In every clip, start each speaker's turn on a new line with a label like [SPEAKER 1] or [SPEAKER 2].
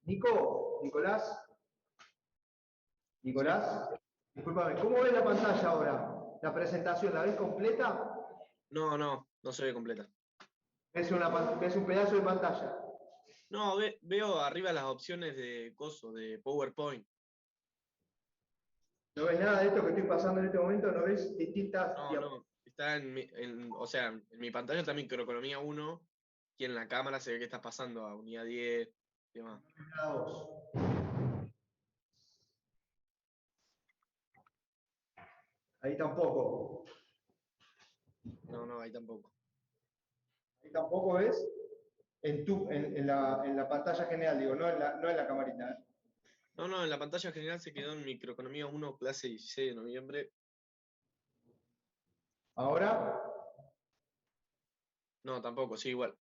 [SPEAKER 1] Nico, Nicolás, discúlpame, ¿cómo ves la pantalla ahora? ¿La presentación la ves completa?
[SPEAKER 2] No se ve completa.
[SPEAKER 1] ¿Ves un pedazo de pantalla?
[SPEAKER 2] No, veo arriba las opciones de coso, de PowerPoint.
[SPEAKER 1] ¿No ves nada de esto que estoy pasando en este momento? ¿No ves distintas
[SPEAKER 2] No. Está o sea, en mi pantalla está microeconomía 1 y en la cámara se ve que está pasando a unidad 10 y demás.
[SPEAKER 1] Ahí tampoco.
[SPEAKER 2] No, ahí tampoco.
[SPEAKER 1] Ahí tampoco ves en la pantalla general, digo, no en la camarita. ¿Eh?
[SPEAKER 2] No, en la pantalla general se quedó en microeconomía 1, clase 16 de noviembre.
[SPEAKER 1] Ahora,
[SPEAKER 2] No, tampoco, sí, igual.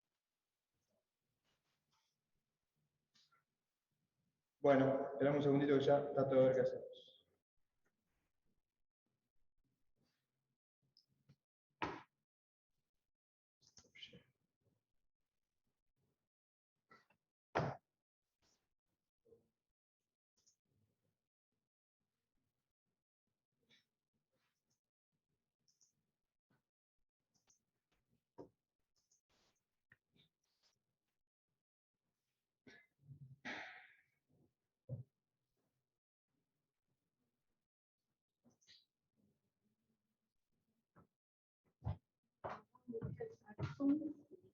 [SPEAKER 1] bueno, esperamos un segundito que ya trato de ver qué hacemos.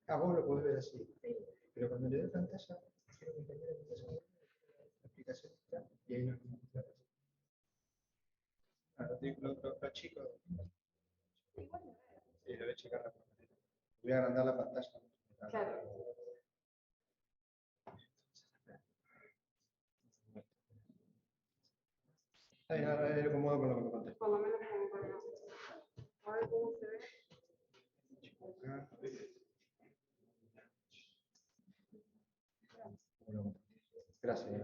[SPEAKER 1] Ah, vos lo podés ver así. Sí. Pero cuando le doy pantalla, quiero que cambie la aplicación está y ahí no está. Lo chico. Sí, lo voy a checar rápidamente. Voy a agrandar la pantalla. Claro. Ahí lo acomodo con lo que me conté. Por lo menos como para... A ver cómo se ve. Gracias.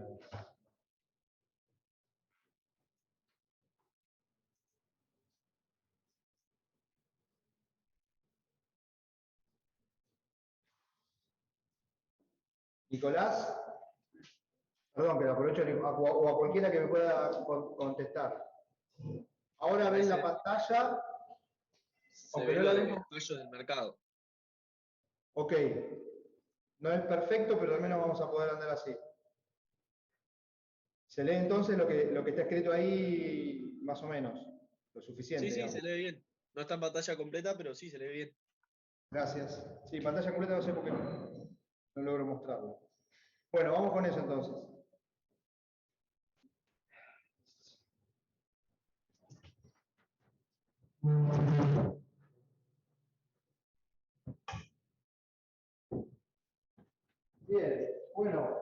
[SPEAKER 1] Nicolás, perdón, pero aprovecho o a cualquiera que me pueda contestar. Ahora ven la pantalla,
[SPEAKER 2] aunque no la ven como precios del mercado.
[SPEAKER 1] Ok, no es perfecto, pero al menos vamos a poder andar así. Se lee entonces lo que está escrito ahí, más o menos, lo suficiente.
[SPEAKER 2] Sí, digamos. Se lee bien. No está en pantalla completa, pero sí se lee bien.
[SPEAKER 1] Gracias. Sí, pantalla completa no sé por qué no logro mostrarlo. Bueno, vamos con eso entonces. Bien, bueno,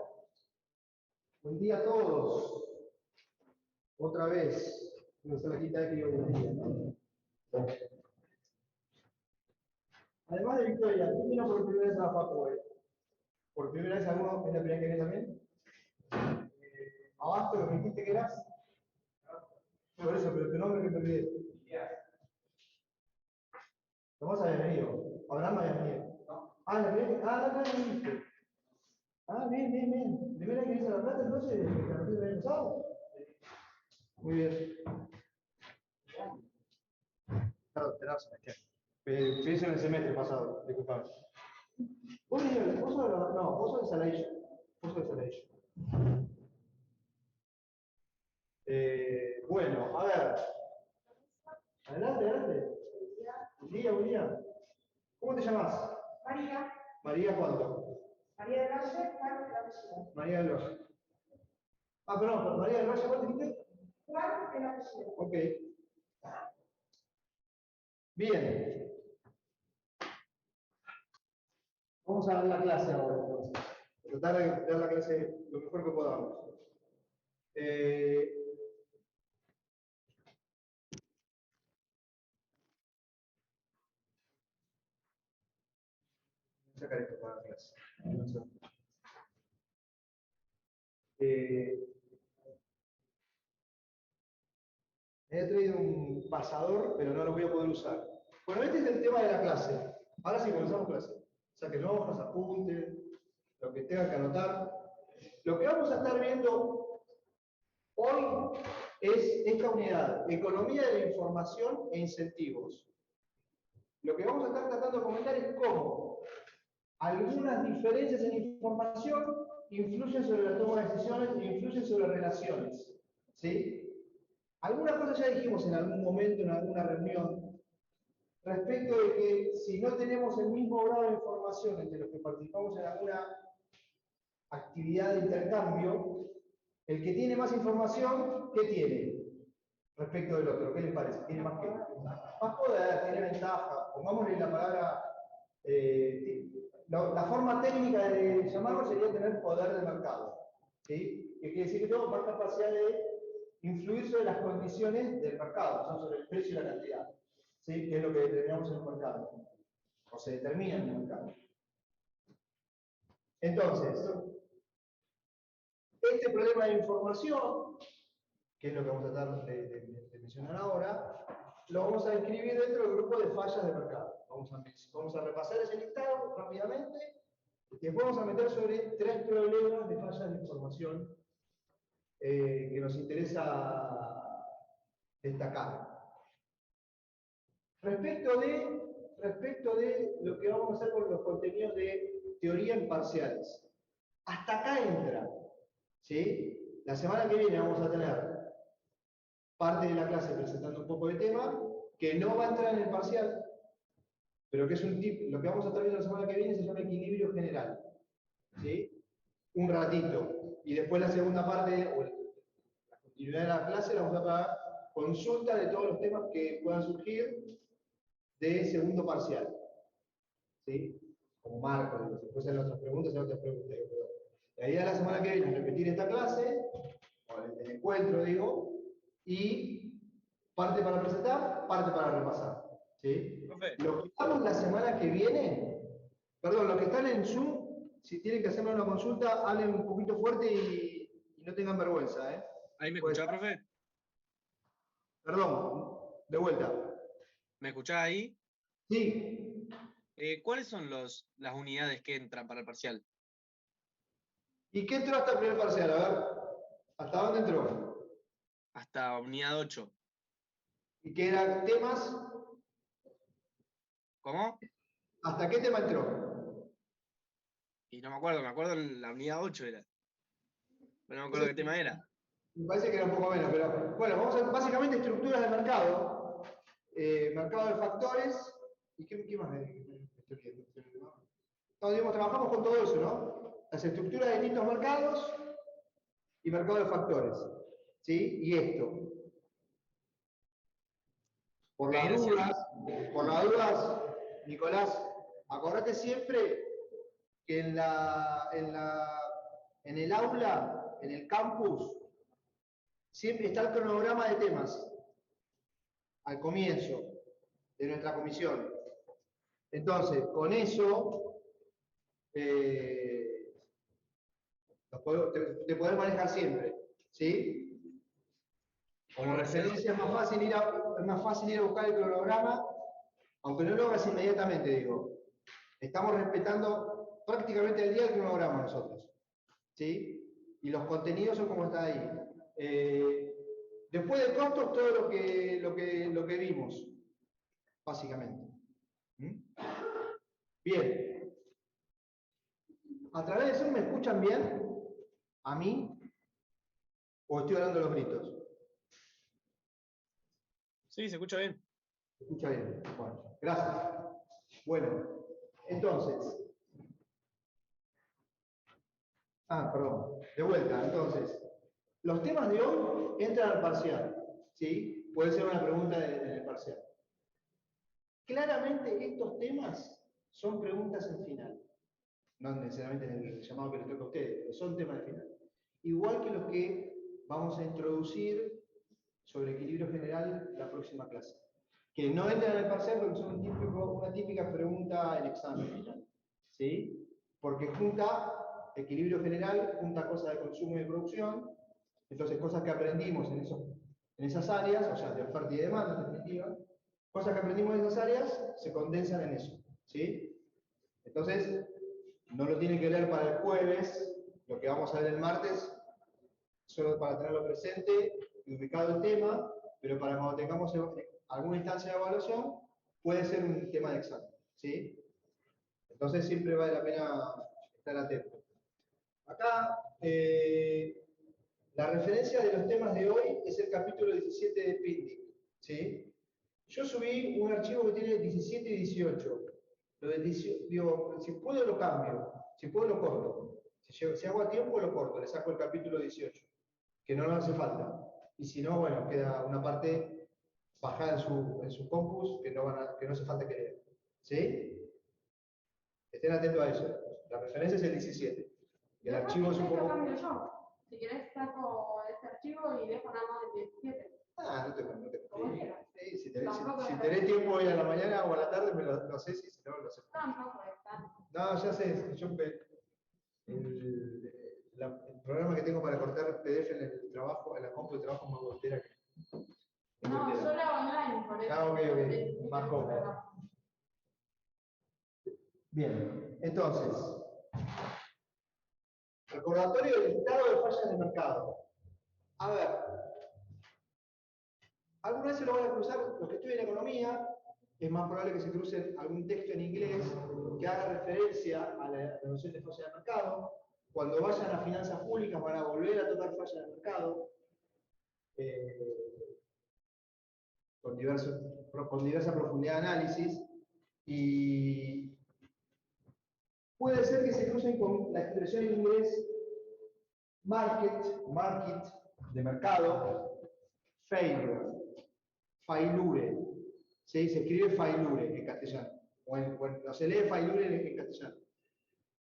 [SPEAKER 1] buen día a todos. Otra vez, no es la quinta vez que digo buen día, ¿no? Además de Victoria, ¿quién vino por primera vez a la Facu hoy? ¿Por primera vez alguno es la primera que viene también? Abasto, lo que dijiste que eras. Por eso, pero tu nombre que me olvidé. Tomás había venido. Abraham había venido. Ah, la primera que. Ah, no viniste. Ah, bien. ¿Primera que vienes a La Plata entonces? ¿Que la el año pasado? Muy bien. Claro, tenés que. Pienso en el semestre pasado, disculpame. ¿Vos vos sos de Saladillo. Vos sos de Saladillo. Bueno, a ver. Adelante. Buen día. ¿Cómo te llamas?
[SPEAKER 3] María.
[SPEAKER 1] ¿María cuánto?
[SPEAKER 3] María del Valle, Juan de la apellido.
[SPEAKER 1] María del Valle. Ah, perdón, María del Valle, ¿cuánto dijiste?
[SPEAKER 3] Juan de la apellido.
[SPEAKER 1] Ok. Bien. Vamos a dar la clase ahora, entonces. Tratar de dar la clase lo mejor que podamos. Voy a sacar esto para la clase. Me he traído un pasador, pero no lo voy a poder usar. Bueno, este es el tema de la clase. Ahora sí comenzamos clase. O sea que no vamos a apuntes, lo que tengan que anotar. Lo que vamos a estar viendo hoy es esta unidad, economía de la información e incentivos. Lo que vamos a estar tratando de comentar es cómo algunas diferencias en información influyen sobre la toma de decisiones e influyen sobre relaciones. ¿Sí? Algunas cosas ya dijimos en algún momento, en alguna reunión, respecto de que si no tenemos el mismo grado de información entre los que participamos en alguna actividad de intercambio, el que tiene más información, ¿qué tiene respecto del otro? ¿Qué les parece? ¿Tiene más qué? Más poder, tiene ventaja. Pongámosle la palabra, la forma técnica de llamarlo sería tener poder de mercado. ¿Sí? Que quiere decir que tengo más capacidad de influir sobre las condiciones del mercado, son sobre el precio y la cantidad. ¿Sí? Que es lo que determinamos en el mercado. O se determina en el mercado. Entonces, este problema de información, que es lo que vamos a tratar de mencionar ahora, lo vamos a describir dentro del grupo de fallas de mercado. Vamos a repasar ese listado rápidamente y después vamos a meter sobre 3 problemas de fallas de información que nos interesa destacar. Respecto de lo que vamos a hacer con los contenidos de teoría en parciales. Hasta acá entra. ¿Sí? La semana que viene vamos a tener parte de la clase presentando un poco de tema, que no va a entrar en el parcial, pero que es un tip, lo que vamos a estar viendo la semana que viene se llama equilibrio general. ¿Sí? Un ratito. Y después la segunda parte, o la continuidad de la clase, la vamos a dar consulta de todos los temas que puedan surgir de segundo parcial. ¿Sí? Como marco, después en otras preguntas, pero la idea de la semana que viene es repetir esta clase, o el encuentro, digo, y parte para presentar, parte para repasar. ¿Sí? Lo que estamos la semana que viene, perdón, los que están en Zoom, si tienen que hacerme una consulta, hablen un poquito fuerte y no tengan vergüenza.
[SPEAKER 2] ¿Ahí me escuchás, profe?
[SPEAKER 1] Perdón, de vuelta.
[SPEAKER 2] ¿Me escuchás ahí?
[SPEAKER 1] Sí.
[SPEAKER 2] ¿Cuáles son las unidades que entran para el parcial?
[SPEAKER 1] ¿Y qué entró hasta el primer parcial? A ver, ¿hasta dónde entró?
[SPEAKER 2] Hasta unidad 8.
[SPEAKER 1] ¿Y qué eran temas?
[SPEAKER 2] ¿Cómo?
[SPEAKER 1] ¿Hasta qué tema entró?
[SPEAKER 2] Y no me acuerdo la unidad 8 era. Pero no me acuerdo qué tema era.
[SPEAKER 1] Me parece que era un poco menos, pero bueno, vamos a ver básicamente estructuras de mercado, mercado de factores, ¿y qué más? Trabajamos con todo eso, ¿no? Las estructuras de distintos mercados y mercado de factores, ¿sí? Y esto. Por las dudas, Nicolás, acordate siempre que en el aula, en el campus, siempre está el cronograma de temas al comienzo de nuestra comisión. Entonces, con eso te podés manejar siempre, ¿sí? Como referencia es más fácil ir a buscar el cronograma, aunque no lo hagas inmediatamente, digo. Estamos respetando prácticamente al día el cronograma nosotros, ¿sí? Y los contenidos son como está ahí. Después de costos, todo lo que vimos, básicamente. Bien. ¿A través de Zoom me escuchan bien? ¿A mí? ¿O estoy hablando de los gritos?
[SPEAKER 2] Sí, se escucha bien.
[SPEAKER 1] Se escucha bien. Bueno, gracias. Bueno, entonces. Perdón. De vuelta, entonces. Los temas de hoy entran al parcial. ¿Sí? Puede ser una pregunta en el parcial. Claramente estos temas son preguntas en final. No necesariamente en el llamado que les toca a ustedes, pero son temas de final. Igual que los que vamos a introducir sobre equilibrio general la próxima clase. Que no entran en el parcial porque son una típica pregunta en examen final. ¿Sí? Porque junta equilibrio general, junta cosas de consumo y de producción, entonces cosas que aprendimos en esas áreas, o sea, de oferta y demanda en definitiva, cosas que aprendimos en esas áreas se condensan en eso. ¿Sí? Entonces, no lo tienen que leer para el jueves, lo que vamos a ver el martes, solo para tenerlo presente y ubicado el tema, pero para cuando tengamos alguna instancia de evaluación, puede ser un tema de examen, ¿sí? Entonces siempre vale la pena estar atento. Acá, la referencia de los temas de hoy es el capítulo 17 de Pindic, ¿sí? Yo subí un archivo que tiene 17 y 18. Lo del 18, digo, si puedo lo cambio, si puedo lo corto. Si hago a tiempo lo corto, le saco el capítulo 18, que no hace falta. Y si no, bueno, queda una parte bajada en su compus que no hace falta que lean. ¿Sí? Estén atentos a eso. La referencia es el 17. El archivo es un poco...
[SPEAKER 3] cambio yo. Si querés saco este archivo y dejo nada más el 17.
[SPEAKER 1] Ah, no te
[SPEAKER 3] Como quieras.
[SPEAKER 1] Sí, si
[SPEAKER 3] Tampoco es
[SPEAKER 1] tenés tiempo hoy a la mañana o a la tarde, no sé si no lo sé.
[SPEAKER 3] Tampoco es tanto.
[SPEAKER 1] No, ya sé, el programa que tengo para cortar PDF en el trabajo, en la compu de trabajo, me voltea que.
[SPEAKER 3] No, yo lo hago online, por eso.
[SPEAKER 1] Ah, ok, más cómodo. Bien, entonces, recordatorio del estado de fallas de mercado. A ver, alguna vez se lo van a cruzar los que estudian economía, es más probable que se crucen algún texto en inglés que haga referencia a la noción de falla de mercado. Cuando vayan a finanzas públicas van a volver a tocar falla de mercado con diversa profundidad de análisis, y puede ser que se crucen con la expresión en inglés market, de mercado, failure, failure. ¿Sí? Se escribe failure en castellano, no se lee failure en castellano.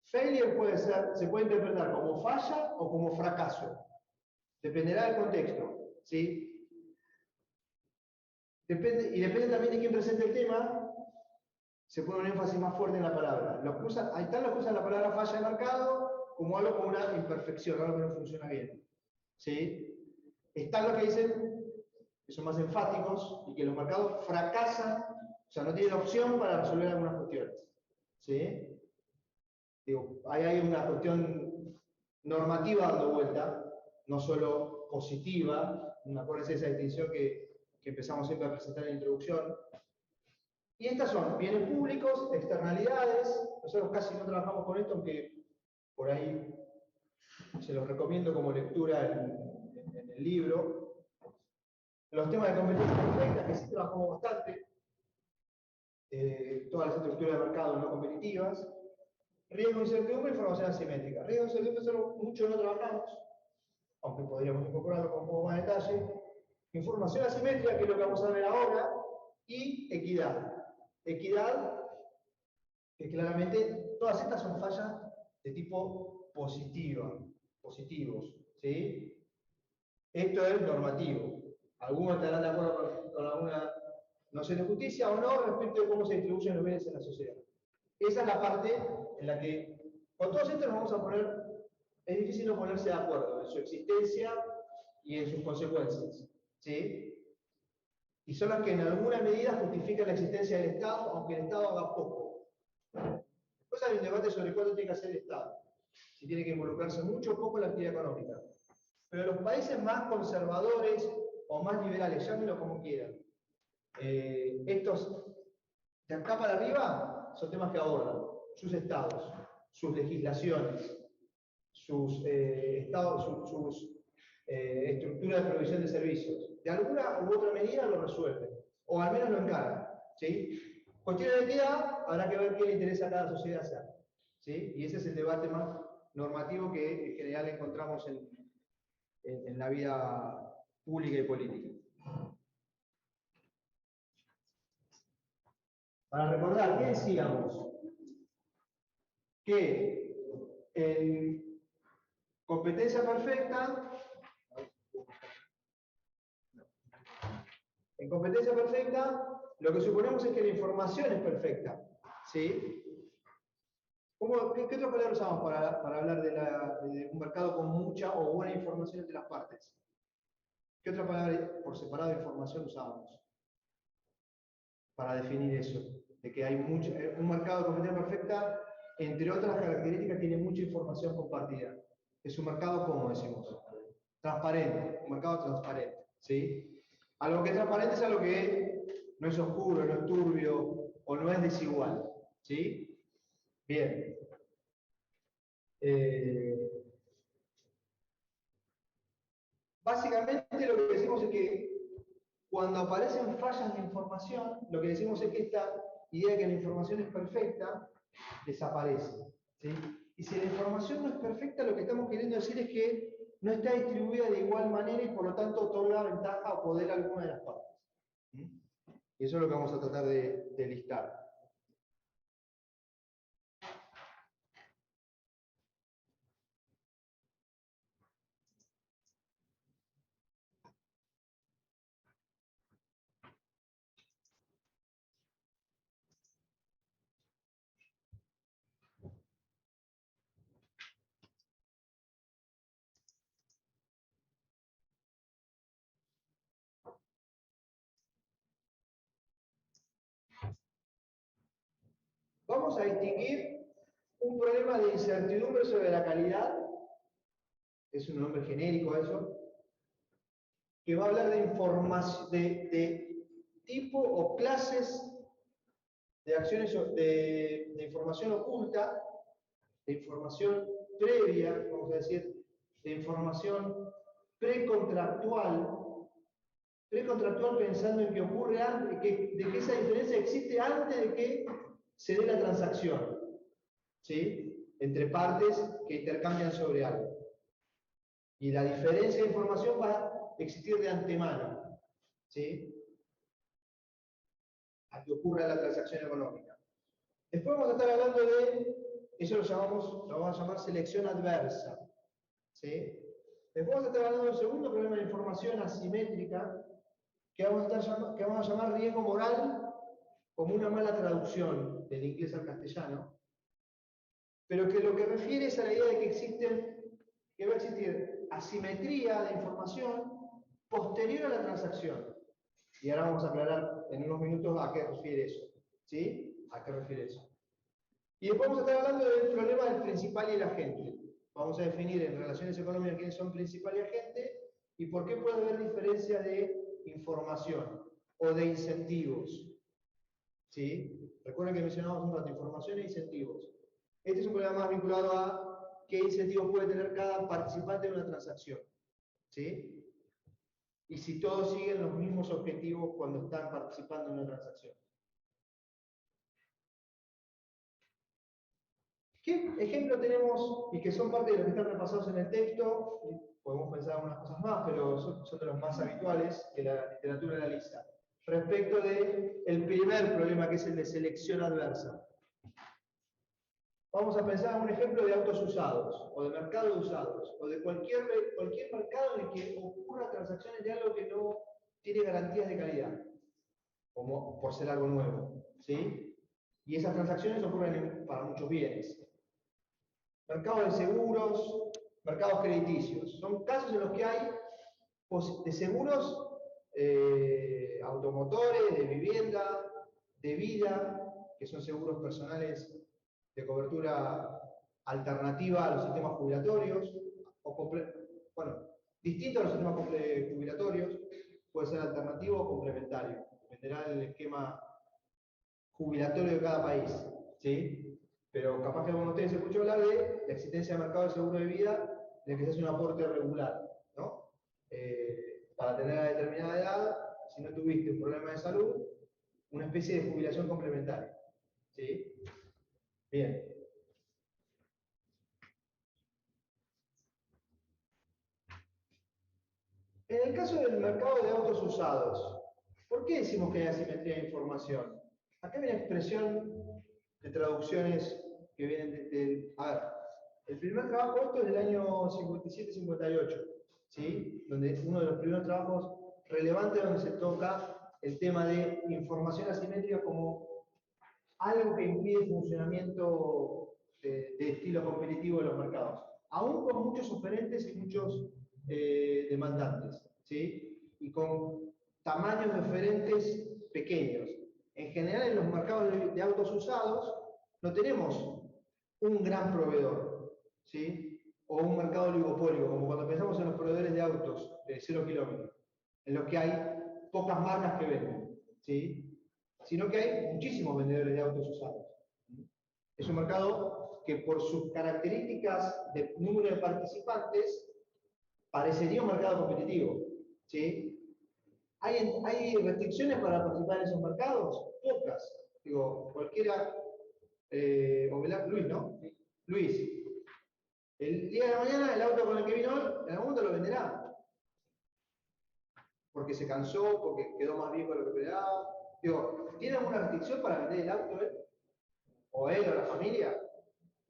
[SPEAKER 1] Failure se puede interpretar como falla o como fracaso. Dependerá del contexto. ¿Sí? Depende también de quién presente el tema, se pone un énfasis más fuerte en la palabra. Ahí están los que usan la palabra falla de mercado como algo como una imperfección, algo que no funciona bien. ¿Sí? Están los que dicen que son más enfáticos y que los mercados fracasan, o sea, no tienen opción para resolver algunas cuestiones. ¿Sí? Digo, ahí hay una cuestión normativa dando vuelta, no solo positiva. Acuérdense de esa distinción que empezamos siempre a presentar en la introducción. Y estas son bienes públicos, externalidades. Nosotros casi no trabajamos con esto, aunque por ahí se los recomiendo como lectura en el libro. Los temas de competencia perfecta, que sí trabajamos bastante. Todas las estructuras de mercado no competitivas. Riesgo, incertidumbre e información asimétrica. Riesgo, incertidumbre, mucho no trabajamos, aunque podríamos incorporarlo con un poco más de detalle. Información asimétrica, que es lo que vamos a ver ahora, y equidad. Equidad, que claramente todas estas son fallas de tipo positivos, ¿sí? Esto es normativo. Algunos estarán de acuerdo con alguna noción de justicia o no respecto de cómo se distribuyen los bienes en la sociedad. Esa es la parte en la que, con todos estos nos vamos a poner, es difícil no ponerse de acuerdo en su existencia y en sus consecuencias, ¿sí? Y son las que en alguna medida justifican la existencia del Estado, aunque el Estado haga poco. Después hay un debate sobre cuánto tiene que hacer el Estado, si tiene que involucrarse mucho o poco en la actividad económica. Pero los países más conservadores o más liberales, llámenlo como quieran, estos de acá para arriba son temas que abordan sus estados, sus legislaciones, sus estructuras de provisión de servicios. De alguna u otra medida lo resuelven, o al menos lo encaran. ¿Sí? Cuestiones de equidad, habrá que ver qué le interesa a cada sociedad hacer. ¿Sí? Y ese es el debate más normativo que en general encontramos en la vida pública y política. Para recordar, ¿qué decíamos? Que en competencia perfecta, lo que suponemos es que la información es perfecta. ¿Sí? ¿Qué otra palabra usamos para hablar de un mercado con mucha o buena información entre las partes? ¿Qué otra palabra por separado de información usábamos para definir eso? De que hay un mercado de competencia perfecta, entre otras características, tiene mucha información compartida. Es un mercado, ¿cómo decimos? Transparente, un mercado transparente, ¿sí? Algo que es transparente es algo que no es oscuro, no es turbio o no es desigual, ¿sí? Bien. Básicamente lo que decimos es que cuando aparecen fallas de información, lo que decimos es que esta idea de que la información es perfecta desaparece, ¿sí? Y si la información no es perfecta, lo que estamos queriendo decir es que no está distribuida de igual manera y por lo tanto otorga ventaja o poder a alguna de las partes. ¿Sí? Y eso es lo que vamos a tratar de listar. Vamos a distinguir un problema de incertidumbre sobre la calidad, es un nombre genérico a eso, que va a hablar de información, de tipo o clases de acciones de información oculta, de información previa, vamos a decir, de información precontractual, pensando en que ocurre antes, de que esa diferencia existe antes de que se dé la transacción, ¿sí? Entre partes que intercambian sobre algo. Y la diferencia de información va a existir de antemano, ¿sí? A que ocurra la transacción económica. Después vamos a estar hablando de, eso lo vamos a llamar selección adversa, ¿sí? Después vamos a estar hablando de un segundo problema de información asimétrica, que vamos a llamar riesgo moral, como una mala traducción del inglés al castellano, pero que lo que refiere es a la idea de que va a existir asimetría de información posterior a la transacción. Y ahora vamos a aclarar en unos minutos a qué refiere eso. ¿Sí? ¿A qué refiere eso? Y después vamos a estar hablando del problema del principal y el agente. Vamos a definir en relaciones económicas quiénes son principal y agente y por qué puede haber diferencia de información o de incentivos. ¿Sí? Recuerden que mencionamos un rato información e incentivos. Este es un problema más vinculado a qué incentivos puede tener cada participante de una transacción. ¿Sí? Y si todos siguen los mismos objetivos cuando están participando en una transacción. ¿Qué ejemplo tenemos y que son parte de los que están repasados en el texto? Podemos pensar algunas cosas más, pero son de los más habituales que la literatura analiza. Respecto del primer problema, que es el de selección adversa. Vamos a pensar en un ejemplo de autos usados, o de mercado de usados, o de cualquier mercado en el que ocurra transacciones de algo que no tiene garantías de calidad, como por ser algo nuevo, ¿sí? Y esas transacciones ocurren para muchos bienes. Mercados de seguros, mercados crediticios. Son casos en los que hay de seguros automotores, de vivienda, de vida, que son seguros personales de cobertura alternativa a los sistemas jubilatorios, o bueno, distinto a los sistemas jubilatorios, puede ser alternativo o complementario, dependerá del esquema jubilatorio de cada país, ¿sí? Pero capaz que alguno de ustedes escuchó hablar de la existencia de mercado de seguro de vida en el que se hace un aporte regular, ¿no? Para tener a determinada edad, si no tuviste un problema de salud, una especie de jubilación complementaria, ¿sí? Bien. En el caso del mercado de autos usados, ¿por qué decimos que hay asimetría de información? Acá hay una expresión de traducciones que vienen a ver, el primer trabajo esto es del año 57-58, ¿sí? Donde uno de los primeros trabajos relevantes donde se toca el tema de información asimétrica como algo que impide el funcionamiento de estilo competitivo de los mercados, aún con muchos oferentes y muchos demandantes, ¿sí? Y con tamaños de oferentes pequeños. En general, en los mercados de autos usados no tenemos un gran proveedor, ¿sí? o un mercado oligopólico, como cuando pensamos en los proveedores de autos de 0 kilómetros, en los que hay pocas marcas que venden, ¿sí? Sino que hay muchísimos vendedores de autos usados. Es un mercado que por sus características de número de participantes parecería un mercado competitivo, ¿sí? ¿Hay restricciones para participar en esos mercados? Pocas. Digo, cualquiera, Luis, ¿no? Luis, el día de la mañana el auto con el que vino hoy, en algún momento lo venderá. Porque se cansó, porque quedó más viejo de lo que esperaba. Digo, ¿tiene alguna restricción para vender el auto él? ¿O él o la familia?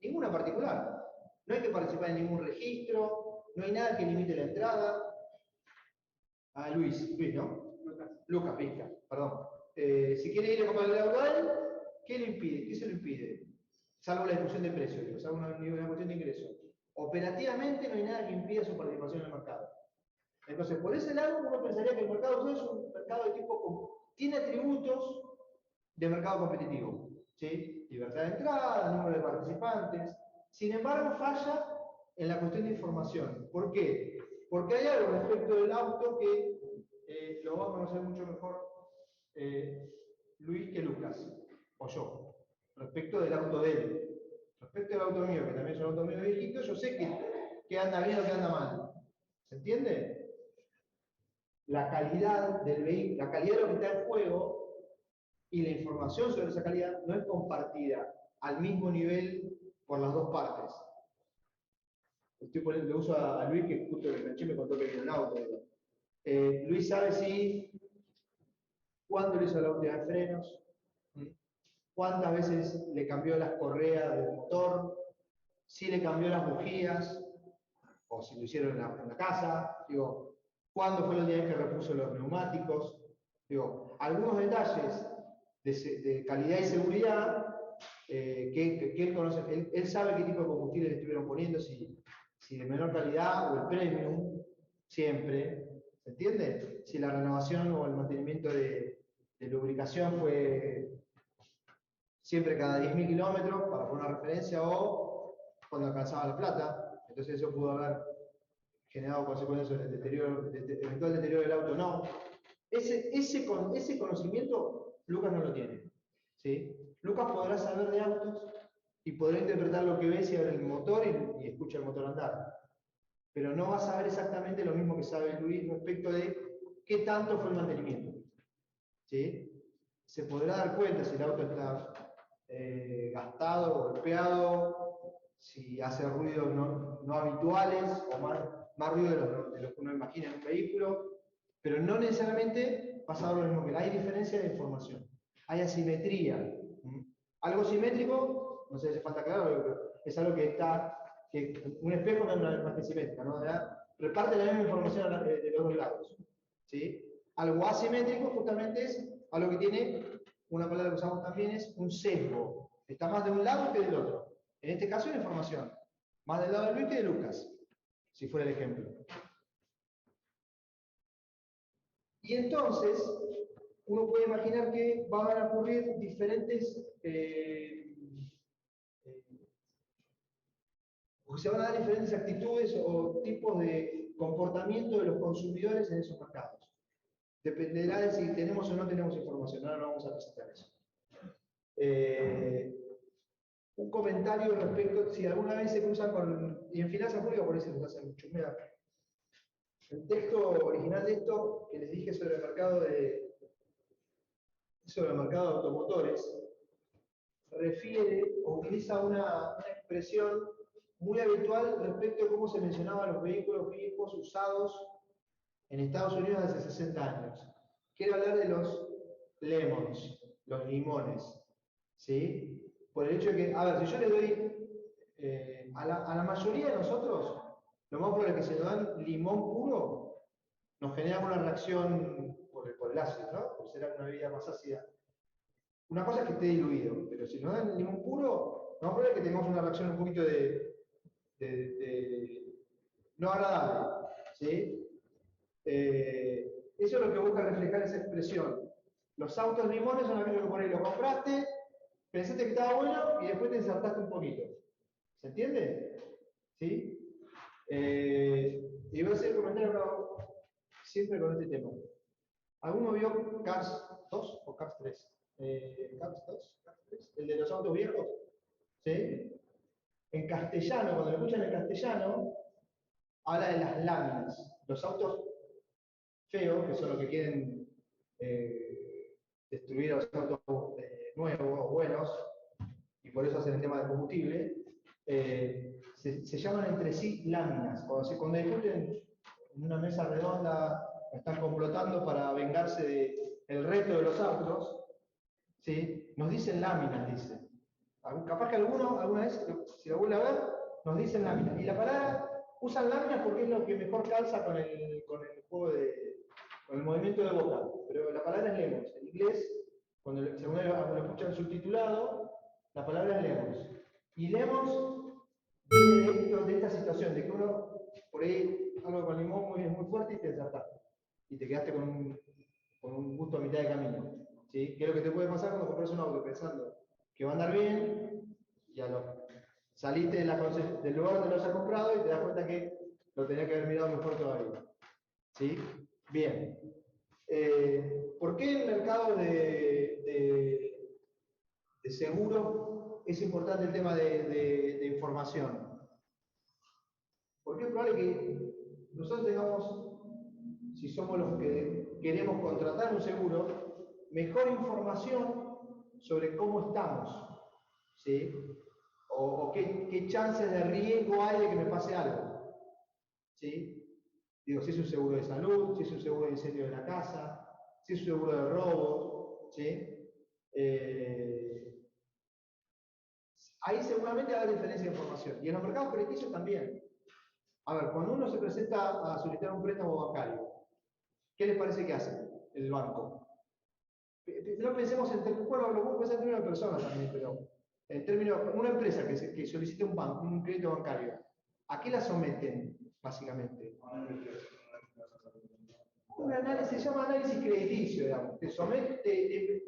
[SPEAKER 1] Ninguna particular. No hay que participar en ningún registro, no hay nada que limite la entrada. Ah, Luis, ¿no? Lucas, Vizca, perdón. Si quiere ir a comprar el auto a él, ¿qué le impide? ¿Qué se le impide? Salvo la discusión de precios, digo, salvo una cuestión de ingreso. Operativamente no hay nada que impida su participación en el mercado. Entonces, por ese lado, uno pensaría que el mercado es un mercado de tipo, tiene atributos de mercado competitivo, ¿sí? Libertad de entrada, número de participantes. Sin embargo, falla en la cuestión de información. ¿Por qué? Porque hay algo respecto del auto que lo va a conocer mucho mejor Luis que Lucas, o yo, respecto del auto de él. Respecto al auto mío, que también es un auto mío viejito, yo sé que anda bien o que anda mal. ¿Se entiende? La calidad del vehículo, la calidad de lo que está en juego y la información sobre esa calidad no es compartida al mismo nivel por las dos partes. Estoy poniendo uso a Luis, que justo me contó que viene un auto. Luis sabe si cuándo le hizo la última de frenos, cuántas veces le cambió las correas del motor, si le cambió las bujías, o si lo hicieron en la casa, digo, cuándo fue el día que repuso los neumáticos, digo, algunos detalles de calidad y seguridad que él conoce, él sabe qué tipo de combustible le estuvieron poniendo, si de menor calidad o el premium, siempre, ¿se entiende? Si la renovación o el mantenimiento de lubricación fue siempre cada 10.000 kilómetros, para poner una referencia, o cuando alcanzaba la plata, entonces eso pudo haber generado consecuencias del deterioro, eventual deterioro del auto, no. Ese conocimiento Lucas no lo tiene, ¿sí? Lucas podrá saber de autos y podrá interpretar lo que ve si abre el motor y escucha el motor andar, pero no va a saber exactamente lo mismo que sabe Luis respecto de qué tanto fue el mantenimiento, ¿sí? Se podrá dar cuenta si el auto está gastado, golpeado, si hace ruidos no habituales o más ruido de lo que uno imagina en un vehículo, pero no necesariamente pasa lo mismo que hay diferencia de información, hay asimetría. Algo simétrico, no sé si hace falta aclararlo, pero es algo que un espejo no es una imagen simétrica, ¿no? Reparte la misma información de los dos lados, ¿sí? Algo asimétrico justamente es algo que tiene, una palabra que usamos también es un sesgo, está más de un lado que del otro. En este caso, la información, más del lado de Luis que de Lucas, si fuera el ejemplo. Y entonces, uno puede imaginar que van a ocurrir diferentes, se van a dar diferentes actitudes o tipos de comportamiento de los consumidores en esos mercados. Dependerá de si tenemos o no tenemos información. Ahora no vamos a presentar eso. Un comentario respecto, si alguna vez se cruzan con, y en finanzas públicas por eso se hace mucho. Mira, el texto original de esto que les dije sobre el mercado de automotores refiere o utiliza una expresión muy habitual respecto a cómo se mencionaban los vehículos viejos usados en Estados Unidos hace 60 años. Quiero hablar de los lemons, los limones, ¿sí? Por el hecho de que, a ver, si yo le doy a la mayoría de nosotros, lo más probable es que si nos dan limón puro, nos genera una reacción por el ácido, ¿no? Por ser una bebida más ácida. Una cosa es que esté diluido, pero si nos dan limón puro, lo más probable es que tengamos una reacción un poquito no agradable, ¿sí? Eso es lo que busca reflejar esa expresión. Los autos limones son aquellos que por ahí lo compraste, pensaste que estaba bueno y después te ensartaste un poquito. ¿Se entiende? ¿Sí? Y voy a hacer comentario siempre con este tema. ¿Alguno vio Cars 2 o Cars 3? ¿Cars 2? ¿Cars 3? ¿El de los autos viejos? ¿Sí? En castellano, cuando lo escuchan en castellano, habla de las láminas. Los autos feos, que son los que quieren destruir a los autos nuevos o buenos, y por eso hacen el tema del combustible, se llaman entre sí láminas. Cuando discuten en una mesa redonda, están complotando para vengarse del resto de los autos, ¿sí? Nos dicen láminas, dicen. Capaz que alguna vez, si lo vuelve a ver, nos dicen láminas. Y la palabra, usan láminas porque es lo que mejor calza con el juego con el movimiento de boca. Pero la palabra es lemos. En inglés, según lo escuchan subtitulado, la palabra es lemos. Y lemos viene de esta situación, de que uno, por ahí, algo con limón muy fuerte y te desertaste. Y te quedaste con un gusto a mitad de camino. ¿Sí? ¿Qué es lo que te puede pasar cuando compras un auto pensando que va a andar bien, y saliste del lugar donde lo hayas comprado y te das cuenta que lo tenías que haber mirado mejor todavía? ¿Sí? Bien. ¿Por qué el mercado de seguro es importante el tema de información? Porque es probable que nosotros tengamos, si somos los que queremos contratar un seguro, mejor información sobre cómo estamos, ¿sí? O qué chances de riesgo hay de que me pase algo, ¿sí? Digo, si es un seguro de salud, si es un seguro de incendio de la casa, si es un seguro de robo, ¿sí? Ahí seguramente va a haber diferencia de información. Y en los mercados crediticios también. A ver, cuando uno se presenta a solicitar un préstamo bancario, ¿qué les parece que hace el banco? No pensemos en términos, bueno, lo puedo pensar en términos de personas también, pero en términos, una empresa que solicita un crédito bancario, ¿a qué la someten, básicamente? Un análisis, se llama análisis crediticio, digamos. Te somete,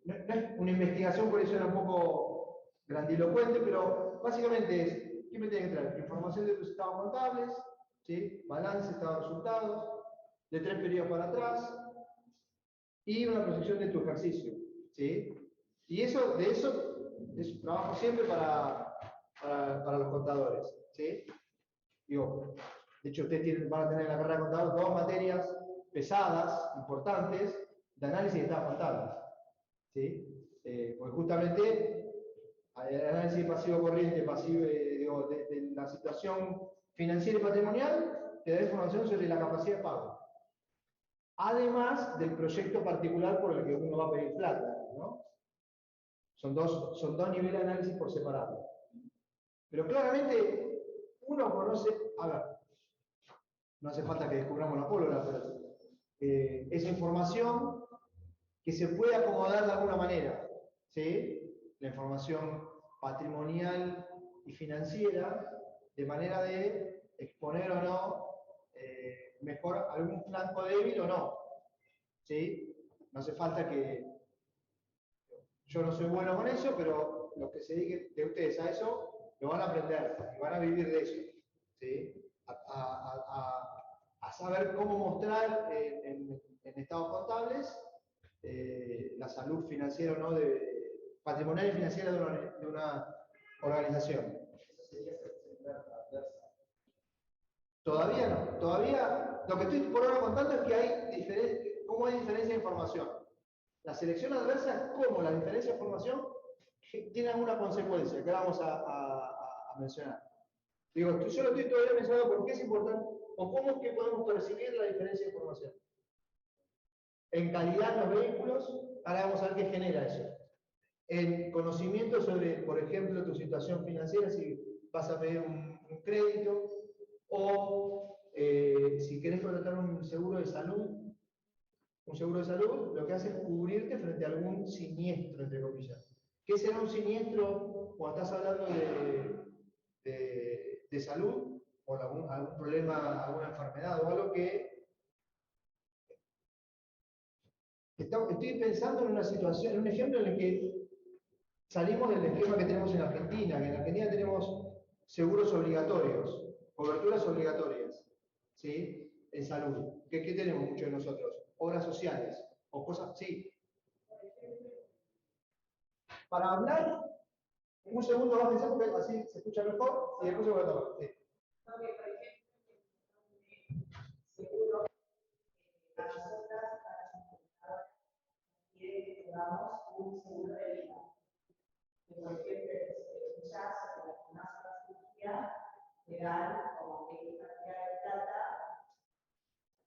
[SPEAKER 1] no es una investigación, por eso era un poco grandilocuente, pero básicamente es, ¿qué me tiene que traer? Información de tus estados contables, ¿sí? Balance, estado de resultados, de 3 periodos para atrás, y una proyección de tu ejercicio, ¿sí? Y de eso es trabajo siempre para los contadores, ¿sí? Digo, de hecho, ustedes van a tener en la carrera de contador 2 materias pesadas, importantes, de análisis de estados contables, ¿sí? Porque justamente el análisis pasivo corriente, pasivo, de la situación financiera y patrimonial, te da información sobre la capacidad de pago. Además del proyecto particular por el que uno va a pedir plata, ¿no? Son dos niveles de análisis por separado. Pero claramente uno conoce, a ver, no hace falta que descubramos la pólvora, pero es información que se puede acomodar de alguna manera, ¿sí? La información patrimonial y financiera, de manera de exponer o no mejor algún flanco débil o no, ¿sí? No hace falta que... Yo no soy bueno con eso, pero los que se dediquen de ustedes a eso, lo van a aprender y van a vivir de eso, ¿sí? A saber cómo mostrar en estados contables la salud financiera o no, patrimonial y financiera de una organización. Todavía no. Todavía lo que estoy por ahora contando es que hay cómo hay diferencia de información. La selección adversa es cómo la diferencia de información tiene alguna consecuencia que vamos a mencionar. Digo, yo lo estoy todavía mencionando por qué es importante o cómo es que podemos percibir la diferencia de información. En calidad de los vehículos, ahora vamos a ver qué genera eso. En conocimiento sobre, por ejemplo, tu situación financiera, si vas a pedir un crédito, o si querés contratar un seguro de salud. Un seguro de salud lo que hace es cubrirte frente a algún siniestro, entre comillas. ¿Qué será un siniestro cuando estás hablando de salud? O algún problema, alguna enfermedad o algo que... Estoy pensando en una situación, en un ejemplo en el que salimos del esquema que tenemos en Argentina, que en Argentina tenemos seguros obligatorios. Coberturas obligatorias, ¿sí? En salud. ¿Qué tenemos muchos de nosotros? Obras sociales o cosas, sí. Para hablar, un segundo bájense porque así se escucha mejor y después se vuelve a tomar. Sí.
[SPEAKER 4] Seguro a nosotras, para las computadoras, quiere que tengamos un seguro de vida. Que por ejemplo, escuchás que las personas de cirugía te dan como que cantidad de plata,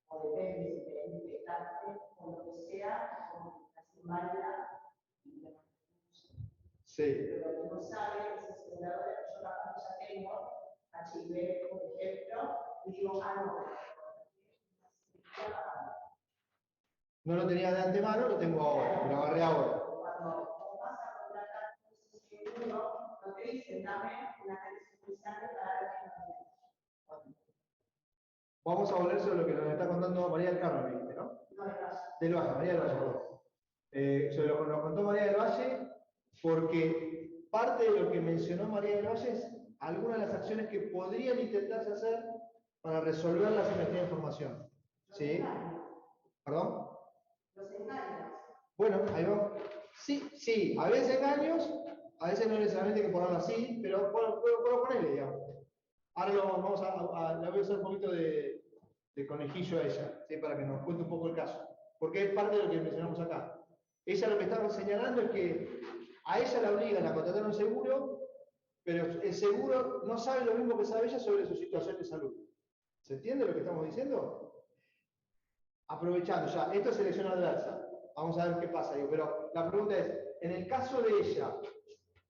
[SPEAKER 4] o depende si te infectaste o lo que sea, como que estás inválida y te
[SPEAKER 1] Sí.
[SPEAKER 4] pero lo que no sabe es el asegurador que yo ya tengo HIV, por ejemplo, y digo, no.
[SPEAKER 1] No lo tenía de antemano, lo tengo ahora, lo agarré ahora.
[SPEAKER 4] Cuando vas a contratar un seguro, no te dicen, dame una análisis de sangre para ver qué no.
[SPEAKER 1] Vamos a volver sobre lo que nos está contando María del Carmen, me dijiste, ¿no?
[SPEAKER 4] No es más.
[SPEAKER 1] Del Valle, María del Valle, perdón. Sobre lo que nos contó María del Valle, porque parte de lo que mencionó María del Valle es algunas de las acciones que podrían intentarse hacer para resolver la simetría de información. ¿Sí? ¿Perdón?
[SPEAKER 4] Los engaños.
[SPEAKER 1] Bueno, ahí vamos. Sí, a veces engaños, a veces no necesariamente hay que ponerlo así, pero puedo ponerle, digamos. Ahora le voy a hacer un poquito de conejillo a ella, ¿sí? Para que nos cuente un poco el caso. Porque es parte de lo que mencionamos acá. Ella lo que estaba señalando es que a ella la obligan a contratar un seguro, pero el seguro no sabe lo mismo que sabe ella sobre su situación de salud. ¿Se entiende lo que estamos diciendo? Aprovechando ya, esto es selección adversa. Vamos a ver qué pasa, pero la pregunta es, en el caso de ella,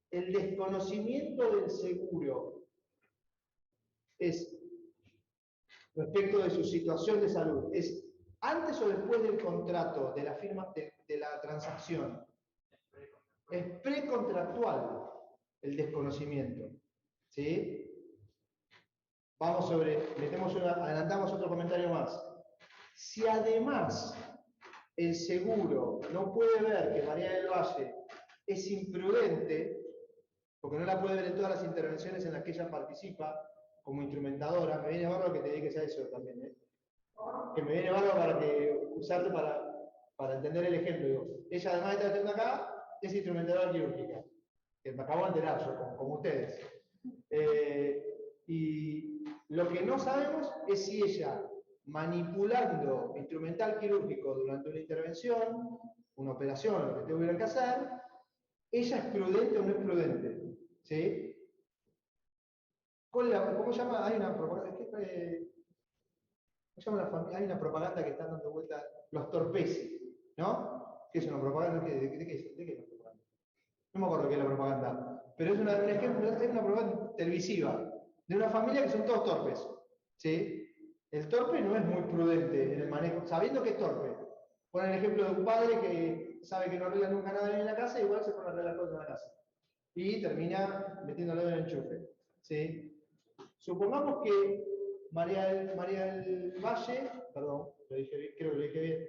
[SPEAKER 1] el desconocimiento del seguro es respecto de su situación de salud, ¿es antes o después del contrato, de la firma, de la transacción? Es precontractual el desconocimiento. ¿Sí? Vamos adelantamos otro comentario más. Si además el seguro no puede ver que María del Valle es imprudente, porque no la puede ver en todas las intervenciones en las que ella participa como instrumentadora, me viene bárbaro que te dediques a eso también, ¿eh? Que me viene bárbaro para usarte para entender el ejemplo. Digo, ella además de estar haciendo acá, es instrumentadora quirúrgica, que me acabo de enterar yo, como ustedes. Y lo que no sabemos es si ella, manipulando instrumental quirúrgico durante una intervención, una operación, lo que tuvieran que hacer, ella es prudente o no es prudente. ¿Sí? ¿Cómo se llama? Hay una propaganda. ¿Cómo se llama la familia? Hay una propaganda que están dando vuelta, los Torpesi, ¿no? ¿Qué es una propaganda? ¿De qué es la propaganda? No me acuerdo qué es la propaganda, pero es un ejemplo, es una propaganda televisiva de una familia que son todos torpes. ¿Sí? El torpe no es muy prudente en el manejo, sabiendo que es torpe. Pon el ejemplo de un padre que sabe que no arregla nunca nada en la casa, igual se pone a arreglar cosas en la casa. Y termina metiéndolo en el enchufe. ¿Sí? Supongamos que María del Valle, perdón, lo dije bien, creo que lo dije bien,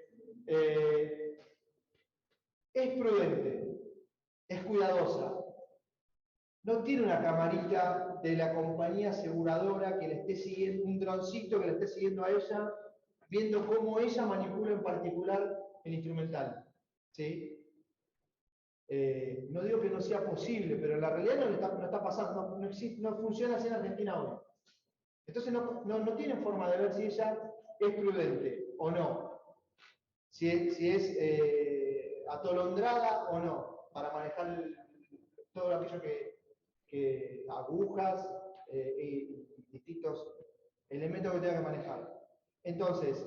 [SPEAKER 1] es prudente, es cuidadosa, no tiene una camarita de la compañía aseguradora que le esté siguiendo, un droncito que le esté siguiendo a ella, viendo cómo ella manipula en particular el instrumental. ¿Sí? No digo que no sea posible, pero en la realidad no está pasando, no funciona así en Argentina hoy. Entonces no tienen forma de ver si ella es prudente o no, si es atolondrada o no, para manejar todo aquello que agujas y distintos elementos que tenga que manejar. Entonces,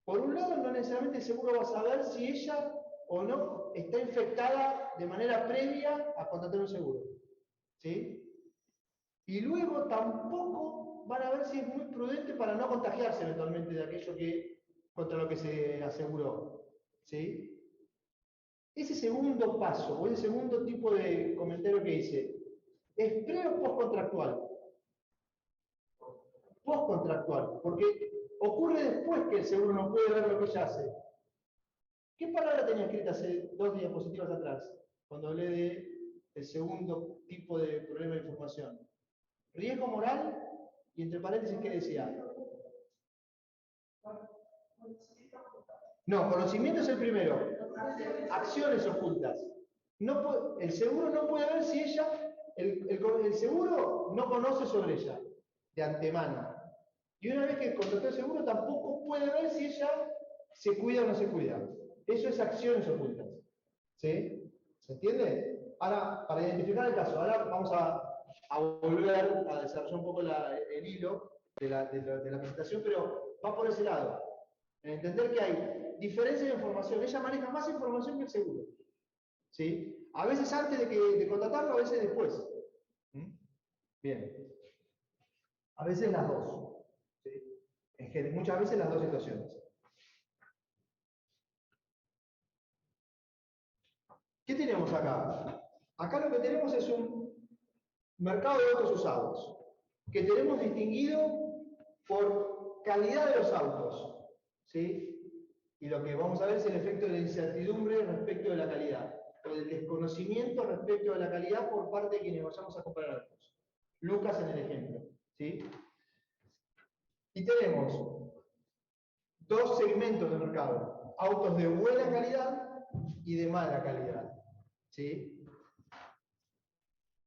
[SPEAKER 1] por un lado, no necesariamente el seguro va a saber si ella o no está infectada de manera previa a contratar un seguro. ¿Sí? Y luego tampoco van a ver si es muy prudente para no contagiarse eventualmente de aquello contra lo que se aseguró. ¿Sí? Ese segundo paso, o ese segundo tipo de comentario que hice, ¿es pre o postcontractual? Postcontractual, porque ocurre después que el seguro no puede ver lo que ella hace. ¿Qué palabra tenía escrita hace 2 diapositivas atrás, cuando hablé del segundo tipo de problema de información? ¿Riesgo moral Y entre paréntesis, ¿qué decía? No, conocimiento es el primero. Acciones ocultas. El seguro no puede ver si ella, el seguro no conoce sobre ella de antemano. Y una vez que contrató el seguro, tampoco puede ver si ella se cuida o no se cuida. Eso es acciones ocultas. ¿Sí? ¿Se entiende? Ahora, para identificar el caso, ahora vamos a volver a desarrollar un poco el hilo de la presentación, pero va por ese lado. En entender que hay diferencias de información. Ella maneja más información que el seguro. ¿Sí? A veces antes de contratarlo, a veces después. ¿Mm? Bien. A veces las dos. ¿Sí? Muchas veces las dos situaciones. ¿Qué tenemos acá? Acá lo que tenemos es un mercado de autos usados, que tenemos distinguido por calidad de los autos. ¿Sí? Y lo que vamos a ver es el efecto de la incertidumbre respecto de la calidad, o del desconocimiento respecto de la calidad por parte de quienes vayamos a comprar autos. Lucas en el ejemplo. ¿Sí? Y tenemos dos segmentos de mercado, autos de buena calidad y de mala calidad. ¿Sí?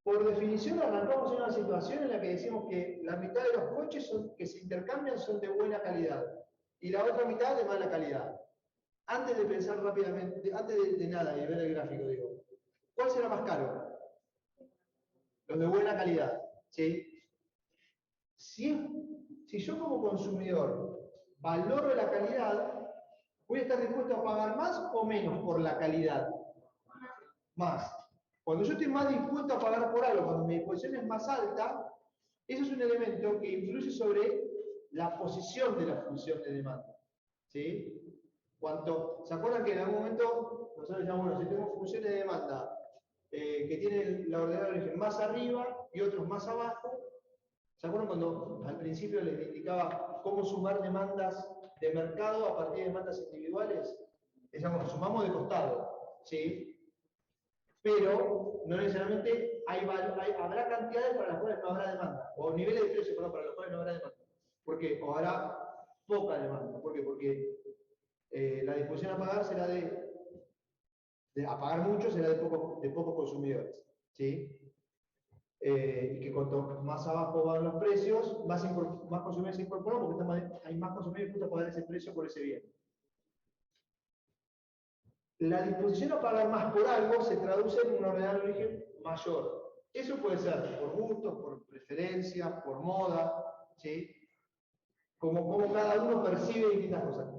[SPEAKER 1] Por definición arrancamos en una situación en la que decimos que la mitad de los coches que se intercambian son de buena calidad y la otra mitad de mala calidad. Antes de pensar rápidamente, antes de nada y ver el gráfico, digo, ¿cuál será más caro? Los de buena calidad. ¿Sí? Si yo como consumidor valoro la calidad, ¿voy a estar dispuesto a pagar más o menos por la calidad? Más. Cuando yo estoy más dispuesto a pagar por algo, cuando mi disposición es más alta, eso es un elemento que influye sobre la posición de la función de demanda. ¿Sí? ¿Se acuerdan que en algún momento nosotros decíamos, bueno, si tenemos funciones de demanda que tienen la ordenada de origen más arriba y otros más abajo, ¿se acuerdan cuando al principio les indicaba cómo sumar demandas de mercado a partir de demandas individuales? Decíamos, sumamos de costado, ¿sí? Pero no necesariamente habrá cantidades para las cuales no habrá demanda, o niveles de precio para los cuales no habrá demanda. ¿Por qué? O habrá poca demanda. ¿Por qué? Porque la disposición a pagar será a pagar mucho será de pocos consumidores. ¿Sí? Y que cuanto más abajo van los precios, más consumidores se incorporan porque hay más consumidores dispuestos a pagar ese precio por ese bien. La disposición a pagar más por algo se traduce en una ordenada de origen mayor. Eso puede ser por gustos, por preferencias, por moda, ¿sí? Como cada uno percibe distintas cosas.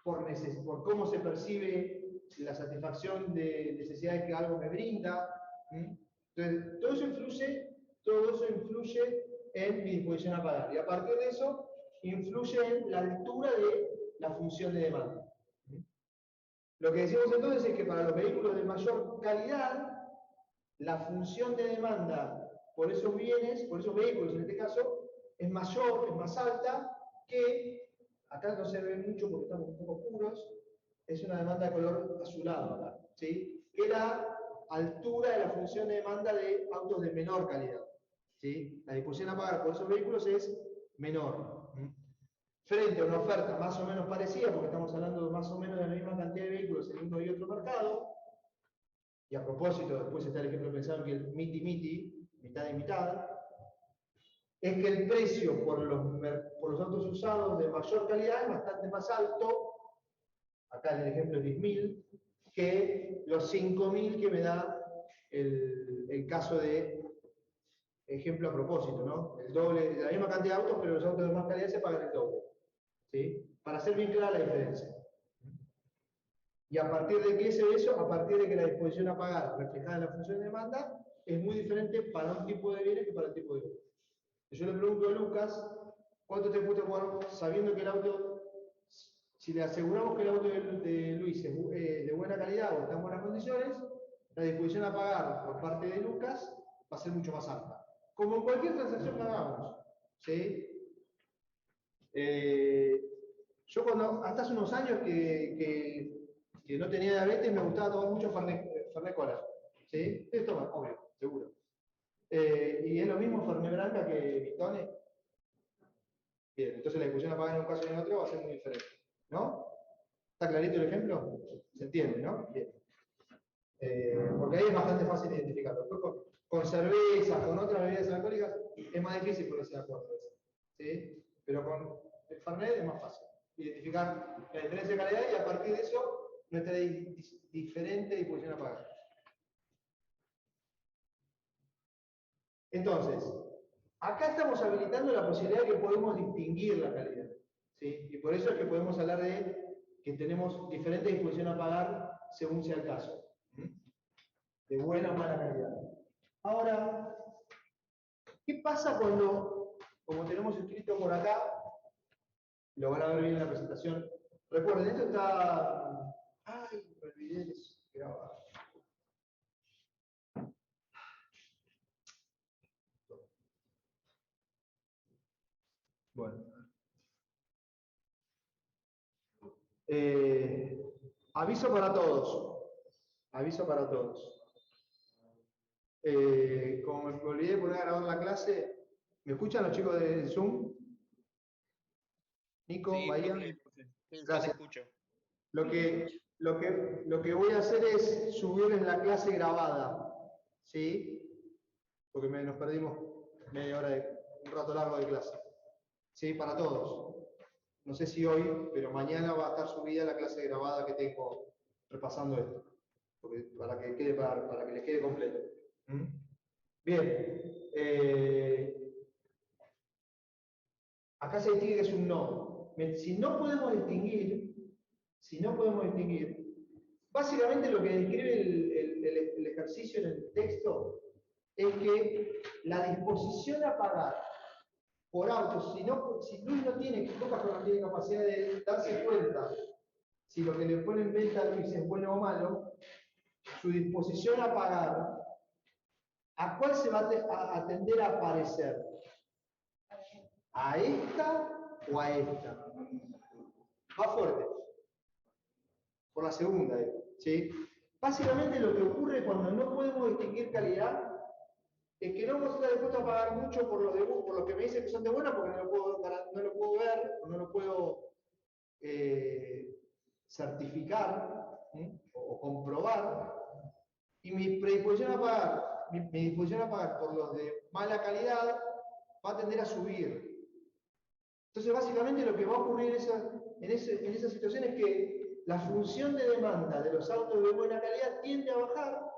[SPEAKER 1] Por cómo se percibe la satisfacción de necesidades que algo me brinda. Entonces, todo eso influye en mi disposición a pagar. Y a partir de eso, influye en la altura de la función de demanda. Lo que decimos entonces es que para los vehículos de mayor calidad, la función de demanda por esos bienes, por esos vehículos en este caso, es mayor, es más alta que, acá no se ve mucho porque estamos un poco oscuros, es una demanda de color azulado acá, ¿sí? Que la altura de la función de demanda de autos de menor calidad. ¿Sí? La disposición a pagar por esos vehículos es menor. Frente a una oferta más o menos parecida, porque estamos hablando más o menos de la misma cantidad de vehículos en uno y otro mercado, y a propósito, después está el ejemplo pensado que el miti-miti, mitad y mitad, es que el precio por los autos usados de mayor calidad es bastante más alto, acá en el ejemplo es 10.000, que los 5.000 que me da el caso de ejemplo a propósito, ¿no? El doble, la misma cantidad de autos, pero los autos de más calidad se pagan el doble. ¿Sí? Para hacer bien clara la diferencia. Y a partir de qué se ve eso, a partir de que la disposición a pagar reflejada en la función de demanda es muy diferente para un tipo de bienes que para el tipo de bienes. Yo le pregunto a Lucas, ¿cuánto te puede pagar sabiendo que el auto, si le aseguramos que el auto de Luis es de buena calidad o está en buenas condiciones, la disposición a pagar por parte de Lucas va a ser mucho más alta? Como en cualquier transacción que hagamos. ¿Sí? Yo hasta hace unos años que no tenía diabetes, me gustaba tomar mucho Fernet Cola. ¿Sí? Esto, obvio, seguro. Y ¿Y es lo mismo Fernet Branca que Vitone? Bien, entonces la disposición a pagar en un caso y en otro va a ser muy diferente. ¿No? ¿Está clarito el ejemplo? ¿Se entiende, no? Bien. Porque ahí es bastante fácil identificarlo. Después con cervezas, con otras bebidas alcohólicas, es más difícil ponerse de acuerdo. ¿Sí? Pero con el Fernet es más fácil identificar la diferencia de calidad y a partir de eso nuestra diferente disposición a pagar. Entonces, acá estamos habilitando la posibilidad de que podemos distinguir la calidad. ¿Sí? Y por eso es que podemos hablar de que tenemos diferente disposición a pagar según sea el caso. De buena o mala calidad. Ahora, ¿qué pasa cuando, como tenemos escrito por acá, lo van a ver bien en la presentación? Recuerden, esto está... Ay, me olvidé de grabar. Bueno. Aviso para todos. Aviso para todos. Como me olvidé de poner a grabar la clase, ¿me escuchan los chicos de Zoom? Nico,
[SPEAKER 2] Sí,
[SPEAKER 1] Bahía.
[SPEAKER 2] profe, sí, yo te
[SPEAKER 1] Gracias.
[SPEAKER 2] escucho.
[SPEAKER 1] Lo que voy a hacer es subirles la clase grabada, ¿sí? Porque nos perdimos media hora un rato largo de clase. ¿Sí? Para todos. No sé si hoy, pero mañana va a estar subida la clase grabada que tengo repasando esto. Para que les quede completo. Bien. Acá se distingue que es un no. Si no podemos distinguir, básicamente lo que describe el ejercicio en el texto es que la disposición a pagar por autos, si Luis no tiene capacidad de darse cuenta si lo que le pone en venta a Luis es bueno o malo, su disposición a pagar, ¿a cuál se va a tender a parecer? ¿A esta o a esta? Va fuerte. Por la segunda, ¿sí? Básicamente lo que ocurre cuando no podemos distinguir calidad es que no vamos a estar dispuestos a pagar mucho por lo que me dicen que son de buena porque no lo puedo ver, o no lo puedo certificar, ¿sí? o comprobar, y mi predisposición a pagar, mi disposición a pagar por los de mala calidad va a tender a subir. Entonces, básicamente lo que va a ocurrir en esa situación es que la función de demanda de los autos de buena calidad tiende a bajar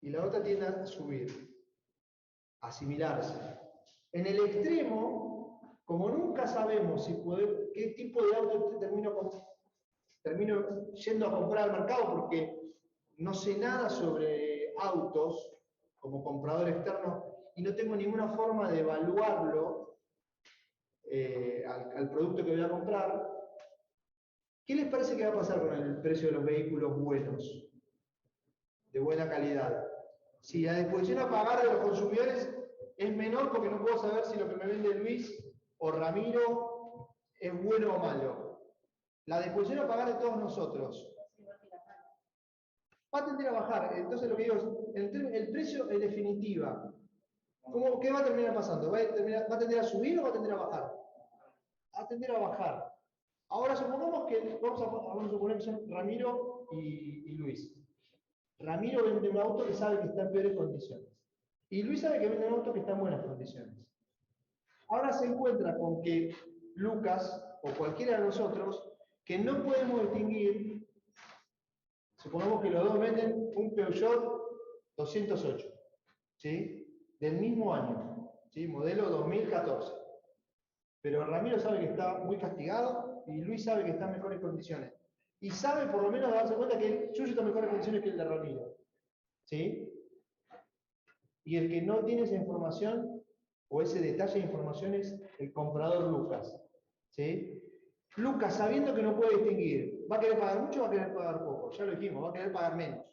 [SPEAKER 1] y la otra tiende a subir, a asimilarse. En el extremo, como nunca sabemos qué tipo de auto termino yendo a comprar al mercado porque no sé nada sobre autos como comprador externo y no tengo ninguna forma de evaluarlo al producto que voy a comprar, ¿qué les parece que va a pasar con el precio de los vehículos buenos, de buena calidad? Si la disposición a pagar de los consumidores es menor porque no puedo saber si lo que me vende Luis o Ramiro es bueno o malo. La disposición a pagar de todos nosotros va a tender a bajar. Entonces lo que digo es, el precio en definitiva, ¿qué va a terminar pasando? ¿Va a tender a subir o va a tender a bajar? Va a tender a bajar. Ahora supongamos que, vamos a suponer que son Ramiro y Luis. Ramiro vende un auto que sabe que está en peores condiciones. Y Luis sabe que vende un auto que está en buenas condiciones. Ahora se encuentra con que Lucas, o cualquiera de nosotros, que no podemos distinguir, supongamos que los dos venden un Peugeot 208, ¿sí? Del mismo año, ¿sí? Modelo 2014. Pero Ramiro sabe que está muy castigado y Luis sabe que está en mejores condiciones. Y sabe por lo menos darse cuenta que el suyo está en mejores condiciones que el de Ramiro. ¿Sí? Y el que no tiene esa información o ese detalle de información es el comprador Lucas. ¿Sí? Lucas, sabiendo que no puede distinguir, ¿va a querer pagar mucho o va a querer pagar poco? Ya lo dijimos, va a querer pagar menos.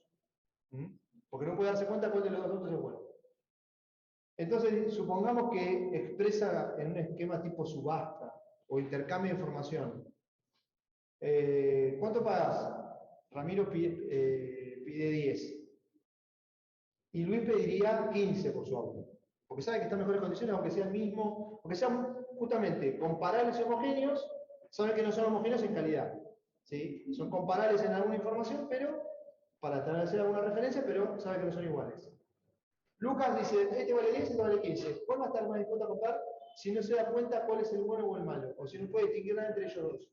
[SPEAKER 1] Porque no puede darse cuenta cuál de los dos autos es bueno. Entonces, supongamos que expresa en un esquema tipo subasta o intercambio de información. ¿Cuánto pagas? Ramiro pide 10. Y Luis pediría 15 por su auto. porque sabe que está en mejores condiciones, aunque sea el mismo, aunque sean justamente comparables y homogéneos, sabe que no son homogéneos en calidad. ¿Sí? Son comparables en alguna información, pero para establecer alguna referencia, pero sabe que no son iguales. Lucas dice, este vale 10, este vale 15. ¿Cuál va a estar más dispuesto a comprar si no se da cuenta cuál es el bueno o el malo? O si no puede distinguir nada entre ellos dos.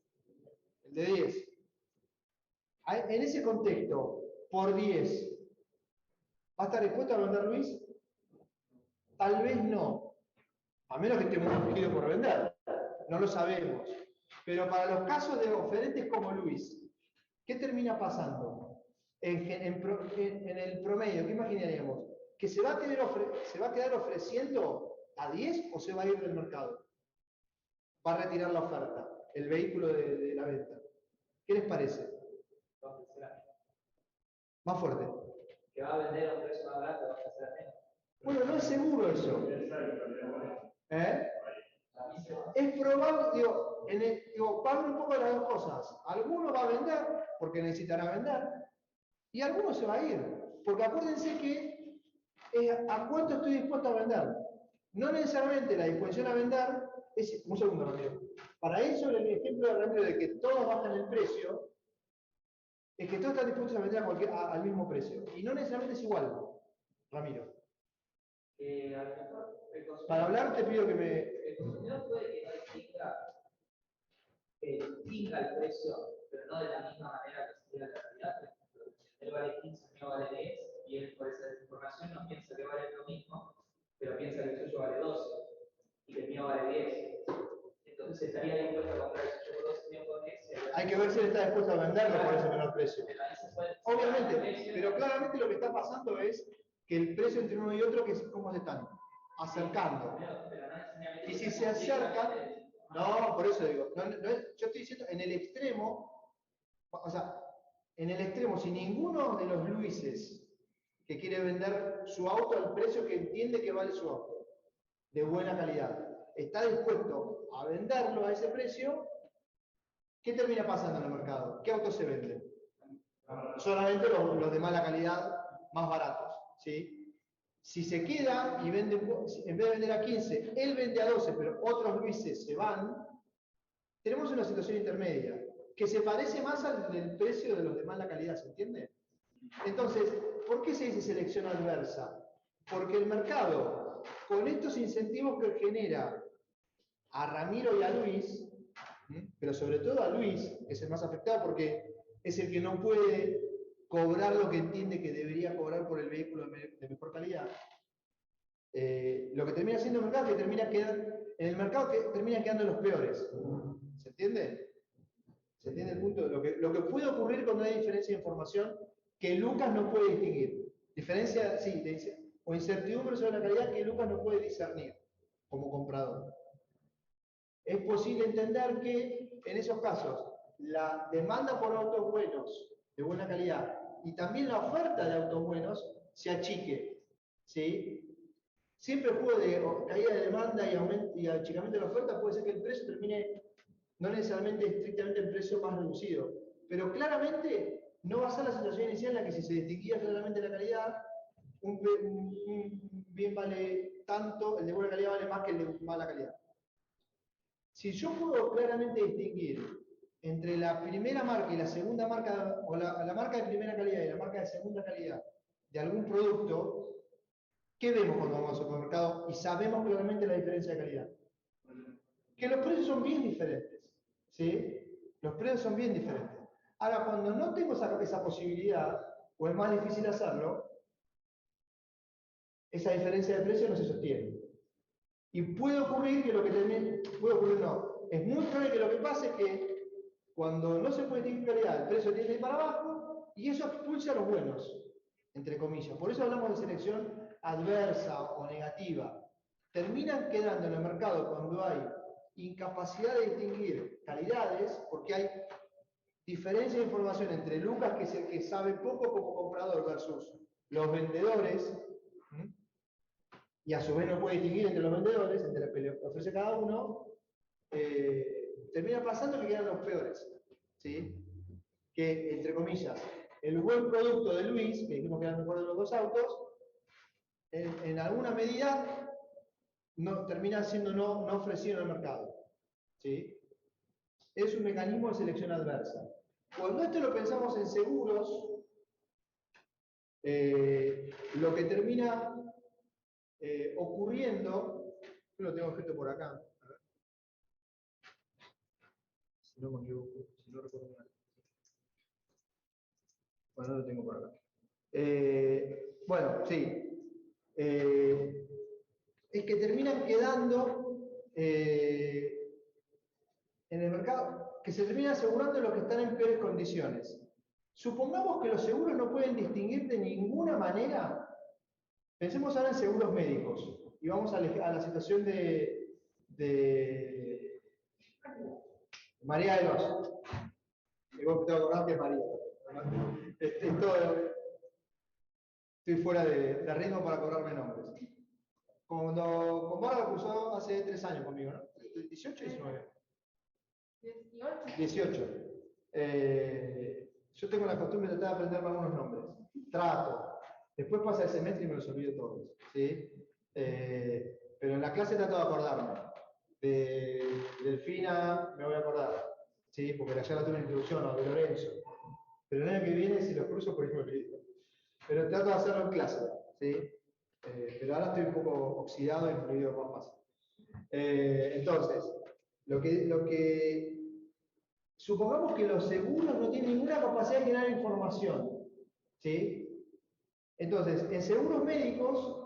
[SPEAKER 1] El de 10. En ese contexto, por 10, ¿va a estar dispuesto a vender Luis? Tal vez no. A menos que esté muy urgido por vender. No lo sabemos. Pero para los casos de oferentes como Luis, ¿qué termina pasando? En el promedio, ¿qué imaginaríamos? ¿Que se va a quedar ofreciendo a 10 o se va a ir del mercado? Va a retirar la oferta, el vehículo de la venta. ¿Qué les parece? Más fuerte.
[SPEAKER 5] Que va a vender a un precio más barato, va a hacer menos.
[SPEAKER 1] Bueno, no es seguro eso. Es probable, va a haber un poco de las dos cosas. Alguno va a vender, porque necesitará vender, y alguno se va a ir. Porque acuérdense que ¿a cuánto estoy dispuesto a vender? No necesariamente la disposición a vender es... Un segundo, Ramiro. Para eso, el ejemplo de Ramiro de que todos bajan el precio, es que todos están dispuestos a vender al mismo precio. Y no necesariamente es igual, Ramiro.
[SPEAKER 5] A lo mejor el consumidor,
[SPEAKER 1] Para hablar te pido que me...
[SPEAKER 5] el consumidor puede que no distinga el precio, pero no de la misma manera que se diga la realidad. Por ejemplo, él vale 15, el mío vale 10, y él por esa desinformación no piensa que vale lo mismo, pero piensa que el suyo vale 12 y que el mío vale 10. Entonces estaría dispuesto a comprar el suyo por 12 y el mío por 10.
[SPEAKER 1] Hay que ver si él está dispuesto a venderlo por ese menor precio. Obviamente, pero claramente lo que está pasando es que el precio entre uno y otro, que es cómo se están acercando. Y si se acercan, no, por eso digo, yo estoy diciendo en el extremo, o sea, en el extremo, si ninguno de los Luises que quiere vender su auto al precio que entiende que vale su auto, de buena calidad, está dispuesto a venderlo a ese precio, ¿qué termina pasando en el mercado? ¿Qué autos se venden? Solamente los de mala calidad, más baratos. ¿Sí? Si se queda y vende, en vez de vender a 15, él vende a 12, pero otros Luises se van, tenemos una situación intermedia, que se parece más al del precio de los de mala calidad, ¿se entiende? Entonces, ¿por qué se dice selección adversa? Porque el mercado, con estos incentivos que genera a Ramiro y a Luis, pero sobre todo a Luis, que es el más afectado porque es el que no puede cobrar lo que entiende que debería cobrar por el vehículo de mejor calidad, lo que termina siendo el mercado, que termina quedando, en el mercado que termina quedando los peores. ¿Se entiende? ¿Se entiende el punto? Lo que puede ocurrir cuando hay diferencia de información que Lucas no puede distinguir. Diferencia, sí, o incertidumbre sobre la calidad que Lucas no puede discernir como comprador. Es posible entender que en esos casos la demanda por autos buenos, de buena calidad, y también la oferta de autos buenos se achique. ¿Sí? Siempre puede, caída de demanda y achicamiento de la oferta, puede ser que el precio termine no necesariamente estrictamente en precio más reducido, pero claramente no va a ser la situación inicial en la que si se distinguía claramente la calidad, un bien vale tanto, el de buena calidad vale más que el de mala calidad. Si yo puedo claramente distinguir entre la primera marca y la segunda marca, o la marca de primera calidad y la marca de segunda calidad de algún producto, ¿qué vemos cuando vamos al supermercado y sabemos claramente la diferencia de calidad? Que los precios son bien diferentes. ¿Sí? Los precios son bien diferentes. Ahora, cuando no tengo esa posibilidad, o es más difícil hacerlo, esa diferencia de precio no se sostiene. Y puede ocurrir que lo que termine, puede ocurrir no, es muy probable que lo que pase es que cuando no se puede distinguir calidad, el precio tiende para abajo y eso expulsa a los buenos, entre comillas. Por eso hablamos de selección adversa o negativa. Terminan quedando en el mercado cuando hay incapacidad de distinguir calidades, porque hay diferencia de información entre Lucas, que es el que sabe poco como comprador, versus los vendedores, y a su vez no puede distinguir entre los vendedores, entre lo que le ofrece cada uno, termina pasando que quedan los peores. ¿Sí? Que, entre comillas, el buen producto de Luis, que dijimos que era el mejor de los dos autos, en alguna medida termina siendo no ofrecido en el mercado. ¿Sí? Es un mecanismo de selección adversa. Cuando esto lo pensamos en seguros, lo que termina ocurriendo, yo lo tengo escrito por acá, a ver. Si no me equivoco, si no recuerdo mal. Bueno, no lo tengo por acá. Bueno, sí. Es que terminan quedando en el mercado, que se termina asegurando los que están en peores condiciones. Supongamos que los seguros no pueden distinguir de ninguna manera. Pensemos ahora en seguros médicos. Y vamos a la situación de María de los. Y vos te acordás que es María. Estoy fuera de ritmo para acordarme nombres. Con Bárbara cursó hace 3 años conmigo, ¿no? ¿18 o 19? 18. Yo tengo la costumbre de tratar de aprenderme algunos nombres. Trato. Después pasa el semestre y me los olvido todos. ¿Sí? Pero en la clase trato de acordarme. De Delfina me voy a acordar. ¿Sí? Porque ayer la tuve en introducción, o de Lorenzo. Pero el año que viene, si los cruzo, por ejemplo, pero trato de hacerlo en clase. ¿Sí? Pero ahora estoy un poco oxidado y me olvido más fácil. Entonces, lo que supongamos que los seguros no tienen ninguna capacidad de generar información. ¿Sí? Entonces, en seguros médicos,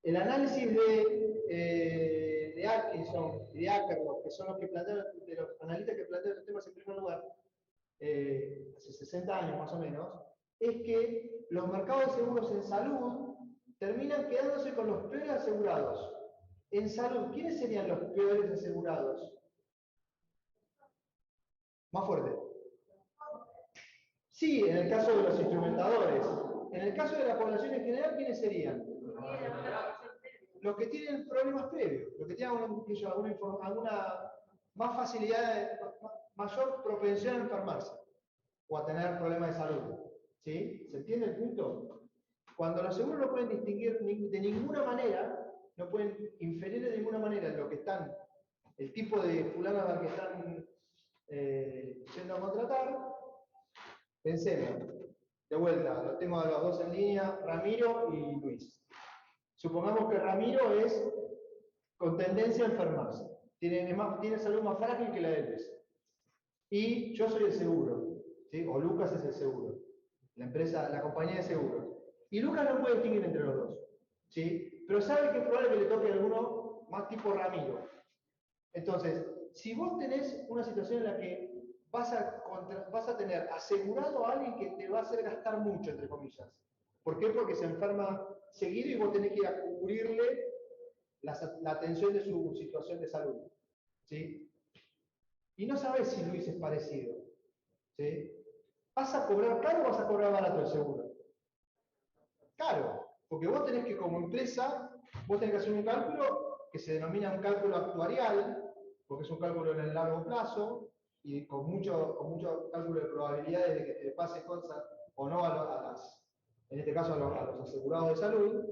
[SPEAKER 1] el análisis de Atkinson y de Akerlof, que son los analistas que plantean los temas en primer lugar, hace 60 años más o menos, es que los mercados de seguros en salud terminan quedándose con los peores asegurados. En salud, ¿quiénes serían los peores asegurados? Más fuerte. Sí, en el caso de los instrumentadores. En el caso de la población en general, ¿quiénes serían? Los que tienen problemas previos, los que tienen alguna más facilidad, mayor propensión a enfermarse o a tener problemas de salud. ¿Sí? ¿Se entiende el punto? Cuando los seguros no pueden distinguir de ninguna manera, no pueden inferir de ninguna manera lo que están, el tipo de fulano al que están yendo a contratar, pensemos, de vuelta, lo tengo a los dos en línea, Ramiro y Luis. Supongamos que Ramiro es con tendencia a enfermarse, tiene salud más frágil que la de Luis. Y yo soy el seguro, ¿sí? O Lucas es el seguro, la compañía de seguros. Y Lucas no puede distinguir entre los dos, ¿sí? Pero sabe que es probable que le toque a alguno más tipo Ramiro. Entonces, si vos tenés una situación en la que vas a tener asegurado a alguien que te va a hacer gastar mucho, entre comillas. ¿Por qué? Porque se enferma seguido y vos tenés que ir a cubrirle la atención de su situación de salud. ¿Sí? Y no sabés si Luis es parecido. ¿Sí? ¿Vas a cobrar caro o vas a cobrar barato el seguro? Caro, porque vos tenés que, como empresa, vos tenés que hacer un cálculo que se denomina un cálculo actuarial, porque es un cálculo en el largo plazo, y con mucho cálculo de probabilidades de que te pase cosas o no en este caso a los asegurados de salud,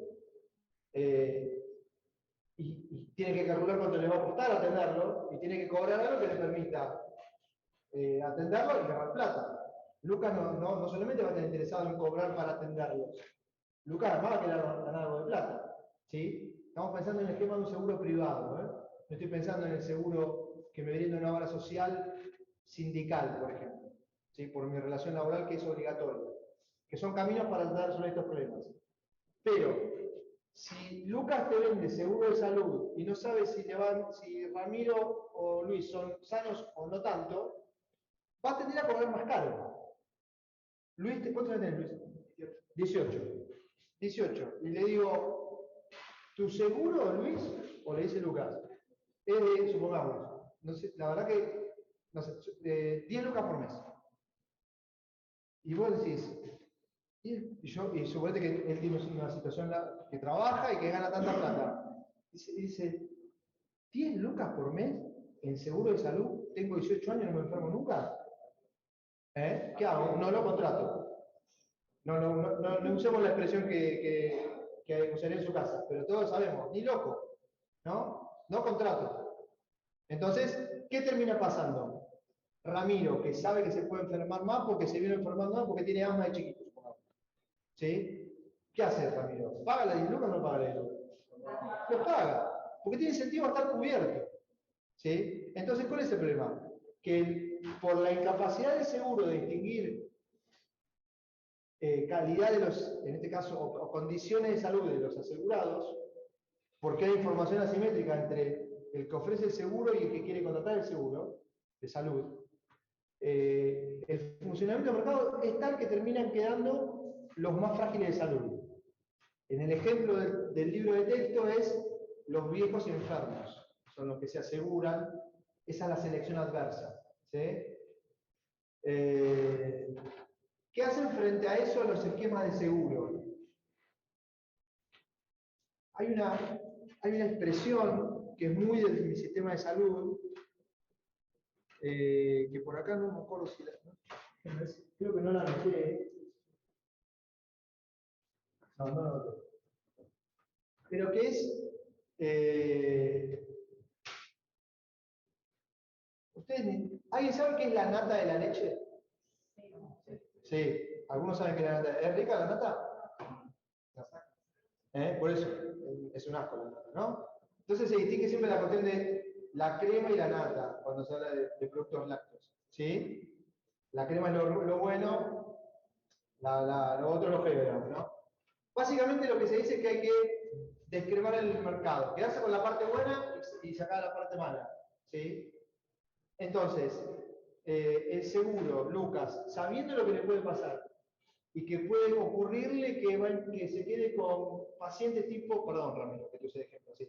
[SPEAKER 1] y tiene que calcular cuánto le va a costar atenderlo, y tiene que cobrar algo que le permita atenderlo y ganar plata. Lucas no solamente va a estar interesado en cobrar para atenderlos, Lucas además va a querer ganar algo de plata. ¿Sí? Estamos pensando en el esquema de un seguro privado. No estoy pensando en el seguro que me brinda una obra social sindical, por ejemplo, ¿sí? Por mi relación laboral que es obligatoria, que son caminos para tratar sobre estos problemas. Pero, si Lucas te vende seguro de salud y no sabe si Ramiro o Luis son sanos o no tanto, va a tender a cobrar más caro. Luis, ¿cuántos años tenés, Luis? 18. Y le digo, ¿tu seguro, Luis? O le dice Lucas, es de, supongamos, no sé, la verdad que, no sé, 10 lucas por mes. Y vos decís, y suponete que él tiene una situación que trabaja y que gana tanta plata. Dice, 10 lucas por mes en seguro de salud, tengo 18 años, no me enfermo nunca. ¿Qué hago? No lo contrato. No usemos la expresión que usaría en su casa, pero todos sabemos, ni loco. ¿no? No contrato. Entonces, ¿qué termina pasando? Ramiro, que sabe que se puede enfermar más porque se viene enfermando más porque tiene asma de chiquito, supongamos. ¿Sí? ¿Qué hace Ramiro? ¿Paga la 10 lucas o no paga la 10 lucas? Lo paga, porque tiene incentivo a estar cubierto. ¿Sí? Entonces, ¿cuál es el problema? Que por la incapacidad del seguro de distinguir calidad de los, en este caso, o condiciones de salud de los asegurados, porque hay información asimétrica entre el que ofrece el seguro y el que quiere contratar el seguro de salud, el funcionamiento del mercado es tal que terminan quedando los más frágiles de salud. En el ejemplo del libro de texto es los viejos y enfermos, son los que se aseguran, esa es la selección adversa. ¿Sí? ¿Qué hacen frente a eso los esquemas de seguro? Hay una expresión que es muy de mi sistema de salud, que por acá no me acuerdo si la... Creo que no la anoté. No la anoté. Pero que es... ¿Alguien sabe qué es la nata de la leche? Sí, algunos saben que la nata. ¿Es rica la nata? Por eso, es un asco la nata, ¿no? Entonces se distingue siempre la cuestión de la crema y la nata cuando se habla de productos lácteos. ¿Sí? La crema es lo bueno, lo otro es lo feo, digamos, ¿no? Básicamente lo que se dice es que hay que descremar el mercado, quedarse con la parte buena y sacar la parte mala. ¿Sí? Entonces, el seguro, Lucas, sabiendo lo que le puede pasar y que puede ocurrirle que se quede con pacientes tipo, perdón Ramiro, que te use de ejemplo, así,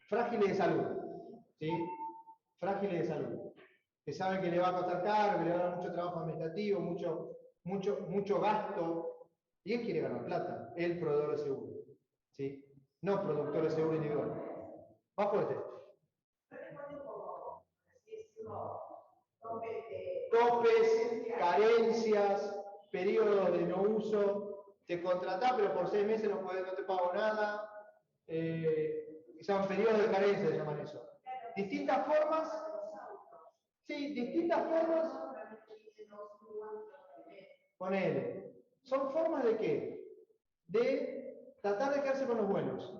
[SPEAKER 1] frágiles de salud, ¿sí? Frágiles de salud, que saben que le va a costar caro, que le va a dar mucho trabajo administrativo, mucho gasto, y él quiere ganar plata, el proveedor de seguro, ¿sí? No productor de seguro individual. Más fuerte. Topes, carencias, periodos de no uso, te contratás pero por 6 meses no te pago nada, son periodos de carencia, se llaman eso. Distintas formas, sí, distintas formas, ponele, son formas de qué? De tratar de quedarse con los buenos,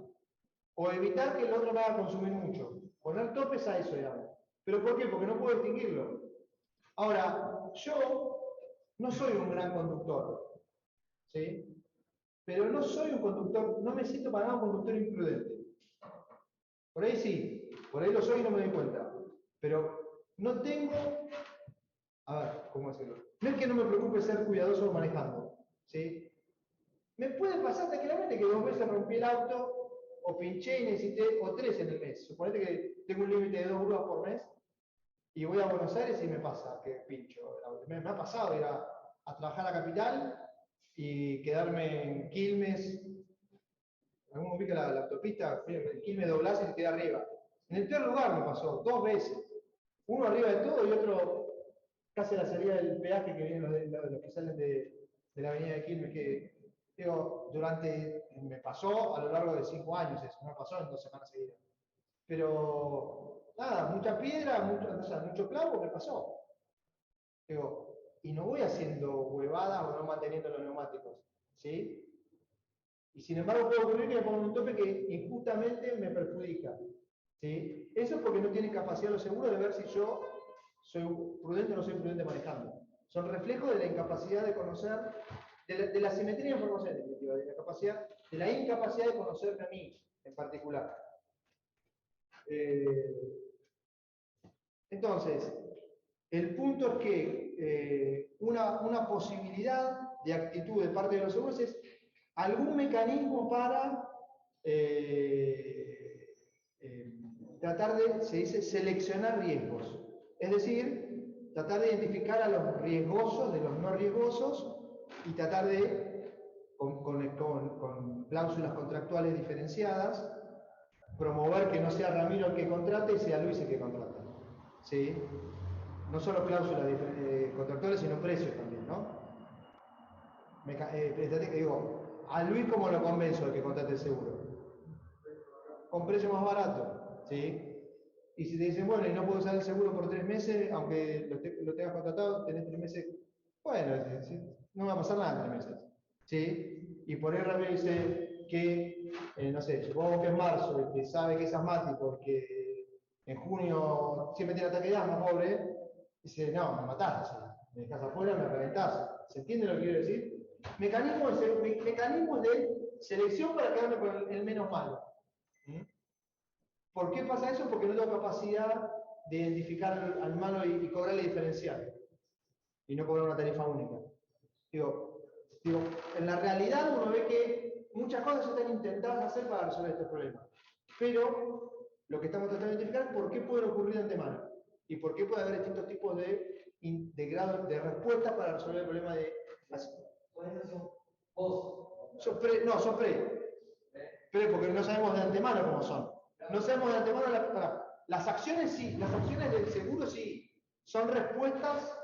[SPEAKER 1] o evitar que el otro vaya a consumir mucho, poner topes a eso, digamos. ¿Pero por qué? Porque no puedo distinguirlo. Ahora, yo no soy un gran conductor, ¿sí? Pero no soy un conductor, no me siento para nada un conductor imprudente. Por ahí sí, por ahí lo soy y no me doy cuenta. Pero no tengo, a ver, ¿cómo decirlo? No es que no me preocupe ser cuidadoso manejando, ¿sí? Me puede pasar tranquilamente que 2 veces rompí el auto, o pinché y necesité, o 3 en el mes. Suponete que tengo un límite de 2 grúas por mes, y voy a Buenos Aires y me pasa que pincho. Me ha pasado ir a trabajar a Capital y quedarme en Quilmes. Alguno ubica la autopista, en Quilmes doblás y se queda arriba. En el peor lugar me pasó, 2 veces. Uno arriba de todo y otro casi a la salida del peaje que vienen los que salen de la avenida de Quilmes. Que, digo, me pasó a lo largo de 5 años eso, no me pasó en 2 semanas seguidas. Pero nada, mucha piedra, mucho clavo, me pasó. Digo, y no voy haciendo huevadas o no manteniendo los neumáticos, ¿sí? Y sin embargo puede ocurrir que me pongan un tope que injustamente me perjudica, ¿sí? Eso es porque no tienen capacidad los seguros de ver si yo soy prudente o no soy prudente manejando. Son reflejos de la incapacidad de conocer, de la simetría de información, en definitiva, de la incapacidad de conocerme a mí en particular. Entonces, el punto es que una posibilidad de actitud de parte de los seguros es algún mecanismo para tratar de, se dice, seleccionar riesgos. Es decir, tratar de identificar a los riesgosos de los no riesgosos y tratar de, con cláusulas contractuales diferenciadas, promover que no sea Ramiro el que contrate y sea Luis el que contrata. ¿Sí? No solo cláusulas contractuales, sino precios también, ¿no? Digo, a Luis, ¿cómo lo convenzo de que contrate el seguro? Con precio más barato. ¿sí? Y si te dicen, bueno, y no puedo usar el seguro por 3 meses, aunque lo tengas contratado, tenés 3 meses, bueno, no va a pasar nada en 3 meses, ¿sí? Y por ahí Ramiro dice que, no sé, supongo que es marzo, y que sabe que es asmático, que en junio siempre tiene ataque de asma, pobre, dice, no, me mataste, me dejas afuera, me reventás. ¿Se entiende lo que quiero decir? Mecanismos de selección para quedarme con el menos malo. ¿Mm? ¿Por qué pasa eso? Porque no tengo capacidad de identificar al malo y cobrarle diferencial. Y no cobrar una tarifa única. Digo, en la realidad uno ve que muchas cosas se están intentando hacer para resolver este problema. Pero lo que estamos tratando de identificar es por qué pueden ocurrir de antemano. Y por qué puede haber distintos tipos de grados de respuesta para resolver el problema de...
[SPEAKER 5] ¿Puedes hacer vos?
[SPEAKER 1] Son pre, porque no sabemos de antemano cómo son. No sabemos de antemano las acciones sí, las acciones del seguro sí, son respuestas,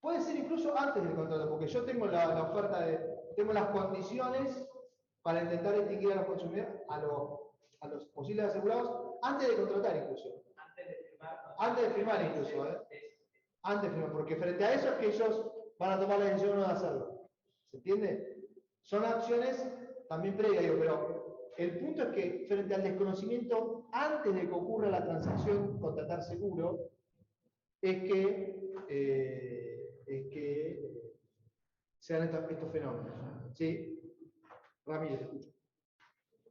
[SPEAKER 1] puede ser incluso antes del contrato, porque yo tengo la oferta tengo las condiciones para intentar distinguir a los consumidores, a los posibles asegurados, antes de contratar incluso. Antes de firmar incluso, Antes de firmar, porque frente a eso es que ellos van a tomar la decisión de hacerlo. ¿Se entiende? Son acciones también previas, pero el punto es que frente al desconocimiento, antes de que ocurra la transacción contratar seguro, es que se dan estos fenómenos. ¿Sí? Ramírez, te escucho.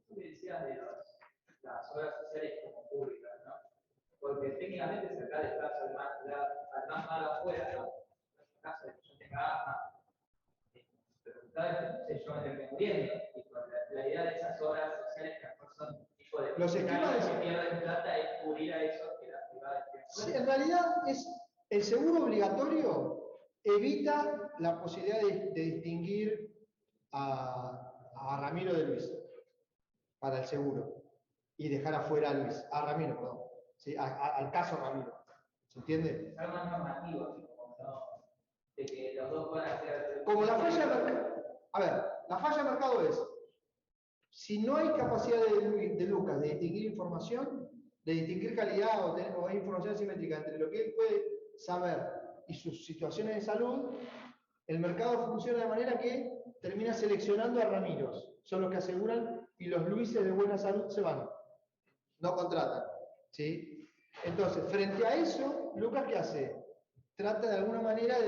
[SPEAKER 5] Tú me decías de las obras sociales como públicas, ¿no? Porque técnicamente sacar el caso al más malo afuera, ¿no? No es un caso de que yo tenga asma, pero tal vez yo me termino muriendo. Y con la idea de esas obras sociales que mejor son tipo de
[SPEAKER 1] los esquemas
[SPEAKER 5] que pierden plata es cubrir a esos que las privadas pierden.
[SPEAKER 1] Sí, en realidad el seguro obligatorio evita la posibilidad de distinguir a Ramiro de Luis para el seguro y dejar afuera a Ramiro, perdón, ¿sí? Al caso Ramiro. ¿Se entiende?
[SPEAKER 5] Es algo más normativo, así como no, de que los dos puedan hacer.
[SPEAKER 1] Como la falla de mercado. A ver, la falla de mercado es, si no hay capacidad de Lucas de distinguir información, de distinguir calidad o hay información asimétrica entre lo que él puede saber y sus situaciones de salud, el mercado funciona de manera que termina seleccionando a Ramiros. Son los que aseguran y los Luises de buena salud se van. No contratan. ¿Sí? Entonces, frente a eso, Lucas, ¿qué hace? Trata de alguna manera de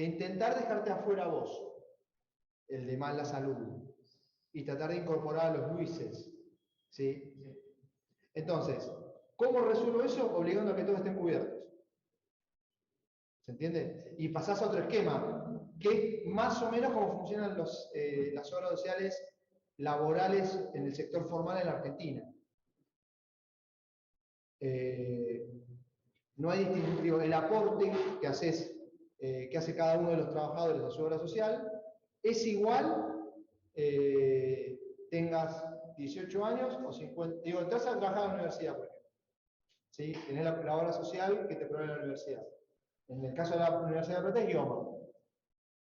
[SPEAKER 1] intentar dejarte afuera a vos, el de mala salud, y tratar de incorporar a los Luises. ¿Sí? Entonces, ¿cómo resuelvo eso? Obligando a que todos estén cubiertos. ¿Se entiende? Y pasás a otro esquema, que es más o menos como funcionan las obras sociales laborales en el sector formal en la Argentina. No hay distintivo. El aporte que hace cada uno de los trabajadores de su obra social es igual tengas 18 años o 50. Digo, entras a trabajar en la universidad, por ejemplo. ¿Sí? Tenés la obra social que te provee la universidad. En el caso de la Universidad de La Plata es IOMA.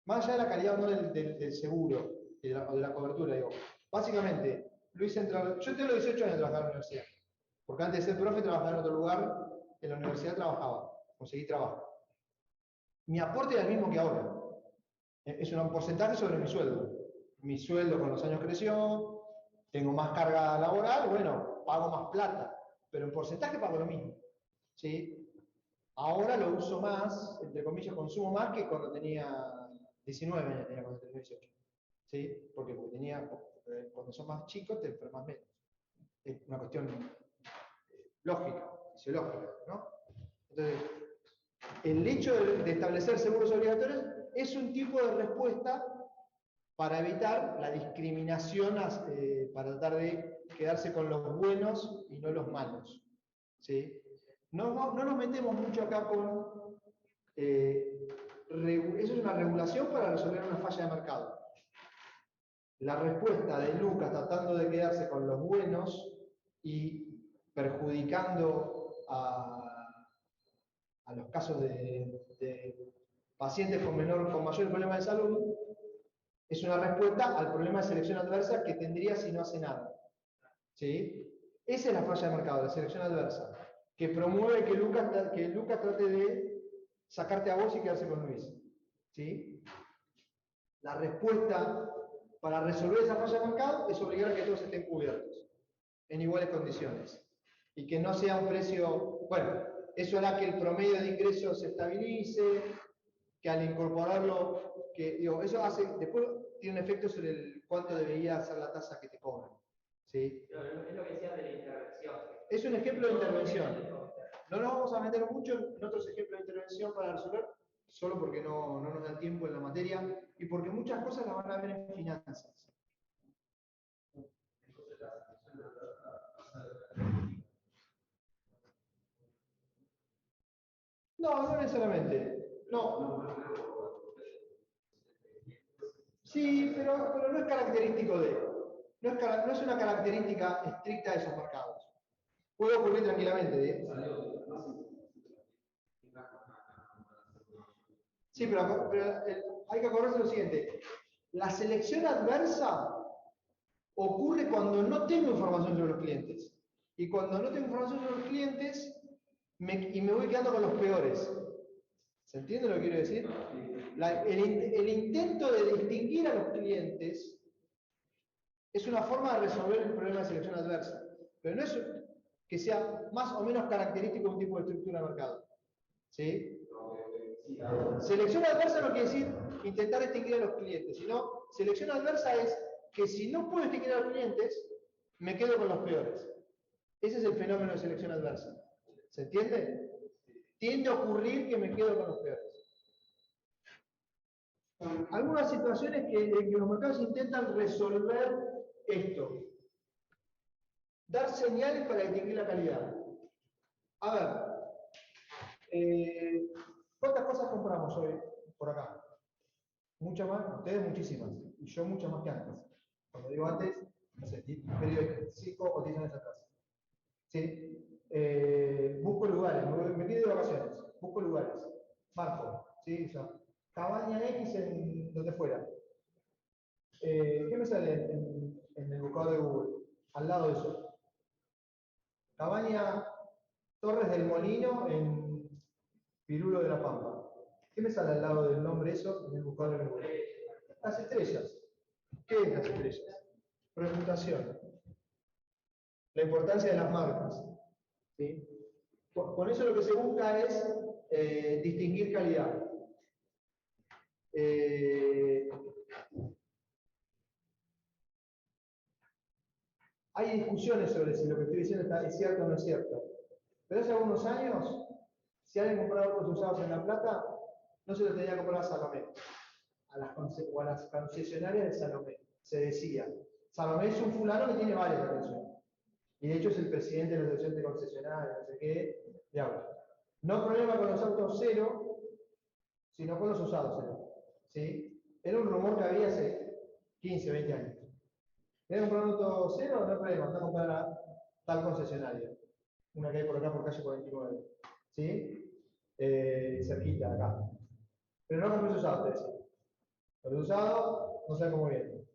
[SPEAKER 1] Más allá de la calidad o no del seguro o de la cobertura, digo. Básicamente, Luis entra. Yo tengo los 18 años de trabajar en la universidad. Porque antes de ser profe trabajaba en otro lugar, en la universidad trabajaba, conseguí trabajo. Mi aporte era el mismo que ahora. Es un porcentaje sobre mi sueldo. Mi sueldo con los años creció, tengo más carga laboral, bueno, pago más plata, pero en porcentaje pago lo mismo. ¿Sí? Ahora lo uso más, entre comillas, consumo más que cuando tenía 19 años, tenía cuando tenía 18. ¿Sí? Porque cuando son más chicos te enfermas menos. Es una cuestión lógica, fisiológica, ¿no? Entonces, el hecho de establecer seguros obligatorios es un tipo de respuesta para evitar la discriminación, para tratar de quedarse con los buenos y no los malos. ¿Sí? No nos metemos mucho acá con... eso es una regulación para resolver una falla de mercado. La respuesta de Lucas tratando de quedarse con los buenos y perjudicando a los casos de pacientes con mayor problema de salud, es una respuesta al problema de selección adversa que tendría si no hace nada. ¿Sí? Esa es la falla de mercado, la selección adversa, que promueve que Lucas trate de sacarte a vos y quedarse con Luis. ¿Sí? La respuesta para resolver esa falla de mercado es obligar a que todos estén cubiertos en iguales condiciones y que no sea un precio, bueno, eso hará que el promedio de ingresos se estabilice, que al incorporarlo, que digo, eso hace, después tiene un efecto sobre el cuánto debería ser la tasa que te cobran. ¿Sí?
[SPEAKER 5] Es lo que decías de la intervención.
[SPEAKER 1] Es un ejemplo de intervención. No nos vamos a meter mucho en otros ejemplos de intervención para resolver, solo porque no nos da tiempo en la materia y porque muchas cosas las van a ver en finanzas. No necesariamente. No. Sí, pero no es característico de. No es una característica estricta de esos mercados. Puede ocurrir tranquilamente. Sí, pero hay que acordarse lo siguiente. La selección adversa ocurre cuando no tengo información sobre los clientes. Y cuando no tengo información sobre los clientes, me voy quedando con los peores. ¿Se entiende lo que quiero decir? El intento de distinguir a los clientes es una forma de resolver el problema de selección adversa. Pero no es que sea más o menos característico de un tipo de estructura de mercado. ¿Sí? Selección adversa no quiere decir intentar distinguir a los clientes, sino selección adversa es que si no puedo distinguir a los clientes, me quedo con los peores. Ese es el fenómeno de selección adversa. ¿Se entiende? Tiende a ocurrir que me quedo con los peores. Algunas situaciones en que los mercados intentan resolver esto. Dar señales para distinguir la calidad. A ver, ¿cuántas cosas compramos hoy por acá? Muchas más, ustedes muchísimas, y yo muchas más que antes. Cuando digo antes, no sé, un periodo de 5 o 10 años atrás. ¿Sí? Busco lugares, me pido de vacaciones, busco lugares, marco, ¿sí? O sea, cabaña X en donde fuera. ¿Qué me sale en el buscador de Google? Al lado de eso. Cabaña Torres del Molino en Pirulo de la Pampa. ¿Qué me sale al lado del nombre eso en el buscador de Google? Las estrellas. ¿Qué es las estrellas? Reputación. La importancia de las marcas. ¿Sí? Con eso lo que se busca es distinguir calidad. Hay discusiones sobre si lo que estoy diciendo es cierto o no es cierto. Pero hace algunos años, si alguien compraba autos usados en La Plata, no se lo tenía que comprar a Salomé, o a las concesionarias de Salomé. Se decía, Salomé es un fulano que tiene varias atenciones. Y de hecho es el presidente de la asociación de concesionarias, no sé qué, de autos. No problema con los autos cero, sino con los usados cero. ¿Sí? Era un rumor que había hace 15, 20 años. ¿Querés comprar un auto cero? No hay problema, anda a comprar a tal concesionaria. Una que hay por acá, por calle 49. ¿Sí? Cerquita, acá. Pero no compres usado, te decía. Los usados no sé cómo viene.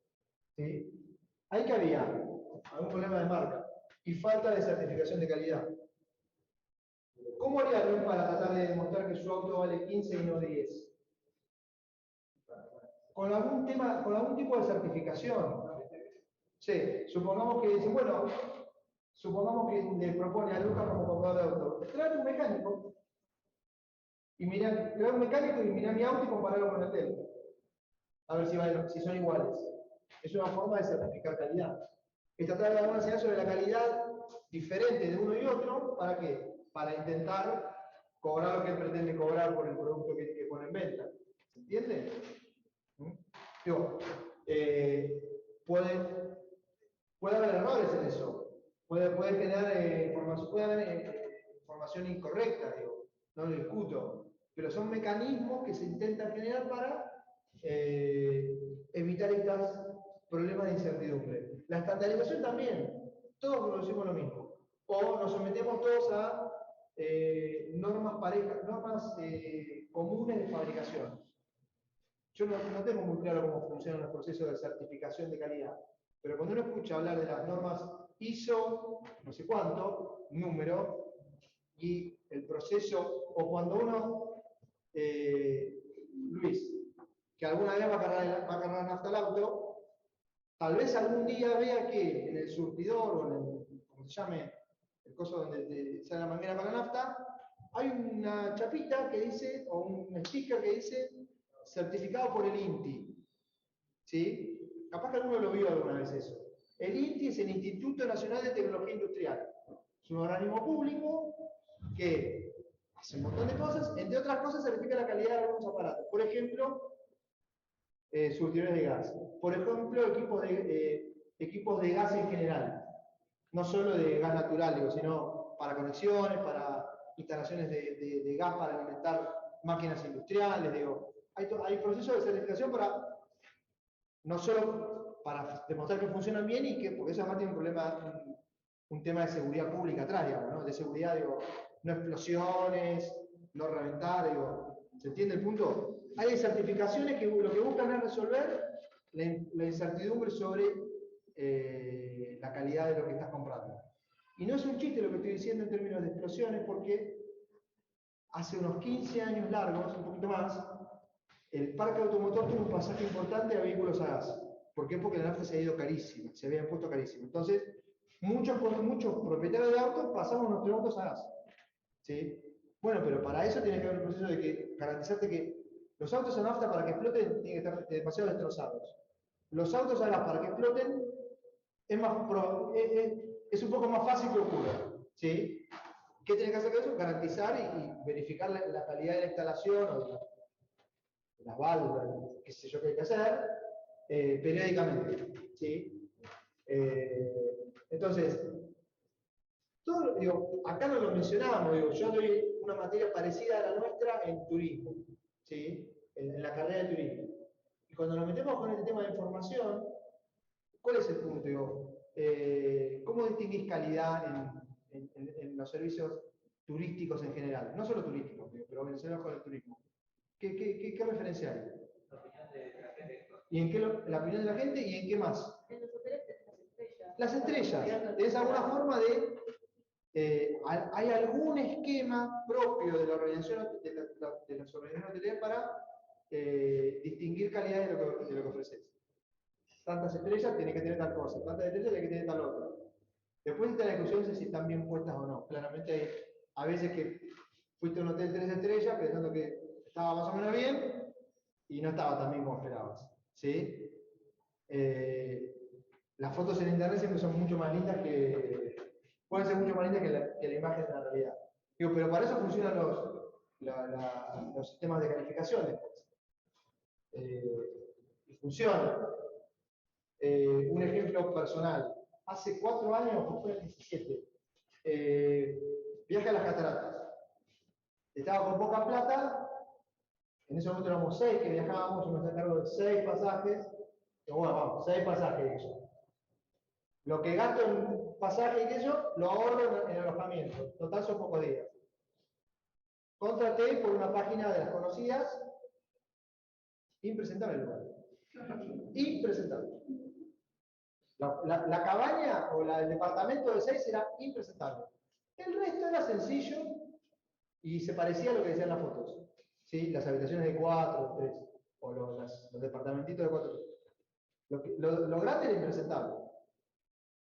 [SPEAKER 1] ¿Sí? Ahí que había algún problema de marca y falta de certificación de calidad. ¿Cómo haría Luis para tratar de demostrar que su auto vale 15 y no 10? Con algún tipo de certificación. Sí, supongamos que dicen, bueno, supongamos que le propone a Lucas como comprador de auto. Trae un mecánico. Y mirá, trae un mecánico y mirá mi auto y compararlo con el de él. A ver si son iguales. Es una forma de certificar calidad. Es tratar de dar una señal sobre la calidad diferente de uno y otro, ¿para qué? Para intentar cobrar lo que él pretende cobrar por el producto que pone en venta. ¿Se entiende? Digo, puede haber errores en eso. Puede generar información, puede haber información incorrecta, digo, no lo discuto. Pero son mecanismos que se intentan generar para evitar estos problemas de incertidumbre. La estandarización también, todos producimos lo mismo. O nos sometemos todos a normas comunes de fabricación. Yo no tengo muy claro cómo funcionan los procesos de certificación de calidad, pero cuando uno escucha hablar de las normas hizo no sé cuánto, número, y el proceso, o cuando uno, Luis, que alguna vez va a cargar nafta al auto, tal vez algún día vea que en el surtidor o en el, como se llame, el coso donde sale la manguera para la nafta, hay una chapita que dice, o un sticker que dice, certificado por el INTI. ¿Sí? Capaz que alguno lo vio alguna vez eso. El INTI es el Instituto Nacional de Tecnología Industrial. Es un organismo público que hace un montón de cosas, entre otras cosas certifica la calidad de algunos aparatos. Por ejemplo, surtidores de gas. Por ejemplo, equipos de gas en general. No solo de gas natural, digo, sino para conexiones, para instalaciones de gas para alimentar máquinas industriales. Digo. Hay procesos de certificación para no solo para demostrar que funcionan bien y que, porque eso además tiene un problema, un tema de seguridad pública atrás, digamos, ¿no? De seguridad, digo, no explosiones, no reventar, digo, ¿se entiende el punto? Hay certificaciones que lo que buscan es resolver la incertidumbre sobre la calidad de lo que estás comprando. Y no es un chiste lo que estoy diciendo en términos de explosiones, porque hace unos 15 años largos, un poquito más, el parque automotor tuvo un pasaje importante a vehículos a gas. ¿Por qué? Porque la nafta se ha ido carísima, se había puesto carísima. Entonces, muchos propietarios de autos pasamos nuestros autos a gas. ¿Sí? Bueno, pero para eso tiene que haber un proceso de que garantizarte que los autos a nafta para que exploten tienen que estar demasiado destrozados. Los autos a gas para que exploten es un poco más fácil que ocurra. ¿Sí? ¿Qué tiene que hacer con eso? Garantizar y verificar la calidad de la instalación o de las válvulas, qué sé yo qué hay que hacer, periódicamente. ¿Sí? Entonces, digo, acá no lo mencionábamos, digo, yo doy una materia parecida a la nuestra en turismo, ¿sí? En la carrera de turismo. Y cuando nos metemos con este tema de información, ¿cuál es el punto? Digo, ¿cómo distinguís calidad en los servicios turísticos en general? No solo turísticos, digo, pero mencionamos con el turismo. ¿Qué referencia hay?
[SPEAKER 5] La opinión de la gente.
[SPEAKER 1] ¿Y en qué la opinión de la gente y en qué más?
[SPEAKER 3] En los hoteles las estrellas.
[SPEAKER 1] Las estrellas. ¿Tenés alguna forma de hay algún esquema propio de la organización de las organizaciones hoteleras para distinguir calidad de lo que ofreces? Tantas estrellas tiene que tener tal cosa, tantas estrellas tiene que tener tal otra. Después está la discusión de si están bien puestas o no. Claramente hay a veces que fuiste a un hotel 3 estrellas pensando que estaba más o menos bien y no estaba tan bien como esperabas. ¿Sí? Las fotos en internet siempre son mucho más lindas pueden ser mucho más lindas que la imagen de la realidad. Digo, pero para eso funcionan los sistemas de calificación después. Y funcionan. Un ejemplo personal. Hace 4 años, o fue el 17, viaje a las cataratas. Estaba con poca plata, en ese momento éramos 6 que viajábamos, yo me hacía cargo de 6 pasajes. Y bueno, vamos, 6 pasajes. Lo que gasto en pasaje y aquello, lo ahorro en alojamiento. Total son pocos días. Contraté por una página de las conocidas, impresentable el lugar. Impresentable. La cabaña o el departamento de 6 era impresentable. El resto era sencillo y se parecía a lo que decían las fotos. ¿Sí? Las habitaciones de 4, 3, o los departamentitos de 4. Lo grande era impresentable.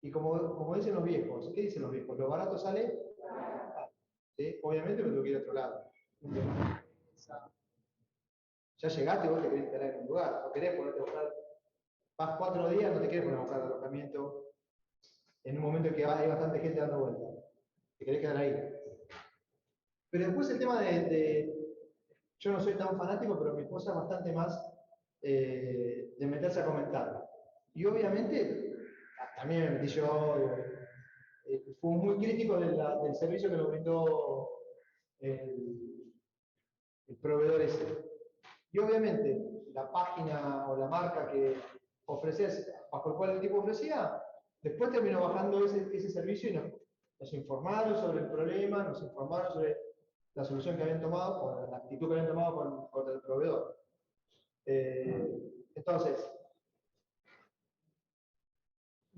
[SPEAKER 1] Y como dicen los viejos, ¿qué dicen los viejos? Lo barato sale. ¿Sí? Obviamente me tengo que ir a otro lado. Ya llegaste y vos te querés instalar en un lugar, no querés ponerte a buscar. Vas 4 días, no te querés poner a buscar alojamiento en un momento en que hay bastante gente dando vueltas. Te querés quedar ahí. Pero después el tema yo no soy tan fanático, pero mi esposa es bastante más de meterse a comentar. Y obviamente, también me metí yo, fui muy crítico del servicio que nos brindó el proveedor ese. Y obviamente, la página o la marca que ofreces, bajo el cual el tipo ofrecía, después terminó bajando ese servicio y nos informaron sobre el problema, nos informaron sobre la solución que habían tomado, o la actitud que habían tomado contra el proveedor. Entonces,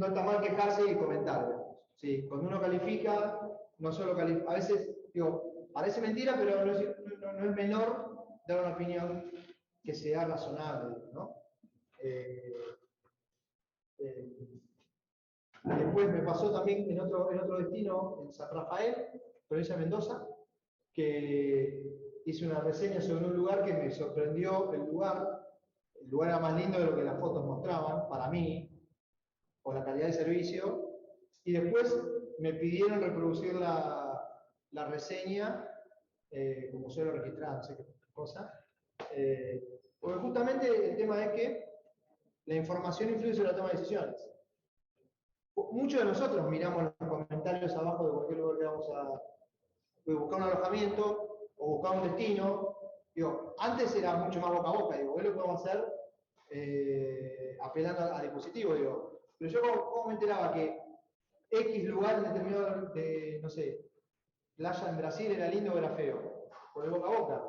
[SPEAKER 1] no está mal quejarse y comentar. ¿Sí? Cuando uno califica, no solo califica, a veces, digo, parece mentira, pero no es menor dar una opinión que sea razonable, ¿no? Después me pasó también en otro destino, en San Rafael, provincia de Mendoza, que hice una reseña sobre un lugar que me sorprendió. El lugar era más lindo de lo que las fotos mostraban, para mí, por la calidad de servicio, y después me pidieron reproducir la reseña, como suelo registrar, no sé qué cosa, porque justamente el tema es que la información influye sobre la toma de decisiones. Muchos de nosotros miramos los comentarios abajo de cualquier lugar que vamos a buscar un alojamiento o buscar un destino. Digo, antes era mucho más boca a boca, digo, hoy lo podemos hacer apelando a dispositivos, digo. Pero yo cómo me enteraba que X lugar determinado de, no sé, playa en Brasil era lindo o era feo, por el boca a boca,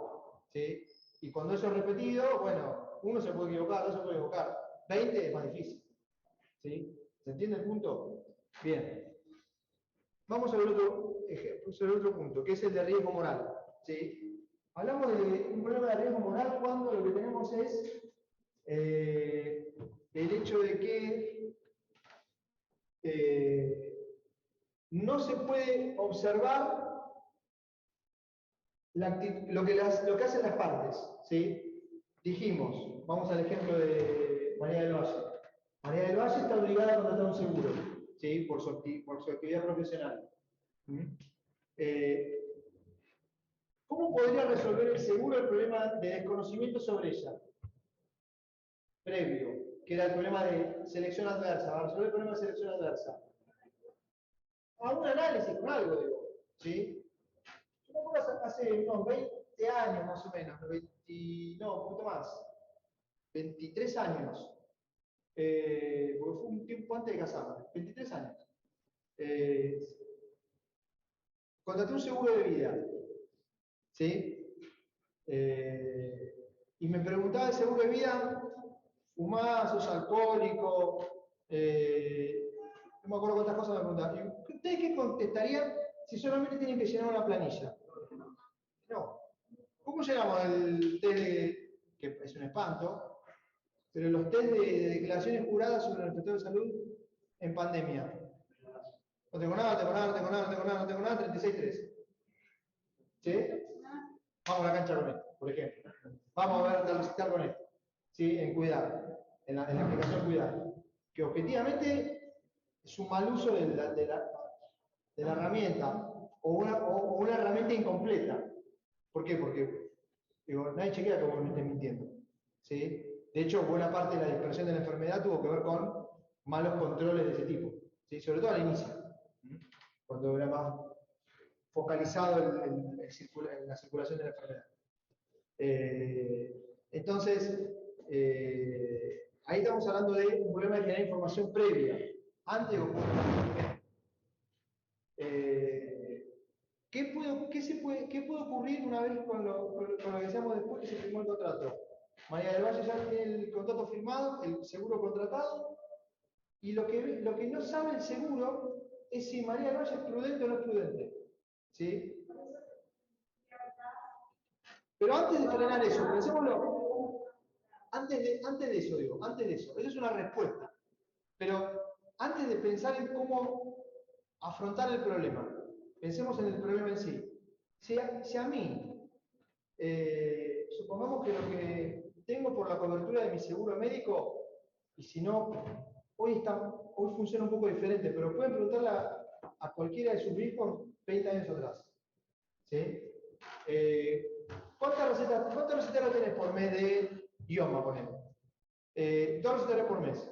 [SPEAKER 1] ¿sí? Y cuando eso es repetido, bueno, uno se puede equivocar, dos se puede equivocar, 20 es más difícil, ¿sí? ¿Se entiende el punto? Bien. Vamos sobre otro punto, que es el de riesgo moral, ¿sí? Hablamos de un problema de riesgo moral cuando lo que tenemos es el hecho de que no se puede observar lo que hacen las partes, ¿sí? Dijimos, vamos al ejemplo de María del Valle. María del Valle está obligada a contratar un seguro, ¿sí? por su actividad profesional. ¿Cómo podría resolver el seguro el problema de desconocimiento sobre ella? Previo, que era el problema de selección adversa. Va a resolver el problema de selección adversa. A un análisis con algo, digo, ¿sí? Yo me acuerdo hace unos 20 años más o menos, no, un poquito más, 23 años, porque fue un tiempo antes de casarme, 23 años. Contraté un seguro de vida, ¿sí? Y me preguntaba el seguro de vida, ¿fumás, sos alcohólico? No me acuerdo cuántas cosas me preguntaban. ¿Y ustedes qué contestarían si solamente tienen que llenar una planilla? No. ¿Cómo llegamos al test que es un espanto, pero los test de declaraciones juradas sobre el estado de salud en pandemia? No tengo nada, 36-3. ¿Sí? Vamos a la cancha con esto, por ejemplo. Vamos a ver el recital con esto. ¿Sí? En cuidar, en la aplicación cuidar. Que objetivamente es un mal uso de la herramienta o una herramienta incompleta. ¿Por qué? Porque digo, nadie chequea que vos me estés mintiendo. ¿Sí? De hecho, buena parte de la dispersión de la enfermedad tuvo que ver con malos controles de ese tipo. ¿Sí? Sobre todo al inicio, cuando era más focalizado en la circulación de la enfermedad. Entonces, ahí estamos hablando de un problema de generar información previa, antes de ocurrir. ¿Qué puede ocurrir una vez con lo que decíamos después que se firmó el contrato? María del Valle ya tiene el contrato firmado, el seguro contratado, y lo que no sabe el seguro es si María del Valle es prudente o no es prudente. ¿Sí? Pero antes de frenar eso, pensémoslo. Antes de eso, eso es una respuesta. Pero antes de pensar en cómo afrontar el problema, pensemos en el problema en sí. Si a mí, supongamos que lo que tengo por la cobertura de mi seguro médico, y si no, hoy funciona un poco diferente, pero pueden preguntarle a cualquiera de sus hijos 20 años atrás. ¿Sí? ¿Cuántas recetas tenés por mes de idioma, ponemos? 2 recetarios por mes.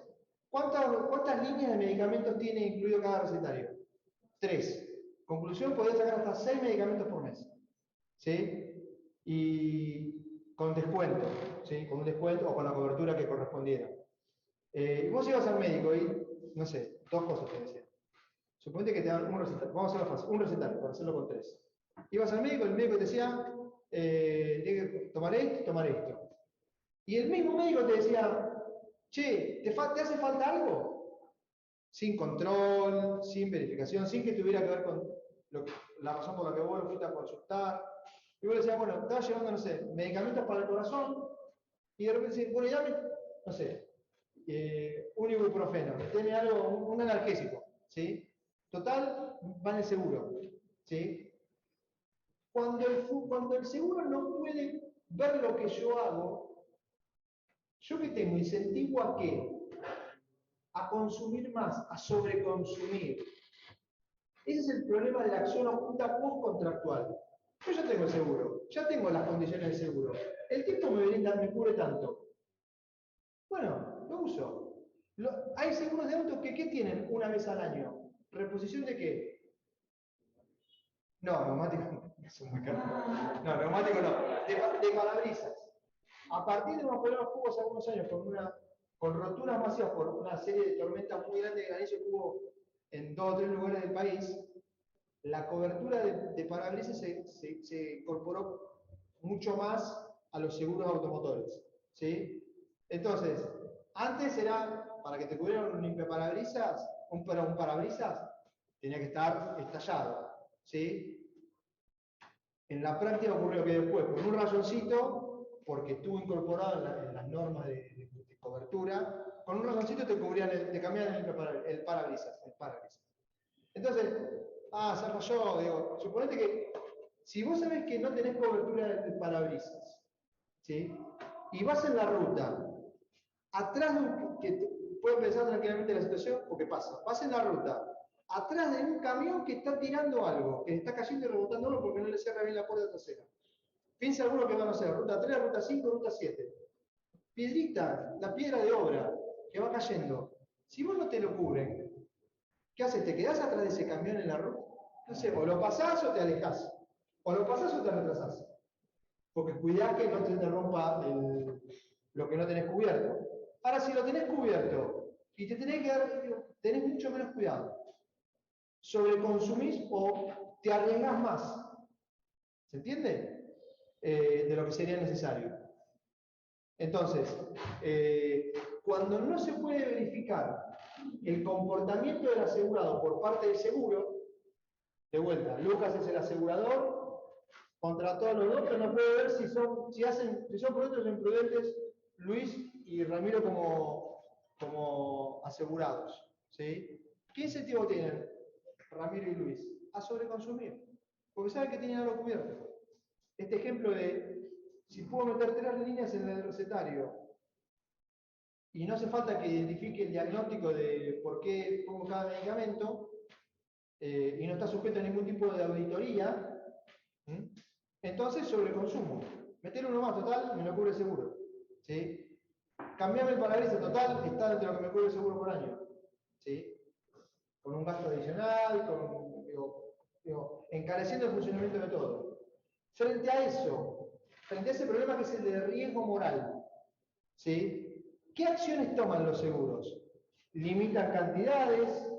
[SPEAKER 1] ¿Cuántas líneas de medicamentos tiene incluido cada recetario? 3. Conclusión, podés sacar hasta 6 medicamentos por mes. ¿Sí? Y con descuento, ¿sí? Con un descuento o con la cobertura que correspondiera. Y vos ibas al médico y, no sé, 2 cosas te decían. Suponete que te dan un recetario, vamos a hacerlo fácil, un recetario para hacerlo con 3. Ibas al médico, el médico te decía, tienes que tomar esto y tomar esto. Y el mismo médico te decía, che, ¿te hace falta algo? sin control, sin verificación, sin que tuviera que ver con la razón por la que vos lo fuiste a consultar. Y vos le decías, bueno, estaba llevando, no sé, medicamentos para el corazón, y de repente decís, bueno, ya no sé, un ibuprofeno, tiene algo, un analgésico, ¿sí? Total, va en el seguro, ¿sí? Cuando el seguro no puede ver lo que yo hago, ¿yo qué tengo? ¿Incentivo a qué? A consumir más, a sobreconsumir. Ese es el problema de la acción oculta post-contractual. Yo ya tengo el seguro, ya tengo las condiciones del seguro. El tipo me cubre tanto. Bueno, lo uso. Hay seguros de autos que ¿qué tienen una vez al año? ¿Reposición de qué? No, neumático no. Es muy caro. No, neumático no. De parabrisas. A partir de unos problemas que hubo hace algunos años con roturas masivas por una serie de tormentas muy grandes de granizo que hubo en 2 o 3 lugares del país, la cobertura de parabrisas se incorporó mucho más a los seguros automotores. ¿Sí? Entonces, antes era, para que te cubrieran un limpiaparabrisas, un parabrisas, tenía que estar estallado. ¿Sí? En la práctica ocurrió que después, con un rayoncito, porque estuvo incorporado en las normas de cobertura, con un rayoncito te cambiaban el parabrisas. Entonces, se rayó, digo, suponete que si vos sabés que no tenés cobertura del parabrisas, ¿sí? Y vas en la ruta, atrás pueden pensar tranquilamente la situación, porque pasa, vas en la ruta, atrás de un camión que está tirando algo, que está cayendo y rebotando porque no le cierra bien la puerta trasera. Piensa alguno que van a hacer, ruta 3, ruta 5, ruta 7. Piedrita, la piedra de obra, que va cayendo. Si vos no te lo cubren, ¿qué haces? ¿Te quedás atrás de ese camión en la ruta? No sé, o lo pasás o te alejás. O lo pasás o te retrasás. Porque cuidá que no te rompa lo que no tenés cubierto. Ahora, si lo tenés cubierto y te tenés que tenés mucho menos cuidado. Sobreconsumís o te arriesgás más. ¿Se entiende? De lo que sería necesario. Entonces, cuando no se puede verificar el comportamiento del asegurado por parte del seguro, de vuelta, Lucas es el asegurador, contrató a los dos, pero no puede ver si son prudentes o imprudentes Luis y Ramiro como asegurados. ¿Sí? ¿Qué incentivo tienen Ramiro y Luis? A sobreconsumir, porque saben que tienen algo cubierto. Este ejemplo de, si puedo meter 3 líneas en el recetario y no hace falta que identifique el diagnóstico de por qué pongo cada medicamento, y no está sujeto a ningún tipo de auditoría, entonces sobreconsumo. Meter uno más, total, me lo cubre el seguro. ¿Sí? Cambiarme el parabrisas, total, está dentro de lo que me cubre el seguro por año. ¿Sí? Con un gasto adicional, encareciendo el funcionamiento de todo. Frente a eso, frente a ese problema que es el de riesgo moral, ¿sí? ¿Qué acciones toman los seguros? Limitan cantidades,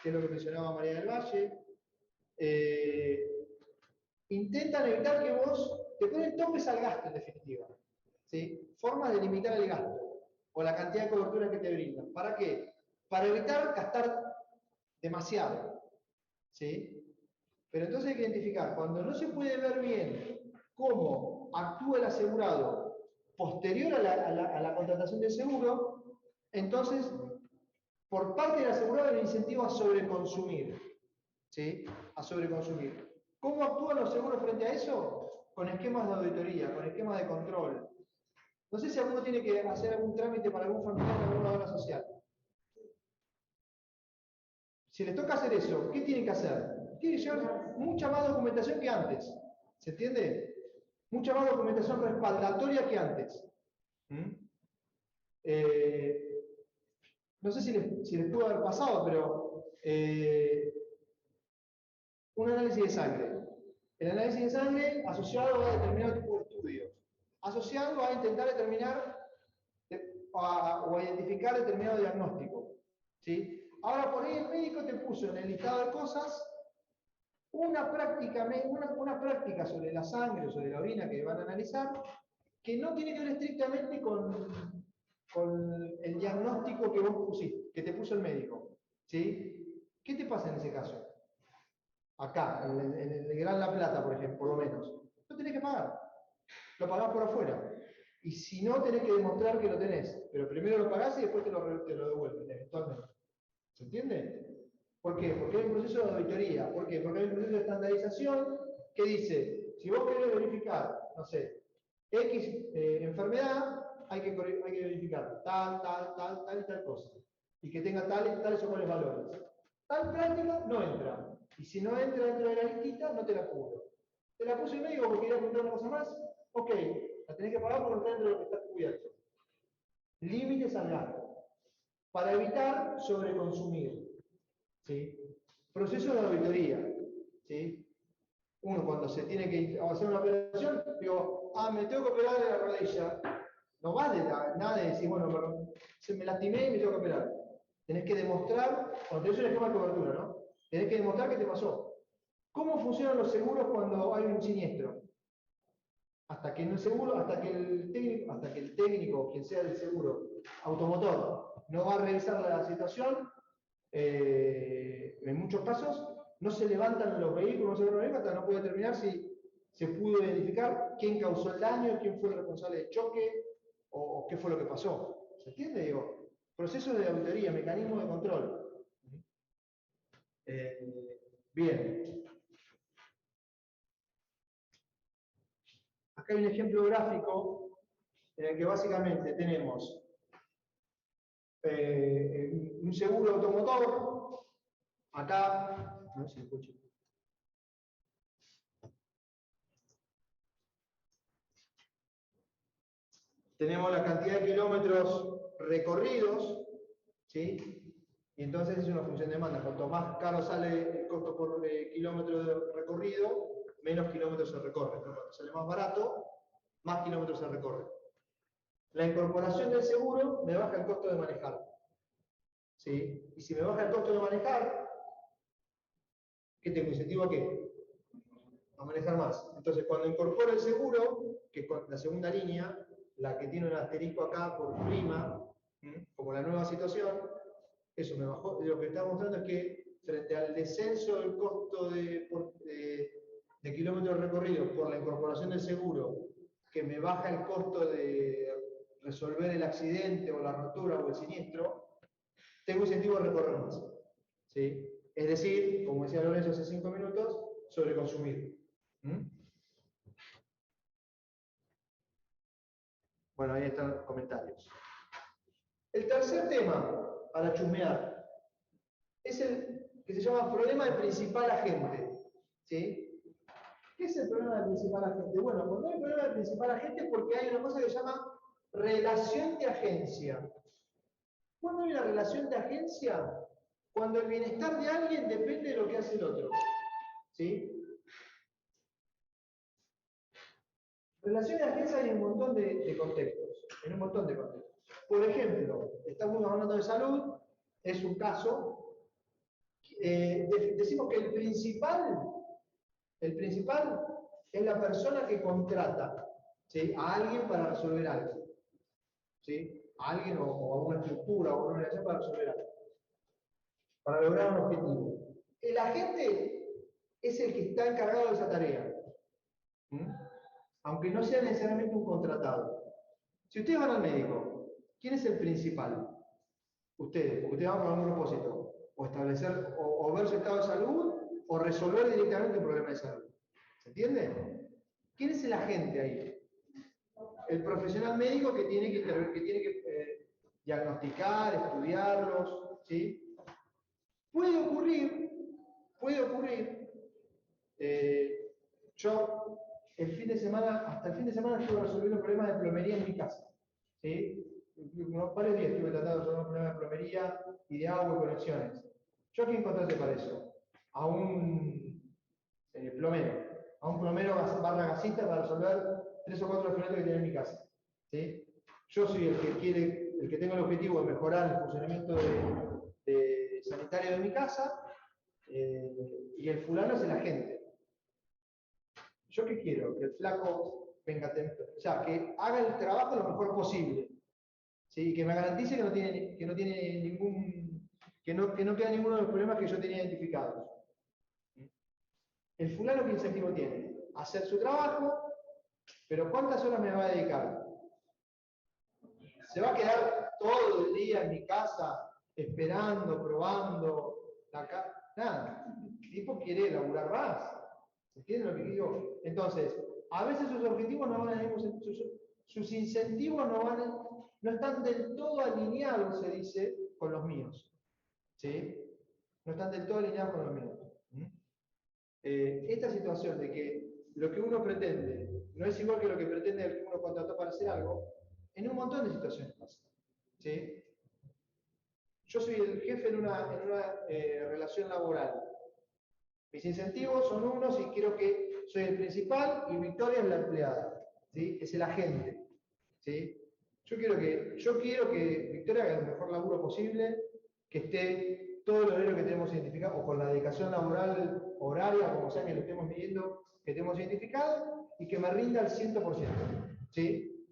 [SPEAKER 1] que es lo que mencionaba María del Valle, intentan evitar que vos te ponen topes al gasto, en definitiva. ¿Sí? Formas de limitar el gasto o la cantidad de cobertura que te brindan. ¿Para qué? Para evitar gastar demasiado. ¿Sí? Pero entonces hay que identificar, cuando no se puede ver bien cómo actúa el asegurado posterior a la contratación del seguro, entonces, por parte del asegurado hay un incentivo a sobreconsumir. ¿Sí? A sobreconsumir. ¿Cómo actúan los seguros frente a eso? Con esquemas de auditoría, con esquemas de control. No sé si alguno tiene que hacer algún trámite para algún familiar en alguna obra social. Si les toca hacer eso, ¿qué tienen que hacer? Tienen que llevar mucha más documentación que antes. ¿Se entiende? Mucha más documentación respaldatoria que antes. No sé si les pudo haber pasado, pero un análisis de sangre. El análisis de sangre asociado a determinado tipo de estudios. Asociado a intentar determinar o a identificar determinado diagnóstico. ¿Sí? Ahora por ahí el médico te puso en el listado de cosas una práctica sobre la sangre o sobre la orina que van a analizar que no tiene que ver estrictamente con el diagnóstico que vos pusiste, que te puso el médico. ¿Sí? ¿Qué te pasa en ese caso? Acá, en el Gran La Plata, por ejemplo, por lo menos. No tenés que pagar. Lo pagás por afuera. Y si no, tenés que demostrar que lo tenés. Pero primero lo pagás y después te lo devuelven, eventualmente. ¿Se entiende? ¿Por qué? Porque hay un proceso de auditoría. ¿Por qué? Porque hay un proceso de estandarización que dice, si vos querés verificar, no sé, X enfermedad, hay que verificar tal y tal cosa. Y que tenga tales o cuales valores. Tal práctica no entra. Y si no entra dentro de la listita, no te la cubro. ¿Te la puse el médico porque quería apuntar una cosa más? Ok, la tenés que pagar porque no está dentro de lo que está cubierto. Límites al gasto. Para evitar sobreconsumir. ¿Sí? Proceso de auditoría. ¿Sí? Uno cuando se tiene que hacer una operación, digo, me tengo que operar de la rodilla. No vale nada de decir, bueno, me lastimé y me tengo que operar. Tenés que demostrar, cuando tenés un esquema de cobertura, ¿no? Tenés que demostrar qué te pasó. ¿Cómo funcionan los seguros cuando hay un siniestro? Hasta que el técnico, quien sea del seguro, automotor, no va a revisar la situación, en muchos casos, no se levantan los vehículos, hasta no puede determinar si se pudo identificar quién causó el daño, quién fue el responsable del choque, o qué fue lo que pasó. ¿Se entiende? Digo, procesos de auditoría, mecanismos de control. Bien. Acá hay un ejemplo gráfico en el que básicamente tenemos un seguro automotor. Acá, no sé si escucho. Tenemos la cantidad de kilómetros recorridos, ¿sí? Y entonces es una función de demanda. Cuanto más caro sale el costo por kilómetro de recorrido, menos kilómetros se recorren. Pero cuando sale más barato, más kilómetros se recorren. La incorporación del seguro me baja el costo de manejar. ¿Sí? Y si me baja el costo de manejar, ¿qué tengo? ¿Incentivo a qué? A manejar más. Entonces, cuando incorporo el seguro, que es la segunda línea, la que tiene un asterisco acá por prima, como la nueva situación, eso me bajó. Lo que está mostrando es que frente al descenso del costo de kilómetros recorridos por la incorporación del seguro, que me baja el costo de resolver el accidente o la rotura o el siniestro, tengo incentivo a recorrer más. ¿Sí? Es decir, como decía Lorenzo hace 5 minutos, sobreconsumir. Bueno, ahí están los comentarios. El tercer tema, para chusmear, es el que se llama problema del principal agente. ¿Sí? ¿Qué es el problema del principal agente? Bueno, cuando hay problema del principal agente es porque hay una cosa que se llama relación de agencia. ¿Cuándo hay una relación de agencia? Cuando el bienestar de alguien depende de lo que hace el otro. ¿Sí? Relación de agencia hay un montón de contextos. En un montón de contextos. Por ejemplo, estamos hablando de salud, es un caso. Decimos que el principal es la persona que contrata, ¿sí?, a alguien para resolver algo. ¿Sí? A alguien o a una estructura o a una organización para resolver algo. Para lograr un objetivo. El agente es el que está encargado de esa tarea. Aunque no sea necesariamente un contratado. Si ustedes van al médico, ¿quién es el principal? Ustedes, porque ustedes van con algún propósito. O establecer, o ver su estado de salud, o resolver directamente un problema de salud. ¿Se entiende? ¿Quién es el agente ahí? El profesional médico que tiene que diagnosticar, estudiarlos, ¿sí? Puede ocurrir, yo hasta el fin de semana estuve resolviendo problemas de plomería en mi casa, ¿sí? Varios días estuve tratando de resolver problemas de plomería y de agua y conexiones. ¿Yo a quién contraté para eso? A un plomero barra gasista para resolver 3 o 4 accidentes que tiene en mi casa. ¿Sí? Yo soy el que tengo el objetivo de mejorar el funcionamiento sanitario de mi casa, y el fulano es el agente. ¿Yo qué quiero? Que el flaco venga temprano, o sea, que haga el trabajo lo mejor posible. ¿Sí? Que me garantice que no tiene que no queda ninguno de los problemas que yo tenía identificados. El fulano, ¿qué incentivo tiene? Hacer su trabajo, pero ¿cuántas horas me va a dedicar? ¿Se va a quedar todo el día en mi casa esperando, probando? Nada. El tipo quiere laburar más. ¿Entienden lo que digo? Entonces, a veces sus objetivos no van al mismo sentido, sus incentivos no están del todo alineados, se dice, con los míos. ¿Sí? No están del todo alineados con los míos. Esta situación de que lo que uno pretende no es igual que lo que pretende el que uno contrató para hacer algo, en un montón de situaciones pasa. ¿Sí? Yo soy el jefe en una relación laboral. Mis incentivos son unos y quiero que soy el principal y Victoria es la empleada. ¿Sí? Es el agente. ¿Sí? Yo quiero que Victoria haga el mejor laburo posible, que esté todo el horario que tenemos identificado, o con la dedicación laboral horaria, como sea que lo estemos midiendo, que tenemos identificado, y que me rinda al 100%. ¿Sí?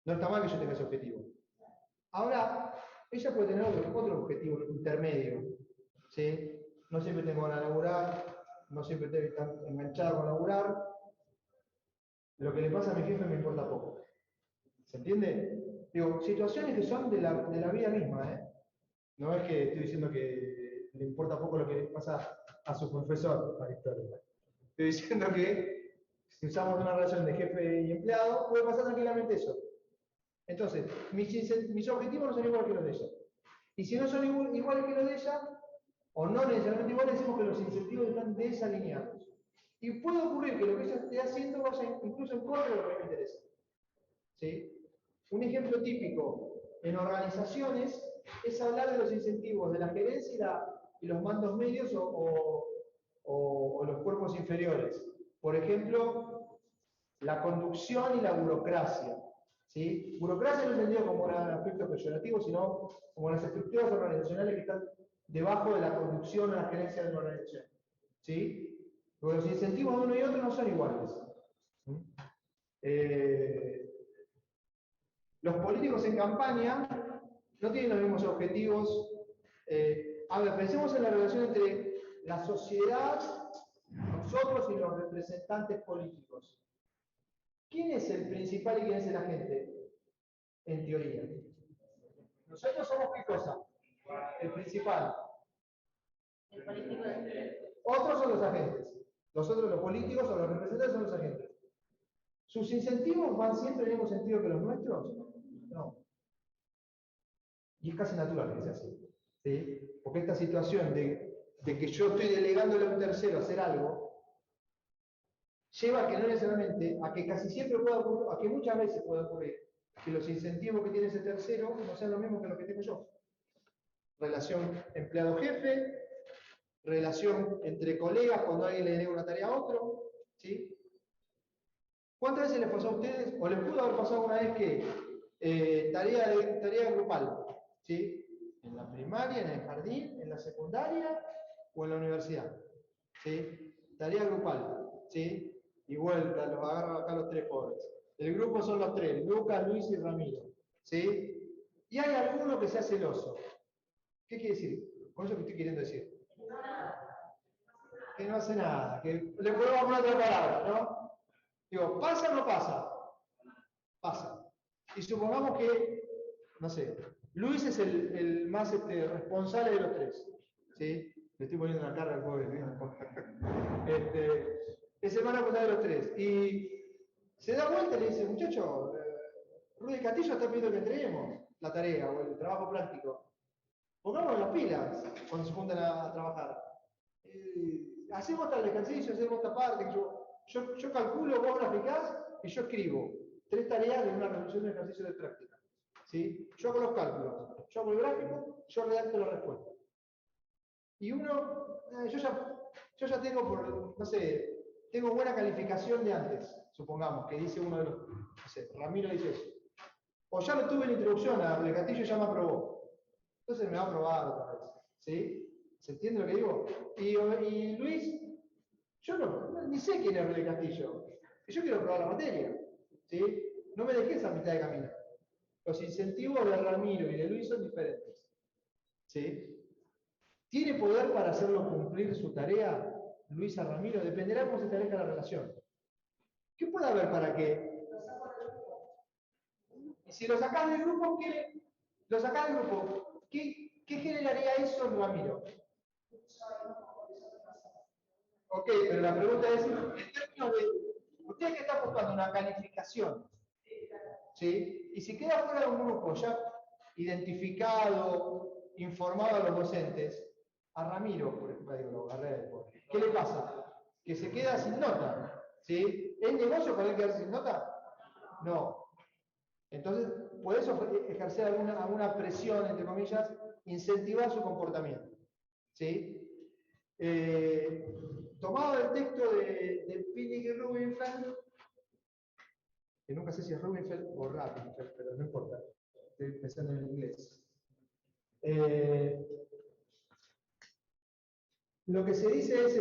[SPEAKER 1] No está mal que yo tenga ese objetivo. Ahora, ella puede tener otro objetivo intermedio. ¿Sí? No siempre tengo ganas de laburar, no siempre tengo que estar enganchado con laburar. Lo que le pasa a mi jefe me importa poco. ¿Se entiende? Digo, situaciones que son de la vida misma, ¿eh? No es que estoy diciendo que le importa poco lo que le pasa a su profesor, a Victoria. Estoy diciendo que si usamos una relación de jefe y empleado, puede pasar tranquilamente eso. Entonces, mis objetivos no son iguales que los de ella. Y si no son iguales que los de ella, o no necesariamente iguales, decimos que los incentivos están desalineados. Y puede ocurrir que lo que ella esté haciendo vaya incluso en contra de lo que a mí me interesa. ¿Sí? Un ejemplo típico en organizaciones es hablar de los incentivos de la gerencia y los mandos medios o los cuerpos inferiores. Por ejemplo, la conducción y la burocracia. ¿Sí? Burocracia no entendido como un aspecto peyorativo, sino como las estructuras organizacionales que están debajo de la conducción o la gerencia de una organización. ¿Sí? Porque los incentivos de uno y otro no son iguales. Los políticos en campaña no tienen los mismos objetivos. A ver, pensemos en la relación entre la sociedad, nosotros y los representantes políticos. ¿Quién es el principal y quién es el agente? En teoría. Nosotros somos ¿qué cosa? El principal.
[SPEAKER 4] El político de...
[SPEAKER 1] Otros son los agentes. Nosotros, los políticos o los representantes, son los agentes. ¿Sus incentivos van siempre en el mismo sentido que los nuestros? No. Y es casi natural que sea así. ¿Sí? Porque esta situación de que yo estoy delegándole a un tercero a hacer algo, lleva a que no necesariamente, a que casi siempre pueda ocurrir, a que muchas veces pueda ocurrir, que los incentivos que tiene ese tercero no sean lo mismo que los que tengo yo. Relación empleado-jefe, relación entre colegas cuando alguien le delega una tarea a otro, ¿sí? ¿Cuántas veces les pasó a ustedes, o les pudo haber pasado una vez que tarea grupal, ¿sí? En la primaria, en el jardín, en la secundaria o en la universidad, ¿sí? Tarea grupal, ¿sí? Y vuelta, los agarran acá los tres pobres. El grupo son los tres, Lucas, Luis y Ramiro, ¿sí? Y hay alguno que sea celoso. ¿Qué quiere decir? Con eso que estoy queriendo decir. Que no hace nada, que le podemos poner otra palabra, ¿no? Digo, ¿pasa o no pasa? Pasa. Y supongamos que, no sé, Luis es el más responsable de los tres. ¿Sí? Le estoy poniendo una carga al pobre. Es el más responsable de los tres. Y se da vuelta y le dice, muchacho, Rudy Castillo está pidiendo que entreguemos la tarea o el trabajo práctico. Pongamos las pilas cuando se juntan a trabajar. Hacemos tal ejercicio, hacemos esta parte. Yo calculo, vos graficás y yo escribo 3 tareas de una resolución de ejercicio de práctica. ¿Sí? Yo hago los cálculos, yo hago el gráfico, yo redacto la respuesta. Y uno, yo ya tengo, no sé, tengo buena calificación de antes, supongamos, que dice uno de los, no sé, Ramiro dice eso. O ya lo tuve en introducción, el Castillo ya me aprobó. Entonces me va a aprobar otra vez. ¿Sí? ¿Se entiende lo que digo? Y Luis, yo ni sé quién es Rudy Castillo. Yo quiero probar la materia. ¿Sí? No me dejes a mitad de camino. Los incentivos de Ramiro y de Luis son diferentes. ¿Sí? ¿Tiene poder para hacerlo cumplir su tarea, Luisa Ramiro? Dependerá de cómo se establezca la relación. ¿Qué puede haber para que? Y si lo sacás del grupo, ¿qué generaría eso en Ramiro? Ok, pero la pregunta es, en términos de, usted que está buscando una calificación, ¿sí? Y si queda fuera de un grupo ya identificado, informado a los docentes, a Ramiro, por ejemplo, ¿qué le pasa? Que se queda sin nota, ¿sí? ¿Es negocio para él quedarse sin nota? No. Entonces, puede ejercer alguna presión, entre comillas, incentivar su comportamiento, ¿sí? Tomado del texto de Pinnick y Rubinfeld, que nunca sé si es Rubinfeld o Rapinfeld, pero no importa, estoy pensando en inglés. Lo que se dice es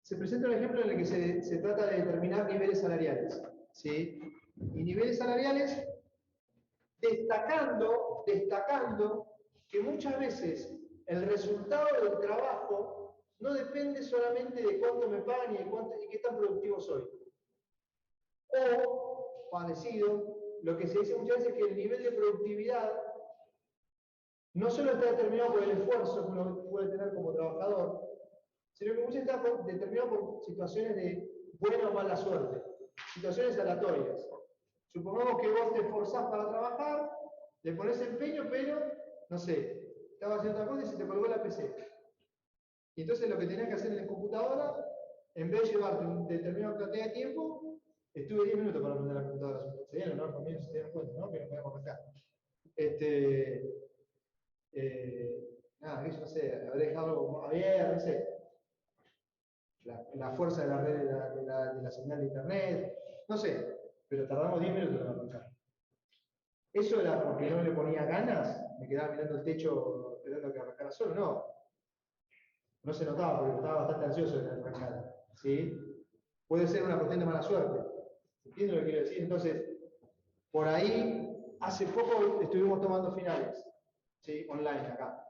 [SPEAKER 1] se presenta un ejemplo en el que se trata de determinar niveles salariales, ¿sí? Y niveles salariales destacando que muchas veces el resultado del trabajo no depende solamente de cuánto me pagan y qué tan productivo soy. O, parecido, lo que se dice muchas veces es que el nivel de productividad no solo está determinado por el esfuerzo que uno puede tener como trabajador, sino que muchas veces está determinado por situaciones de buena o mala suerte, situaciones aleatorias. Supongamos que vos te esforzás para trabajar, le pones empeño, pero, no sé, estabas haciendo otra cosa y se te colgó la PC. Y entonces lo que tenías que hacer en la computadora, en vez de llevarte un determinado cantidad de tiempo, estuve 10 minutos para aprender la computadora. ¿Se dieron, no? Conmigo se dieron cuenta, ¿no? Que no podemos arrancar. Nada, yo no sé, habré dejado algo abierto, no sé. La fuerza de la red de la señal de internet, no sé, pero tardamos 10 minutos en arrancar. ¿Eso era porque no le ponía ganas? ¿Me quedaba mirando el techo esperando que arrancara solo? No. No se notaba porque estaba bastante ansioso de la arrancada. ¿Sí? Puede ser una cuestión de mala suerte. ¿Entiendes lo que quiero decir? Entonces, por ahí, hace poco estuvimos tomando finales, ¿sí? Online acá.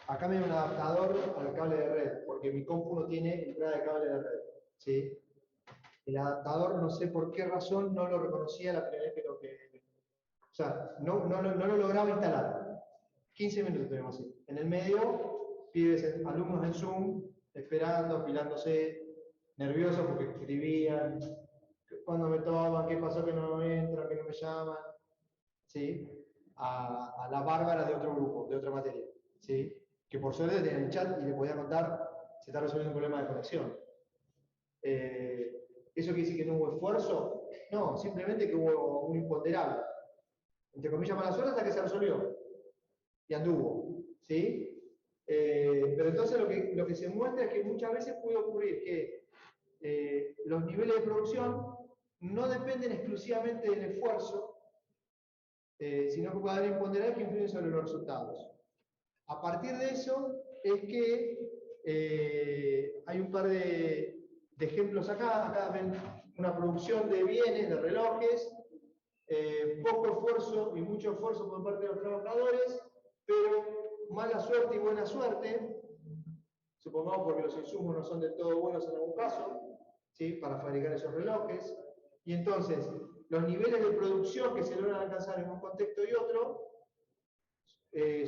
[SPEAKER 1] Acá me dio un adaptador al cable de red, porque mi compu no tiene entrada de cable de red. ¿Sí? El adaptador, no sé por qué razón, no lo reconocía la primera vez que lo que. O sea, no lo lograba instalar. 15 minutos tenemos así. En el medio, pibes, alumnos en Zoom, esperando, apilándose, nerviosos porque escribían, cuando me toman, qué pasó que no entran, que no me llaman, ¿sí? A la bárbara de otro grupo, de otra materia, ¿sí? Que por suerte tenía el chat y le podía contar si está resolviendo un problema de conexión. ¿Eso quiere decir que no hubo esfuerzo? No, simplemente que hubo un imponderable. Entre comillas, mala suerte hasta que se resolvió. Y anduvo. ¿Sí? Pero entonces lo que se muestra es que muchas veces puede ocurrir que los niveles de producción no dependen exclusivamente del esfuerzo, sino que puede haber imponderables que influyen sobre los resultados. A partir de eso es que hay un par de ejemplos acá. Acá ven una producción de bienes, de relojes, poco esfuerzo y mucho esfuerzo por parte de los trabajadores, pero mala suerte y buena suerte, supongamos porque los insumos no son del todo buenos en algún caso, ¿sí? Para fabricar esos relojes, y entonces los niveles de producción que se logran alcanzar en un contexto y otro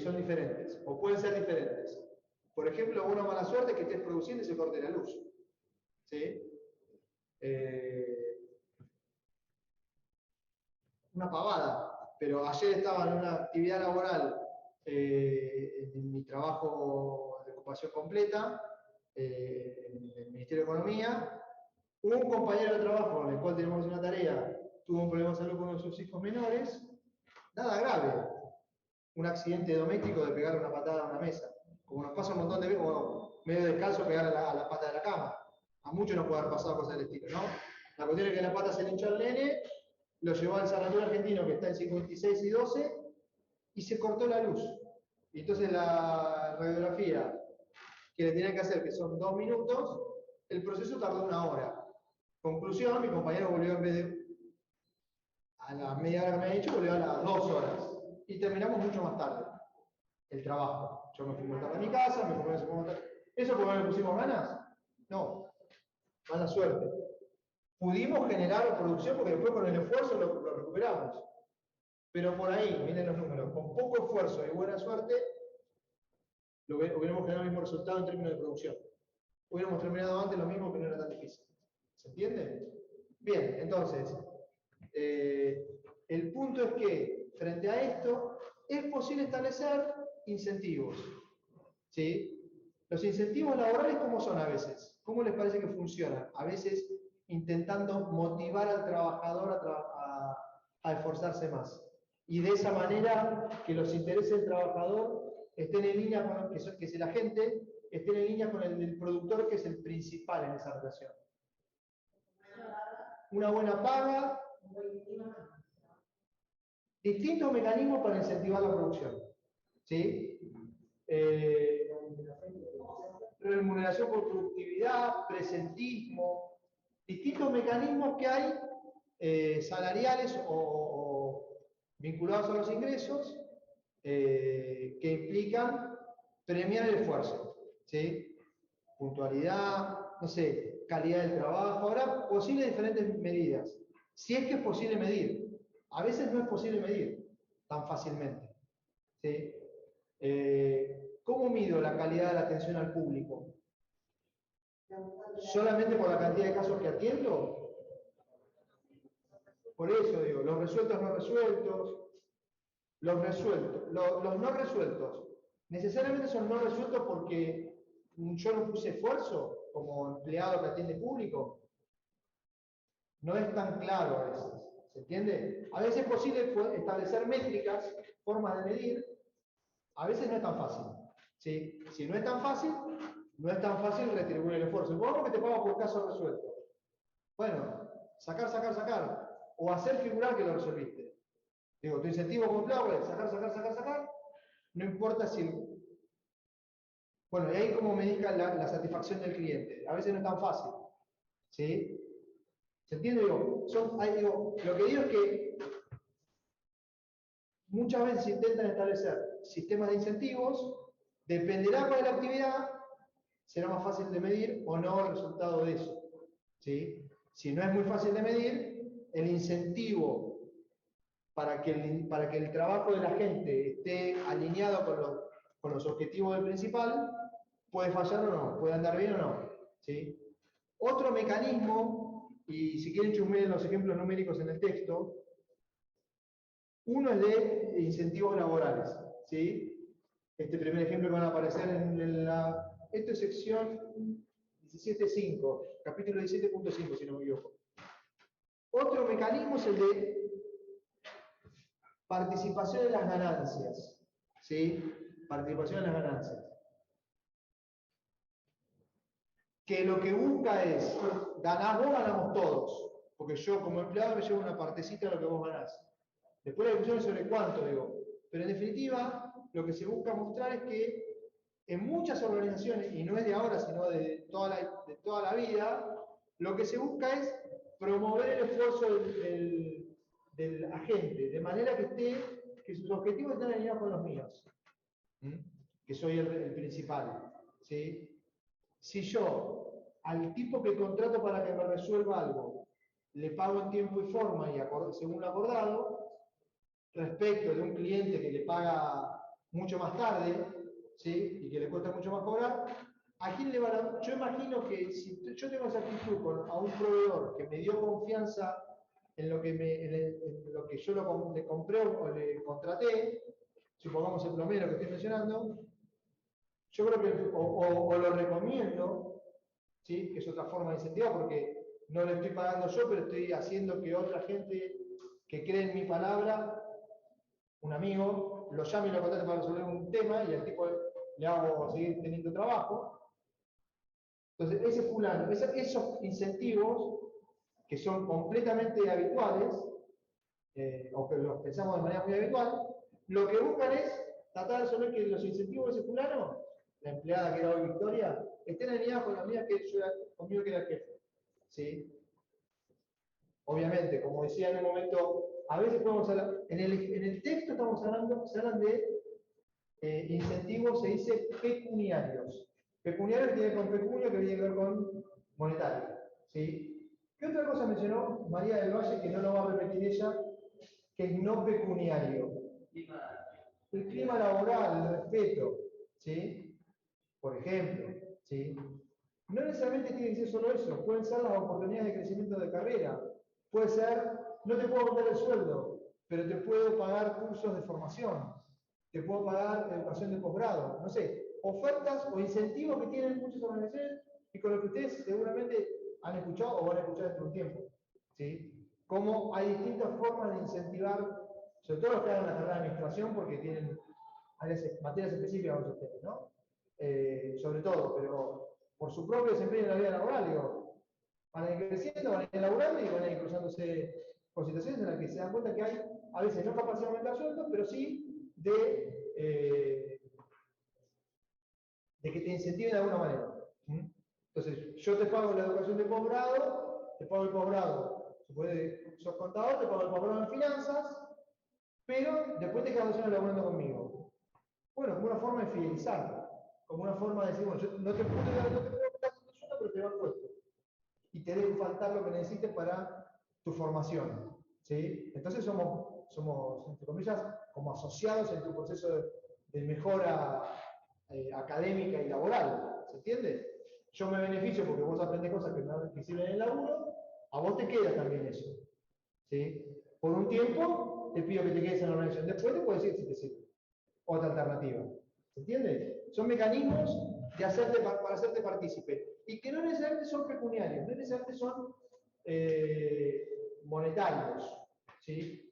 [SPEAKER 1] son diferentes, o pueden ser diferentes. Por ejemplo, una mala suerte es que estés produciendo y se corte la luz. ¿Sí? Una pavada, pero ayer estaba en una actividad laboral en mi trabajo de ocupación completa, en el Ministerio de Economía. Un compañero de trabajo con el cual tenemos una tarea tuvo un problema de salud con uno de sus hijos menores, nada grave, un accidente doméstico de pegar una patada a una mesa, como nos pasa un montón de veces, como medio descalzo pegar a la pata de la cama. A muchos nos puede haber pasado cosas del estilo, ¿no? La cuestión es que la pata se le hinchó al nene, lo llevó al sanatorio argentino que está en 56 y 12 y se cortó la luz. Y entonces la radiografía que le tenían que hacer, que son 2 minutos, el proceso tardó 1 hora. Conclusión, mi compañero volvió en vez de a la media hora que me había dicho, volvió a las 2 horas. Y terminamos mucho más tarde el trabajo. Yo me fui más tarde a mi casa, mi compañero se fue más tarde. ¿Eso porque no le pusimos ganas? No, mala suerte. Pudimos generar producción porque después con el esfuerzo lo recuperamos. Pero por ahí, miren los números, con poco esfuerzo y buena suerte, hubiéramos generado el mismo resultado en términos de producción. Hubiéramos terminado antes lo mismo que no era tan difícil. ¿Se entiende? Bien, entonces, el punto es que, frente a esto, es posible establecer incentivos. ¿Sí? Los incentivos laborales, ¿cómo son a veces? ¿Cómo les parece que funcionan? A veces intentando motivar al trabajador a esforzarse más. Y de esa manera que los intereses del trabajador estén en línea con que es el agente, estén en línea con el del productor, que es el principal en esa relación. Una buena paga, distintos mecanismos para incentivar la producción. ¿Sí? Remuneración por productividad, presentismo, distintos mecanismos que hay salariales o vinculados a los ingresos que implican premiar el esfuerzo, ¿sí? Puntualidad, no sé, calidad del trabajo. Ahora, posibles diferentes medidas. Si es que es posible medir. A veces no es posible medir tan fácilmente. ¿Sí? ¿Cómo mido la calidad de la atención al público? ¿Solamente por la cantidad de casos que atiendo? Por eso digo, los resueltos, no resueltos, los resueltos, los no resueltos, necesariamente son no resueltos porque yo no puse esfuerzo como empleado que atiende público. No es tan claro a veces, ¿se entiende? A veces es posible establecer métricas, formas de medir, a veces no es tan fácil. ¿Sí? Si no es tan fácil, no es tan fácil retribuir el esfuerzo. Supongamos que te pago por caso resuelto. Bueno, sacar, o hacer figurar que lo resolviste. Digo, tu incentivo como empleado es sacar, no importa si... Bueno, y ahí como medica la satisfacción del cliente. A veces no es tan fácil. ¿Sí? ¿Se entiende? Digo, lo que digo es que muchas veces se intentan establecer sistemas de incentivos, dependerá cuál es la actividad, será más fácil de medir o no el resultado de eso. ¿Sí? Si no es muy fácil de medir, el incentivo para que el trabajo de la gente esté alineado con los objetivos del principal, puede fallar o no, puede andar bien o no. ¿Sí? Otro mecanismo, y si quieren chusmear los ejemplos numéricos en el texto, uno es de incentivos laborales. ¿Sí? Este primer ejemplo que van a aparecer esto es sección 17.5, capítulo 17.5, si no me equivoco. Otro mecanismo es el de participación en las ganancias. ¿Sí? Participación en las ganancias. Que lo que busca es, ganás vos, ganamos todos. Porque yo como empleado me llevo una partecita de lo que vos ganás. Después la discusión es sobre cuánto, digo. Pero en definitiva, lo que se busca mostrar es que en muchas organizaciones, y no es de ahora, sino de toda la vida, lo que se busca es promover el esfuerzo del agente, de manera que sus objetivos estén alineados con los míos, que soy el principal. ¿Sí? Si yo al tipo que contrato para que me resuelva algo, le pago en tiempo y forma y según lo acordado, respecto de un cliente que le paga mucho más tarde, ¿sí? Y que le cuesta mucho más cobrar, ¿a quién le van a...? Yo imagino que si yo tengo esa actitud a un proveedor que me dio confianza en lo que yo le compré o le contraté, supongamos el plomero que estoy mencionando, yo creo que o lo recomiendo, ¿sí? Que es otra forma de incentivar, porque no le estoy pagando yo, pero estoy haciendo que otra gente que cree en mi palabra, un amigo, lo llame y lo contrate para resolver un tema y al tipo le hago seguir teniendo trabajo. Entonces, ese fulano, esos incentivos que son completamente habituales, o que los pensamos de manera muy habitual, lo que buscan es tratar de resolver que los incentivos de ese fulano, la empleada que era hoy Victoria, estén alineados con las mías que yo conmigo que era el jefe. ¿Sí? Obviamente, como decía en un momento, a veces podemos hablar, en el texto estamos hablando, se hablan de incentivos, se dice pecuniarios. Pecuniarios tiene que ver con pecunio, que tiene que ver con monetario. ¿Sí? ¿Qué otra cosa mencionó María del Valle que no lo va a repetir ella? Que es no pecuniario. El clima laboral, el respeto. ¿Sí? Por ejemplo. ¿Sí? No necesariamente tiene que ser solo eso, pueden ser las oportunidades de crecimiento de carrera. Puede ser, no te puedo aumentar el sueldo, pero te puedo pagar cursos de formación. Te puedo pagar educación de posgrado, no sé, ofertas o incentivos que tienen muchas organizaciones y con lo que ustedes seguramente han escuchado o van a escuchar dentro de un tiempo. ¿Sí? Como hay distintas formas de incentivar, sobre todo los que hagan la carrera de administración, porque tienen materias específicas con ustedes, ¿no? Sobre todo, pero por su propio desempeño en la vida laboral, digo, van a ir creciendo, van a ir laburando y van a ir cruzándose con situaciones en las que se dan cuenta que hay, a veces no capacidad de aumentar sueldos, pero sí de que te incentiven de alguna manera. Entonces, yo te pago la educación de posgrado, te pago el posgrado, sos contador, te pago el posgrado en finanzas, pero después te quedas 2 años laburando conmigo. Bueno, como una forma de fidelizar, como una forma de decir, bueno, yo no te puedo dar tu sueldo, pero te va el puesto. Y te debe faltar lo que necesites para tu formación. ¿Sí? Entonces somos, entre comillas, como asociados en tu proceso de mejora académica y laboral. ¿Se entiende? Yo me beneficio porque vos aprendés cosas que sirven en el laburo, a vos te queda también eso. ¿Sí? Por un tiempo te pido que te quedes en la organización, después te puedo decir si te sirve. Otra alternativa. ¿Se entiende? Son mecanismos de para hacerte partícipe. Y que no necesariamente son pecuniarios, no necesariamente son monetarios. ¿Sí?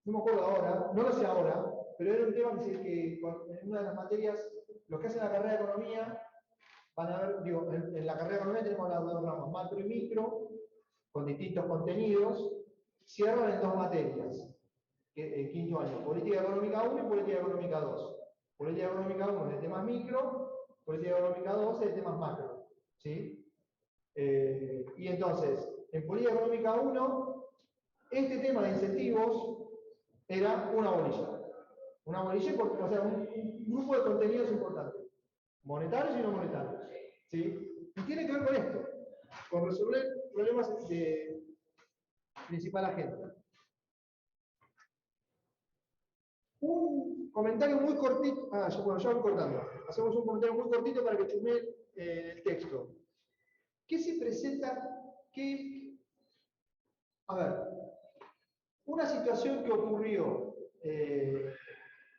[SPEAKER 1] No me acuerdo ahora, no lo sé ahora, pero era un tema que en una de las materias, los que hacen la carrera de economía, van a ver, digo, en la carrera de economía tenemos las 2 ramas, macro y micro, con distintos contenidos, cierran en 2 materias. En quinto año, política económica 1 y política económica 2. Política económica 1 es de temas micro, política económica 2 es de temas macro. ¿Sí? Y entonces, en política económica 1, este tema de incentivos era una bolilla. Una bolilla, o sea, un grupo de contenidos importantes. Monetarios y no monetarios. ¿Sí? Y tiene que ver con esto, con resolver problemas de principal agenda. Un comentario muy cortito. Bueno, ya voy cortando. Hacemos un comentario muy cortito para que chumeen el texto. ¿Qué se presenta? A ver, una situación que ocurrió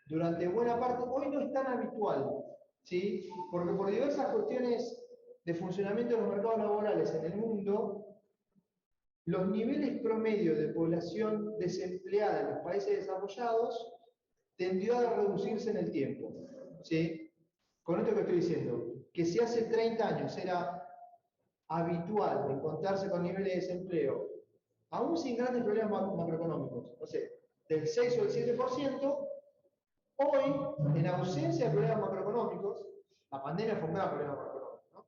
[SPEAKER 1] durante buena parte, hoy no es tan habitual, ¿sí? Porque por diversas cuestiones de funcionamiento de los mercados laborales en el mundo, los niveles promedio de población desempleada en los países desarrollados tendió a reducirse en el tiempo. ¿Sí? Con esto que estoy diciendo, que si hace 30 años era habitual encontrarse con niveles de desempleo, aún sin grandes problemas macroeconómicos, no sé, del 6 o el 7%, hoy, en ausencia de problemas macroeconómicos, la pandemia fue un gran problema macroeconómico, ¿no?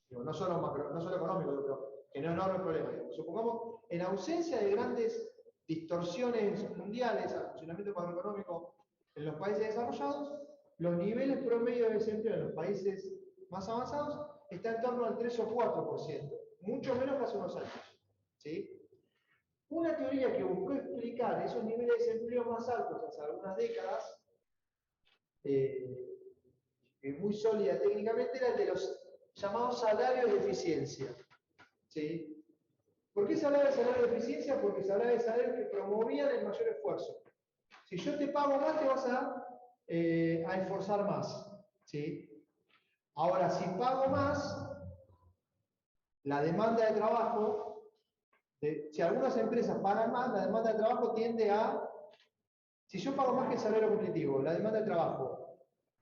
[SPEAKER 1] Digo, no solo económico, pero que no es enorme problema. Digo. Supongamos, en ausencia de grandes distorsiones mundiales al funcionamiento macroeconómico en los países desarrollados, los niveles promedio de desempleo en los países más avanzados están en torno al 3 o 4%, mucho menos que hace unos años. ¿Sí? Una teoría que buscó explicar esos niveles de desempleo más altos hace algunas décadas, muy sólida técnicamente, era el de los llamados salarios de eficiencia. ¿Sí? ¿Por qué se hablaba de salario de eficiencia? Porque se hablaba de salarios que promovían el mayor esfuerzo. Si yo te pago más, te vas a esforzar más. ¿Sí? Ahora, si pago más, la demanda de trabajo, si algunas empresas pagan más, la demanda de trabajo tiende a... Si yo pago más que el salario competitivo, la demanda de trabajo,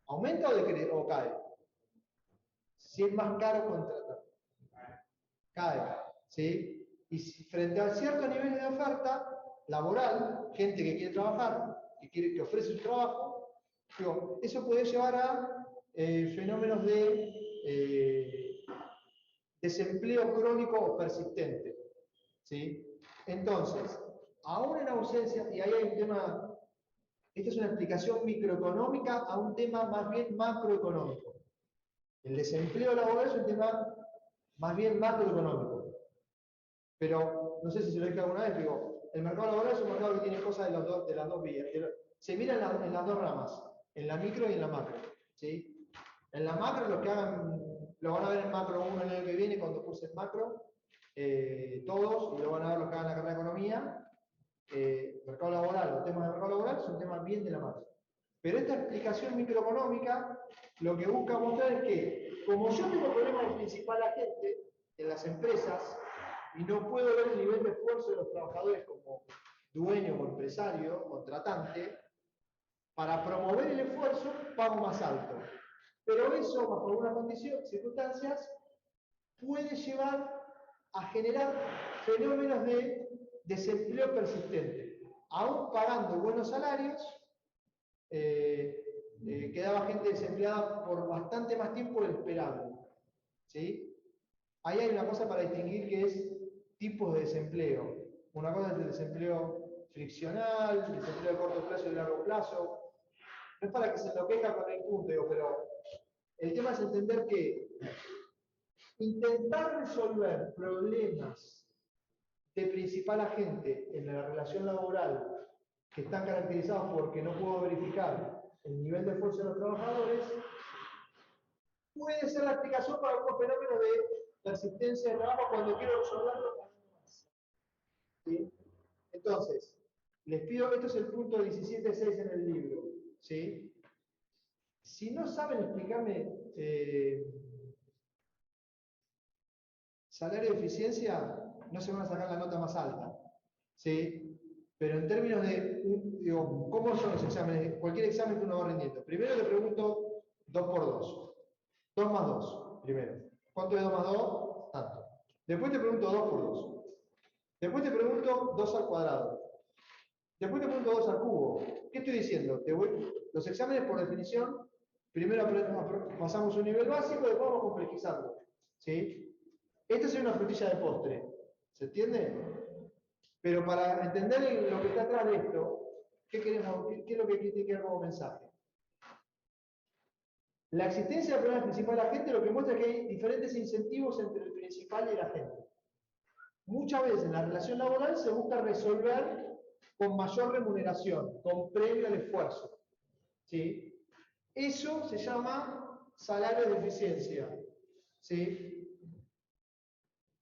[SPEAKER 1] ¿aumenta o cae? Si es más caro contratar. Cae. ¿Sí? Y frente a ciertos niveles de oferta laboral, gente que quiere trabajar, que ofrece su trabajo, digo, eso puede llevar a fenómenos de desempleo crónico o persistente. ¿Sí? Entonces, aún en ausencia, y ahí hay un tema, esta es una explicación microeconómica a un tema más bien macroeconómico. El desempleo laboral es un tema más bien macroeconómico. Pero, no sé si se lo dije alguna vez, digo, el mercado laboral es un mercado que tiene cosas de las dos vías. Se mira en las dos ramas, en la micro y en la macro. ¿Sí? En la macro, los que hagan, lo van a ver en macro 1 el año que viene cuando cursen macro, todos, y lo van a ver los que hagan la carrera de economía. Mercado laboral, los temas de mercado laboral son temas bien de la macro. Pero esta explicación microeconómica lo que busca mostrar es que, como yo tengo problemas de principal agente en las empresas y no puedo ver el nivel de esfuerzo de los trabajadores como dueño o empresario, contratante, para promover el esfuerzo pago más alto. Pero eso, bajo algunas circunstancias, puede llevar a generar fenómenos de desempleo persistente. Aún pagando buenos salarios, quedaba gente desempleada por bastante más tiempo del esperable. ¿Sí? Ahí hay una cosa para distinguir que es tipos de desempleo. Una cosa es el desempleo friccional, el desempleo de corto plazo y de largo plazo. No es para que se enloquezca con el punto, pero el tema es entender que intentar resolver problemas de principal agente en la relación laboral que están caracterizados porque no puedo verificar el nivel de esfuerzo de los trabajadores, puede ser la explicación para algunos fenómenos de persistencia de trabajo cuando quiero resolverlo más. ¿Sí? Entonces, les pido, esto es el punto 17.6 en el libro. ¿Sí? Si no saben explicarme salario de eficiencia, no se van a sacar la nota más alta. ¿Sí? Pero en términos de, digo, ¿cómo son los exámenes? Cualquier examen que uno va rindiendo. Primero le pregunto 2 por 2. 2 más 2, primero. ¿Cuánto es 2 más 2? Tanto. Después te pregunto 2 por 2. Después te pregunto 2 al cuadrado. Después te pregunto 2 al cubo. ¿Qué estoy diciendo? Los exámenes, por definición, primero pasamos un nivel básico y después vamos complejizando. ¿Sí? Esta es una frutilla de postre. ¿Se entiende? Pero para entender lo que está atrás de esto, ¿qué es lo que tiene que ver como mensaje? La existencia del problema principal de la gente lo que muestra es que hay diferentes incentivos entre el principal y la gente. Muchas veces en la relación laboral se busca resolver con mayor remuneración, con premio al esfuerzo. ¿Sí? Eso se llama salario de eficiencia. ¿Sí?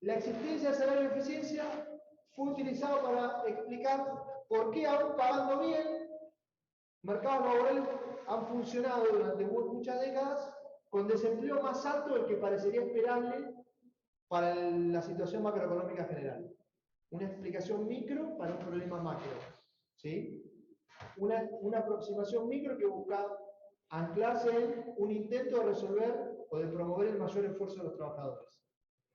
[SPEAKER 1] La existencia del salario de eficiencia fue utilizado para explicar por qué aún pagando bien, mercados laborales han funcionado durante muchas décadas con desempleo más alto del que parecería esperable para la situación macroeconómica general. Una explicación micro para un problema macro. ¿Sí? Una aproximación micro que busca anclarse en un intento de resolver o de promover el mayor esfuerzo de los trabajadores.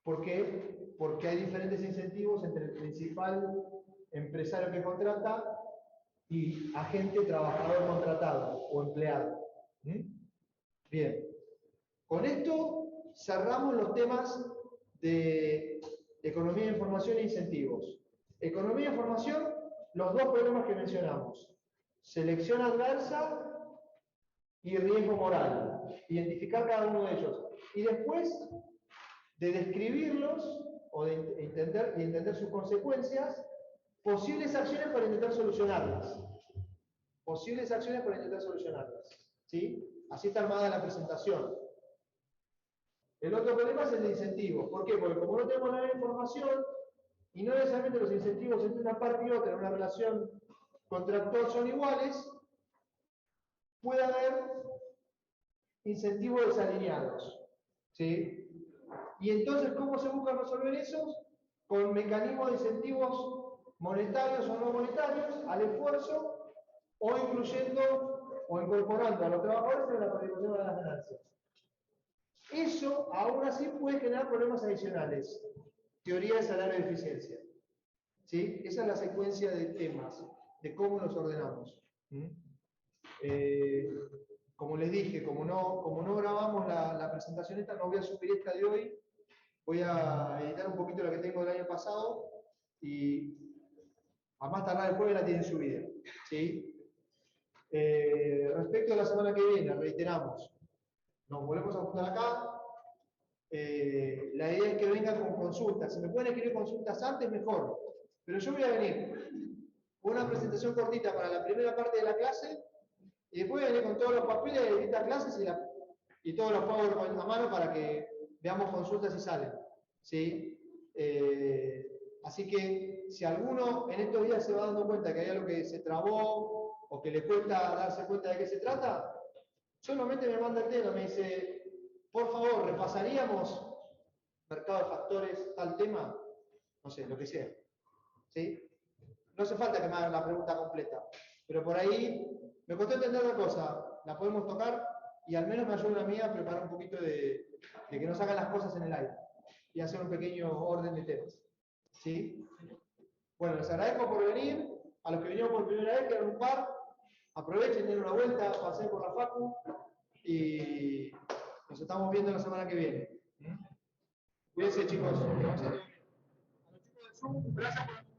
[SPEAKER 1] ¿Por qué? Porque hay diferentes incentivos entre el principal empresario que contrata y agente trabajador contratado o empleado. Bien. Con esto cerramos los temas de economía de información e incentivos. Economía de información, los dos problemas que mencionamos. Selección adversa y riesgo moral. Identificar cada uno de ellos. Y después de describirlos o de entender sus consecuencias, posibles acciones para intentar solucionarlas. Posibles acciones para intentar solucionarlas. ¿Sí? Así está armada la presentación. El otro problema es el de incentivos. ¿Por qué? Porque como no tenemos nada de información y no necesariamente los incentivos entre una parte y otra en una relación contractual son iguales, puede haber incentivos desalineados. ¿Sí? Y entonces, ¿cómo se busca resolver esos? Con mecanismos de incentivos monetarios o no monetarios al esfuerzo, o incluyendo o incorporando a los trabajadores en la participación de las ganancias. Eso, aún así, puede generar problemas adicionales. Teoría de salario de eficiencia. ¿Sí? Esa es la secuencia de temas, de cómo los ordenamos. Como les dije, como no grabamos la presentación esta, no voy a subir esta de hoy, Voy a editar un poquito lo que tengo del año pasado y a más tardar el jueves la tienen subida. ¿Sí? Respecto a la semana que viene, reiteramos, nos volvemos a juntar acá. La idea es que vengan con consultas. Si me pueden escribir consultas antes, mejor. Pero yo voy a venir con una presentación cortita para la primera parte de la clase y después voy a venir con todos los papeles de distintas clases y todos los PowerPoint a mano para que veamos consultas si salen. ¿Sí? Así que si alguno en estos días se va dando cuenta que hay algo que se trabó o que le cuesta darse cuenta de qué se trata, solamente me manda el tema, me dice, por favor, repasaríamos mercado de factores, tal tema, no sé, lo que sea. ¿Sí? No hace falta que me hagan la pregunta completa, pero por ahí me costó entender la cosa, la podemos tocar y al menos me ayuda a mí a preparar un poquito de que no salgan las cosas en el aire y hacer un pequeño orden de temas. ¿Sí? Bueno, les agradezco por venir, a los que vinieron por primera vez, que eran un par, aprovechen, den una vuelta, pasen por la facu y nos estamos viendo la semana que viene. Cuídense, chicos. A los chicos de Zoom, gracias por